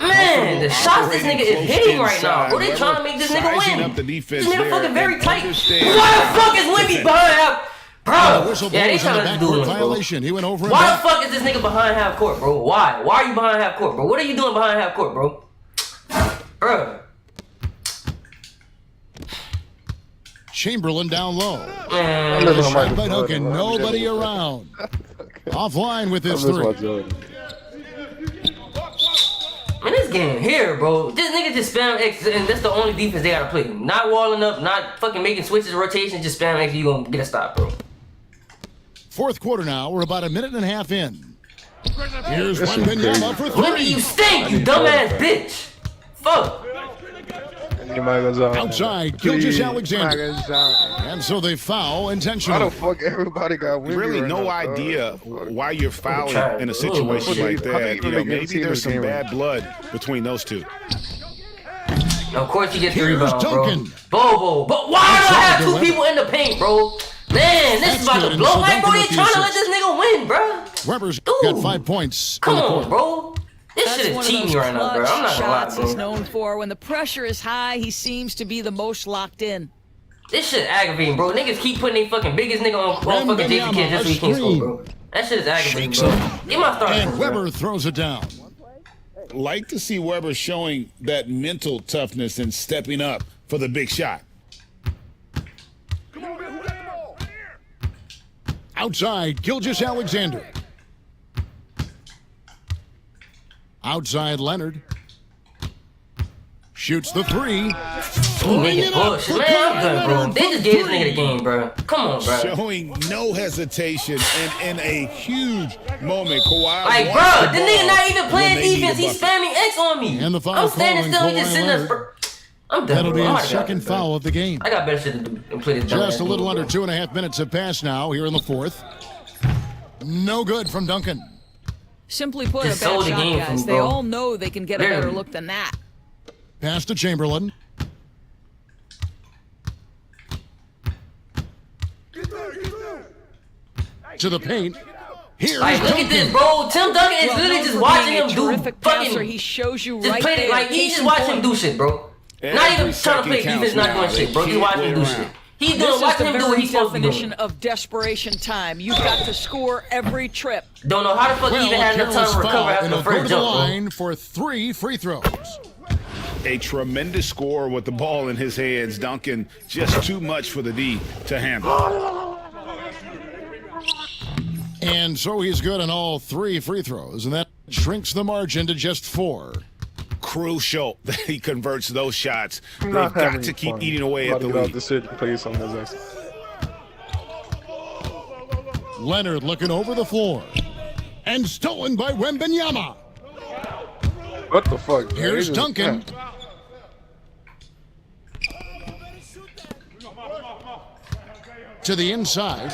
Man, the shots this nigga is hitting right now. Bro, they trying to make this nigga win. This nigga fucking very tight. Why the fuck is Wimby behind half? Bro, yeah, they trying to do it, violation. He went over. Why the fuck is this nigga behind half court, bro? Why? Why are you behind half court, bro? What are you doing behind half court, bro? Bro. Chamberlain down low. Man, Shot by Duncan. Nobody around. Offline with his three. Man, this game here, bro. This nigga just spam X, and that's the only defense they gotta play. Not walling up, not fucking making switches, rotations, just spam X, you gonna get a stop, bro. Fourth quarter now. We're about a minute and a half in. Here's Wembanyama for Wemby, three. you stink, you dumbass bitch. Fuck. Outside, Gilgeous Alexander. And so they foul intentionally. Why the fuck everybody got Wemby Really right no now, idea why you're fouling in a situation like that. You know, maybe there's some bad blood between those two. Of course he gets the Here's rebound, bro. Duncan. Bobo. But why do I have two people in the paint, bro? Man, this is about to blow. Like, bro, they trying to let this nigga win, bro. Weber's got 5 points. Come on, bro. This That's shit is one of cheating those me right now, bro. I'm not gonna lie, shots he's bro. known for. When the pressure is high, he seems to be the most locked in. This shit aggravating, bro. Niggas keep putting their fucking biggest nigga on fucking Jason Kidd just so he can't score, bro. That shit is aggravating, bro. Get my starter. And Weber throws it down. Like to see Weber showing that mental toughness and stepping up for the big shot. Outside, Gilgeous Alexander. Outside, Leonard. Shoots the three. He making bullshit. Man, I'm done, bro. They just gave this nigga the game, bro. Come on, bro. Showing no hesitation and in a huge moment. Kawhi Like, wants bro, the this nigga ball not even playing when they need defense. a He's bucket. spamming X on me. And the foul I'm standing call still on and just Kawhi sitting there. Leonard. I'm done, That'll bro. be I'm his out of second here, foul of the game. I got better shit to do than play this Just a dumbass little game, under bro. 2.5 minutes have passed now here in the fourth. No good from Duncan. Simply put, Just a bad sold the shot, game guys. from, They bro. all know they can get a better Barely. look than that. Pass to Chamberlain. To the paint. Here's Like, look at this, bro. Tim Duncan is literally just watching him do terrific passer. fucking. He shows you Just right play there. it like he Case just in watching him point. do shit, bro. Every Not even trying to second play defense, counts not now. doing They shit, bro. He's can't watching him do play shit. around. He's This doing is watching the him do what very he's supposed to be definition doing. of desperation time. You've got to score every trip. Don't know how the fuck he Well, even had enough time careless to recover foul, after and the he'll go first to the jump, bro. line for 3 free throws. A tremendous score with the ball in his hands. Duncan just too much for the D to handle. And so he's good on all 3 free throws, and that shrinks the margin to just 4. Crucial that he converts those shots. I'm They've not having got to keep fun. eating away I'm at the about to get out lead. this shit and play some of this. Leonard looking over the floor. And stolen by Wembanyama. What the fuck? man? Here's He just- Duncan. To the inside.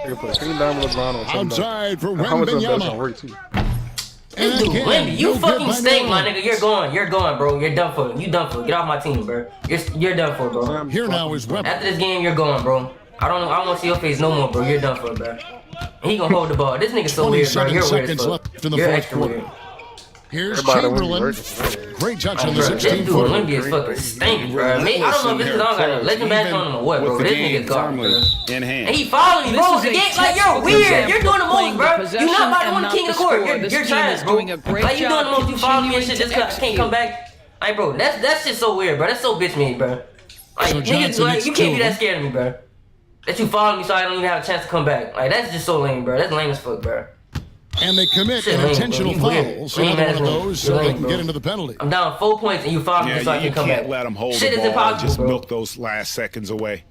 They put King Diamond LeBron on Tim Outside for Duncan. How much of that's Wembanyama. gonna work too? And This dude, again, Wemby, you no good fucking by stink, my Norman. nigga. You're going, bro. You're done for. You done for. Get off my team, bro. You're done for, bro. Here now is Weber. After this game, you're going, bro. I don't want to see your face no more, bro. You're done for, bro. And he gonna hold the ball. This nigga so weird, bro. 27 You're weird as seconds fuck. left in the You're fourth extra quarter. weird. Here's Everybody Chamberlain. working. Great touch on the Bro, this dude 16-footer. Wemby is fucking stinking, bro. I don't know if it's because I don't got a legend badge on him or what, bro. With This the game nigga's garbage, bro. firmly in hand. And he following me, This bro. is The a game, like, you're textbook weird. example You're doing the of playing most, the bro. You're possession not about to and win the not king the of the court. score. You're This you're team trash, is bro. doing a great Like, you doing the job most. You follow me and continuing shit just to because I can't come back. Like, bro, that's just so weird, bro. That's so bitch made, bro. Like, So niggas, Johnson like, needs you can't be two. that scared of me, bro. That you follow me so I don't even have a chance to come back. Like, that's just so lame, bro. That's lame as fuck, bro. And they commit Shit, an lame, intentional bro. You weird. foul. So Lame another ass one of lame. those so You're they lame, can bro. get into the penalty. I'm down 4 points and you follow me so I Yeah, can you come back. can't let him hold Shit the is ball and impossible, just bro. milk those last seconds away.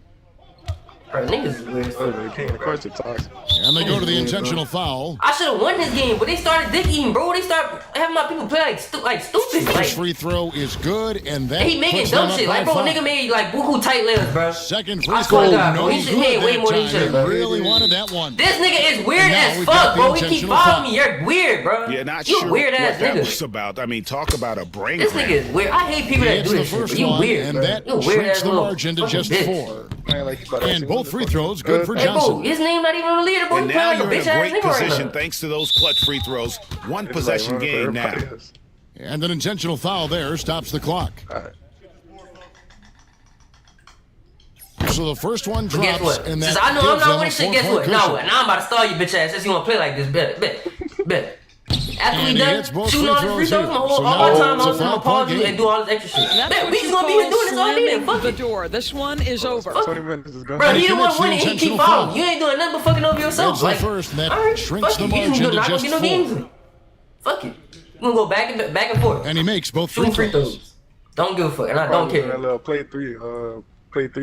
Bro, niggas is weird as Oh, fuck. the King of the Courts are toxic. And they go to the Yeah, intentional foul. I should have won this game, but they started dick eating, bro. They start having my people play like stupid. Like, First free throw is good, and that he making puts them dumb up shit. by Like, bro, 5. nigga made like buku tight legs, bro. Second free I swear throw, to God, no bro. He should good made way that more than he time. should, bro. Really wanted that one. This nigga is weird And now as we've got fuck, the bro. He keep intentional following foul. me. You're weird, bro. Yeah, not you sure weird what ass that nigga. was about. I mean, talk about a brain This cramp. nigga is weird. I hate people that It's do the this shit, first bro. You one, weird, and bro. that You weird shrinks ass the little margin to fucking just bitch. 4. Man, like, you about to And see both what the free fuck throws is good for Hey, bro, Johnson. his name not even on the leaderboard. And He now playing you're like a in bitch a ass great nigga right position now. thanks to those clutch free throws. One It's possession like, game now. everybody is. And an intentional foul there stops the clock. All right. So the first one But guess drops, what? and Since that I know I'm gives not them winning a shit, guess 4-point what? Now cushion. what? Now I'm about to stall you bitch ass since you wanna play like this. Bet. After we And he done hits both shooting free all this free throws throws, here. I'm gonna So hold now all my it's time a out, I'm gonna 5-point pause you game. and do all this extra shit. And that's Man, what we you just gonna be here call doing this all day then. slamming Fuck the it. door. This one is over. 20 minutes is gone. Bro, he the commits one the winning. He keep intentional fouling. foul. You ain't doing nothing but fucking over yourself. That's the Like, first, and that all right, shrinks fuck the it. You margin just to not gonna just get no 4. games in. Fuck it. You gonna go back and forth. And he makes both Shooting free free throws. throws. Don't give a fuck, and I don't That care. little play three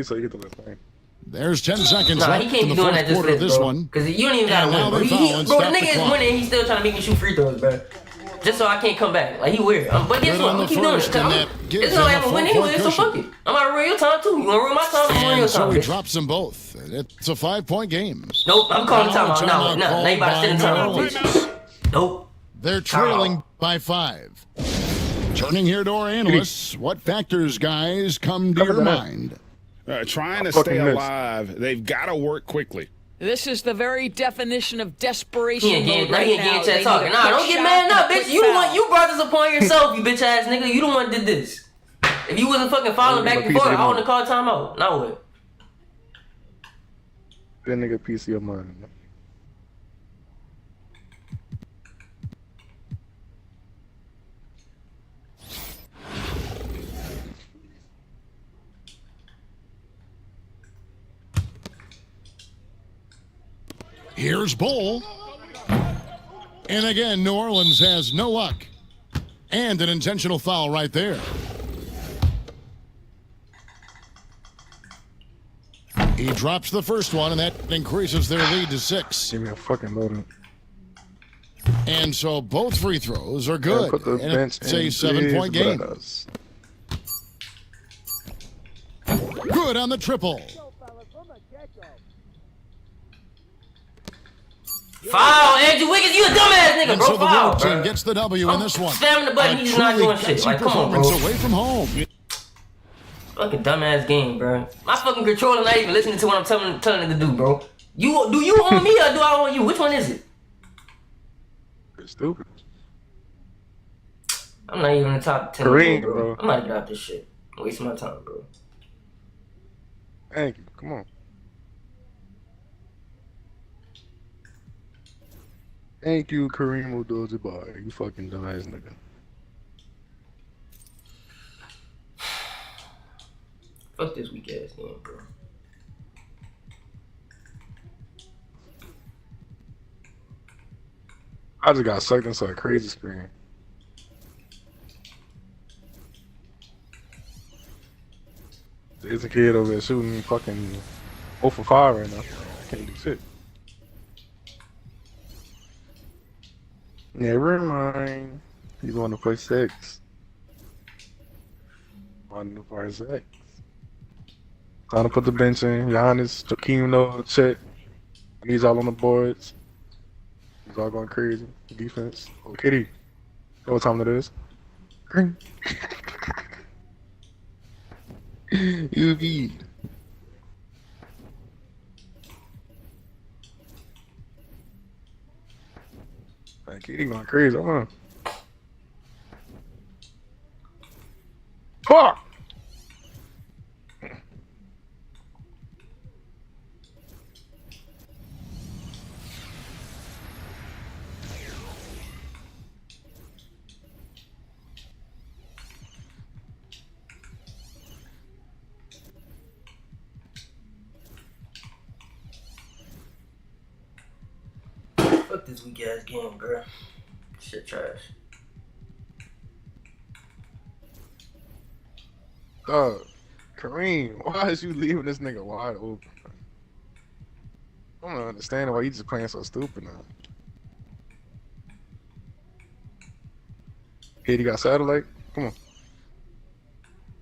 so you get the left thing. There's 10 seconds Nah, left he can't in be the doing fourth that just quarter for of this, this bro. one. Cause you don't even gotta And now win, bro. they foul and Bro, the stop the nigga is clock. winning. He's still trying to make me shoot free throws, bro. Just so I can't come back. Like he weird. But guess Good what? on I'm the gonna keep doing it. first, 'Cause and I'm- that gives it's not like him I'm a winning 4-point anyway, so fuck cushion. it. I'm gonna ruin your time too. You wanna ruin my time? I'm gonna ruin your And so time. he bitch. drops them both. It's a 5-point game. Nope, I'm calling Now timeout. timeout No, called now you about to sit in by timeout, New bitch. Nope. They're trailing by 5. Turning here to our analysts, what factors, guys, come to your mind? Trying to fucking stay missed. alive, they've got to work quickly. This is the very definition of desperation He ain't mode getting, right he ain't now. getting They chat need talking. a Nah, quick don't get shot mad and now, a quick bitch. You the one, foul. you brought this upon yourself, you bitch ass nigga. You the one did this. If you wasn't fucking following back and forth, I wouldn't have called timeout. Now what? That nigga PC of mine. Here's Bull. And again, New Orleans has no luck. And an intentional foul right there. He drops the first one, and that increases their lead to 6. Give me a fucking loading. And so both free throws are good. Put the And bench it's a in, 7-point please, game. brothers. Good on the triple. Foul, Andrew Wiggins, you a dumbass nigga, And bro. so the Foul, road team bro. gets the W in this one. Spamming the button, A he's not truly doing shit. gutsy Like, come on, performance bro. away from home. Fucking dumbass game, bro. My fucking controller not even listening to what I'm telling it to do, bro. Do you own me or do I own you? Which one is it? You're stupid. I'm not even in the top 10, Kareem, bro. bro. I'm not get out this shit. I'm wasting my time, bro. Thank you. Come on. Thank you, Kareem Abdul-Jabbar. You fucking dumbass nigga. Fuck this weak ass game, bro. I just got sucked into a crazy screen. There's a kid over there shooting fucking 0 for 5 right now. I can't do shit. Never mind. He's on to play 6. On to play 6. Time to put the bench in. Giannis, Joakim, no check. He's all on the boards. He's all going crazy. Defense. Oh, Kitty. You know what time it is? Green. You beat. Man, Kitty going crazy. Come on. Fuck! Fuck this weak ass game, bro. Shit trash. Kareem, why is you leaving this nigga wide open? I don't understand why you just playing so stupid now. Kid, you got satellite? Come on.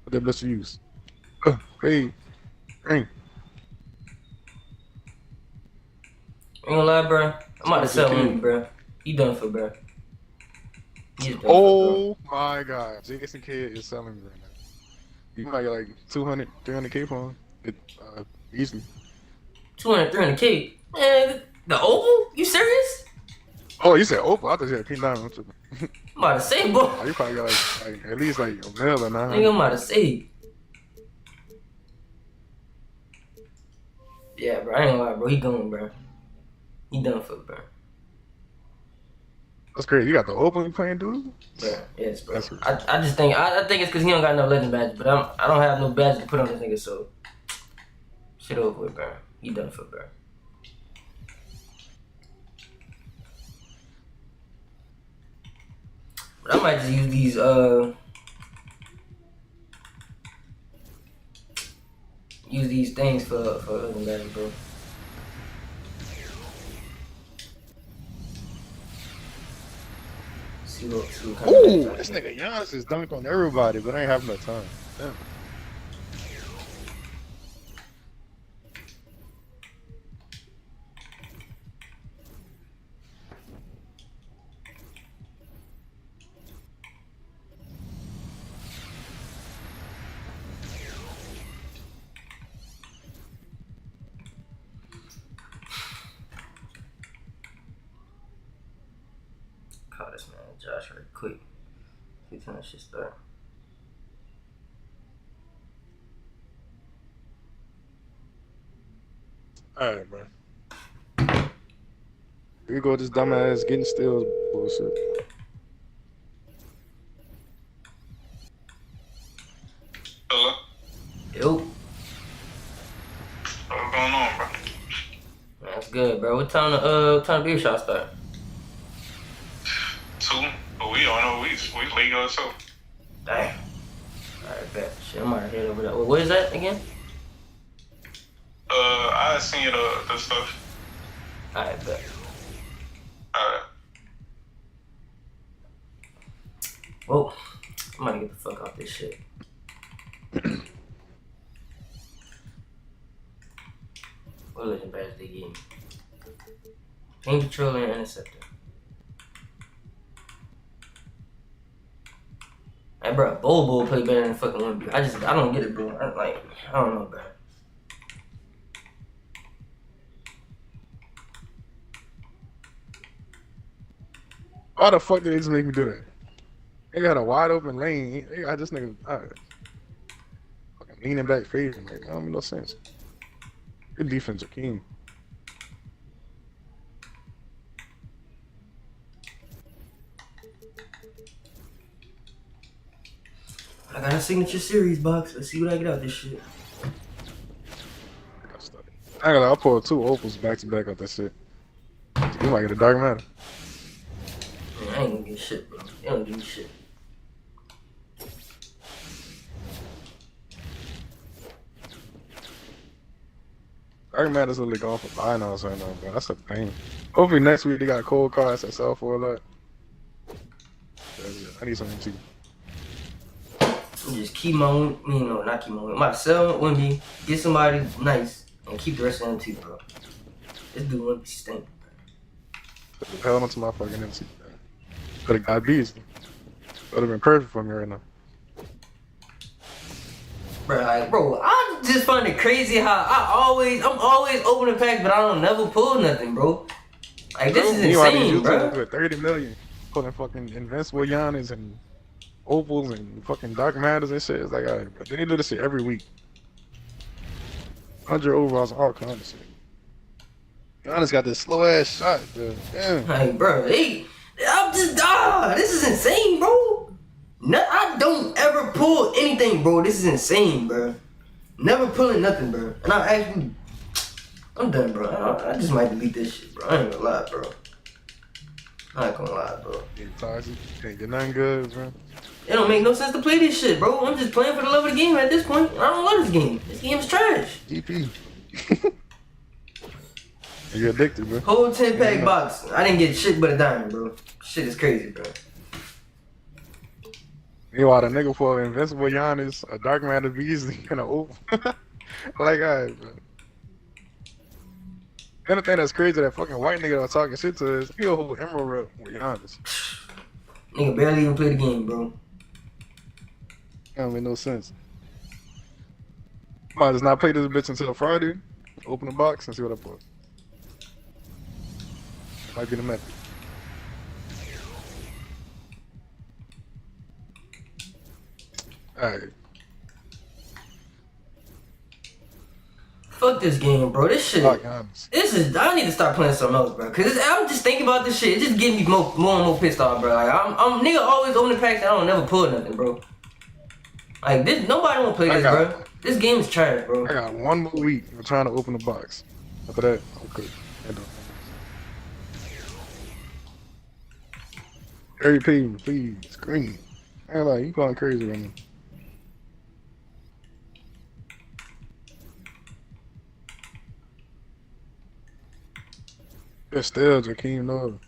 What that bless you use? Hey, Kareem. Ain't gonna lie, bro. I'm about to sell him, bro. He done for, bro. He's done Oh my God, Jason Kidd is selling me right now. You might get like 200, 300K for him. Easily. 200, 300K. Man, the Oval? You serious? Oh, you said Opal? I thought you had King Diamond. I'm about to say, boy. Oh, you probably got like at least like a mil or nine. Nigga, I'm about to say. Yeah, bro. I ain't gonna lie, bro. He going, bro. He done for, bro. That's crazy. You got the open playing dude? Bro, yes, bro. That's I just think I think it's because he don't got enough legend badges, but I don't have no badge to put on this nigga, so shit over with, bro. He done for, bro. But I might just use these things for legend badges, bro. See what kind Ooh, of this nigga Giannis is dunked on everybody, but I ain't having no time. Damn. Call this man Josh right quick. See when that shit start. Alright, bro. Here we go, this dumbass getting steals bullshit. Hello? Yo. What's going on, bro? That's good, bro. What time the beer shot start? 2, but we don't know. We league ourselves. Damn. Alright, bet. Shit, I'm out here over there. What is that again? I seen you the stuff. Alright, bet. Alright. Whoa. I'm gonna get the fuck off this shit. What legend badge they gave me? Pain controller and interceptor. Hey, bro, Bobo play better than fucking Wimby. I don't get it, bro. I don't know, bro. Why the fuck did they just make me do that? They got a wide open lane. They got this nigga fucking leaning back fading. Like, that don't make no sense. Good defense, Akeem. I got a signature series box. Let's see what I get out this shit. I ain't gonna lie, I pulled 2 opals back to back out that shit. You might get a dark matter. Man, I ain't gonna get shit, bro. They don't give me shit. Dark matter's literally going for finals right now, bro. That's a pain. Hopefully next week they got cold cards that sell for a lot. I need something too. Just keep my own, not keep my own. My sell Wimby, get somebody nice, and keep the rest of them too, bro. This dude Wimby stink. Put the hell onto my fucking MC. Could have got Beasley. Would have been perfect for me right now. Bro, I just find it crazy how I'm always opening packs, but I don't never pull nothing, bro. Like, this is insane, bro. With 30 million, pulling fucking Invincible Giannis and opals and fucking Dark Matters and shit. It's like, alright, but they do this shit every week. 100 overalls, all kinds of shit. Giannis got this slow ass shot, bro. Damn. Like, bro, I'm just, this is insane, bro. No, I don't ever pull anything, bro. This is insane, bro. Never pulling nothing, bro. And I'm done, bro. I just might delete this shit, bro. I ain't gonna lie, bro. I ain't gonna lie, bro. You toxic. Can't get nothing good, bro. It don't make no sense to play this shit, bro. I'm just playing for the love of the game at this point. I don't love this game. This game is trash. GP. You're addicted, bro. Whole 10-pack box. I didn't get shit but a diamond, bro. Shit is crazy, bro. Meanwhile, the nigga for Invincible Giannis, a Dark Matter Beasley, and an open. Like, alright, bro. The other thing that's crazy, that fucking white nigga that was talking shit to is he a whole emerald rep with Giannis. Nigga barely even play the game, bro. That don't make no sense. Might just not play this bitch until Friday. Open the box and see what I put. Might be the method. Alright. Fuck this game, bro. This shit. Fuck Giannis. I need to start playing something else, bro. Cause I'm just thinking about this shit. It just getting me more and more pissed off, bro. Like I'm nigga always open the packs and I don't never pull nothing, bro. Like this, nobody wanna play this, bro. This game is trash, bro. I got one more week of trying to open the box. After that, I'm good. Harry P, please, scream. Man, like, you going crazy right now. It's still Jakeem Love.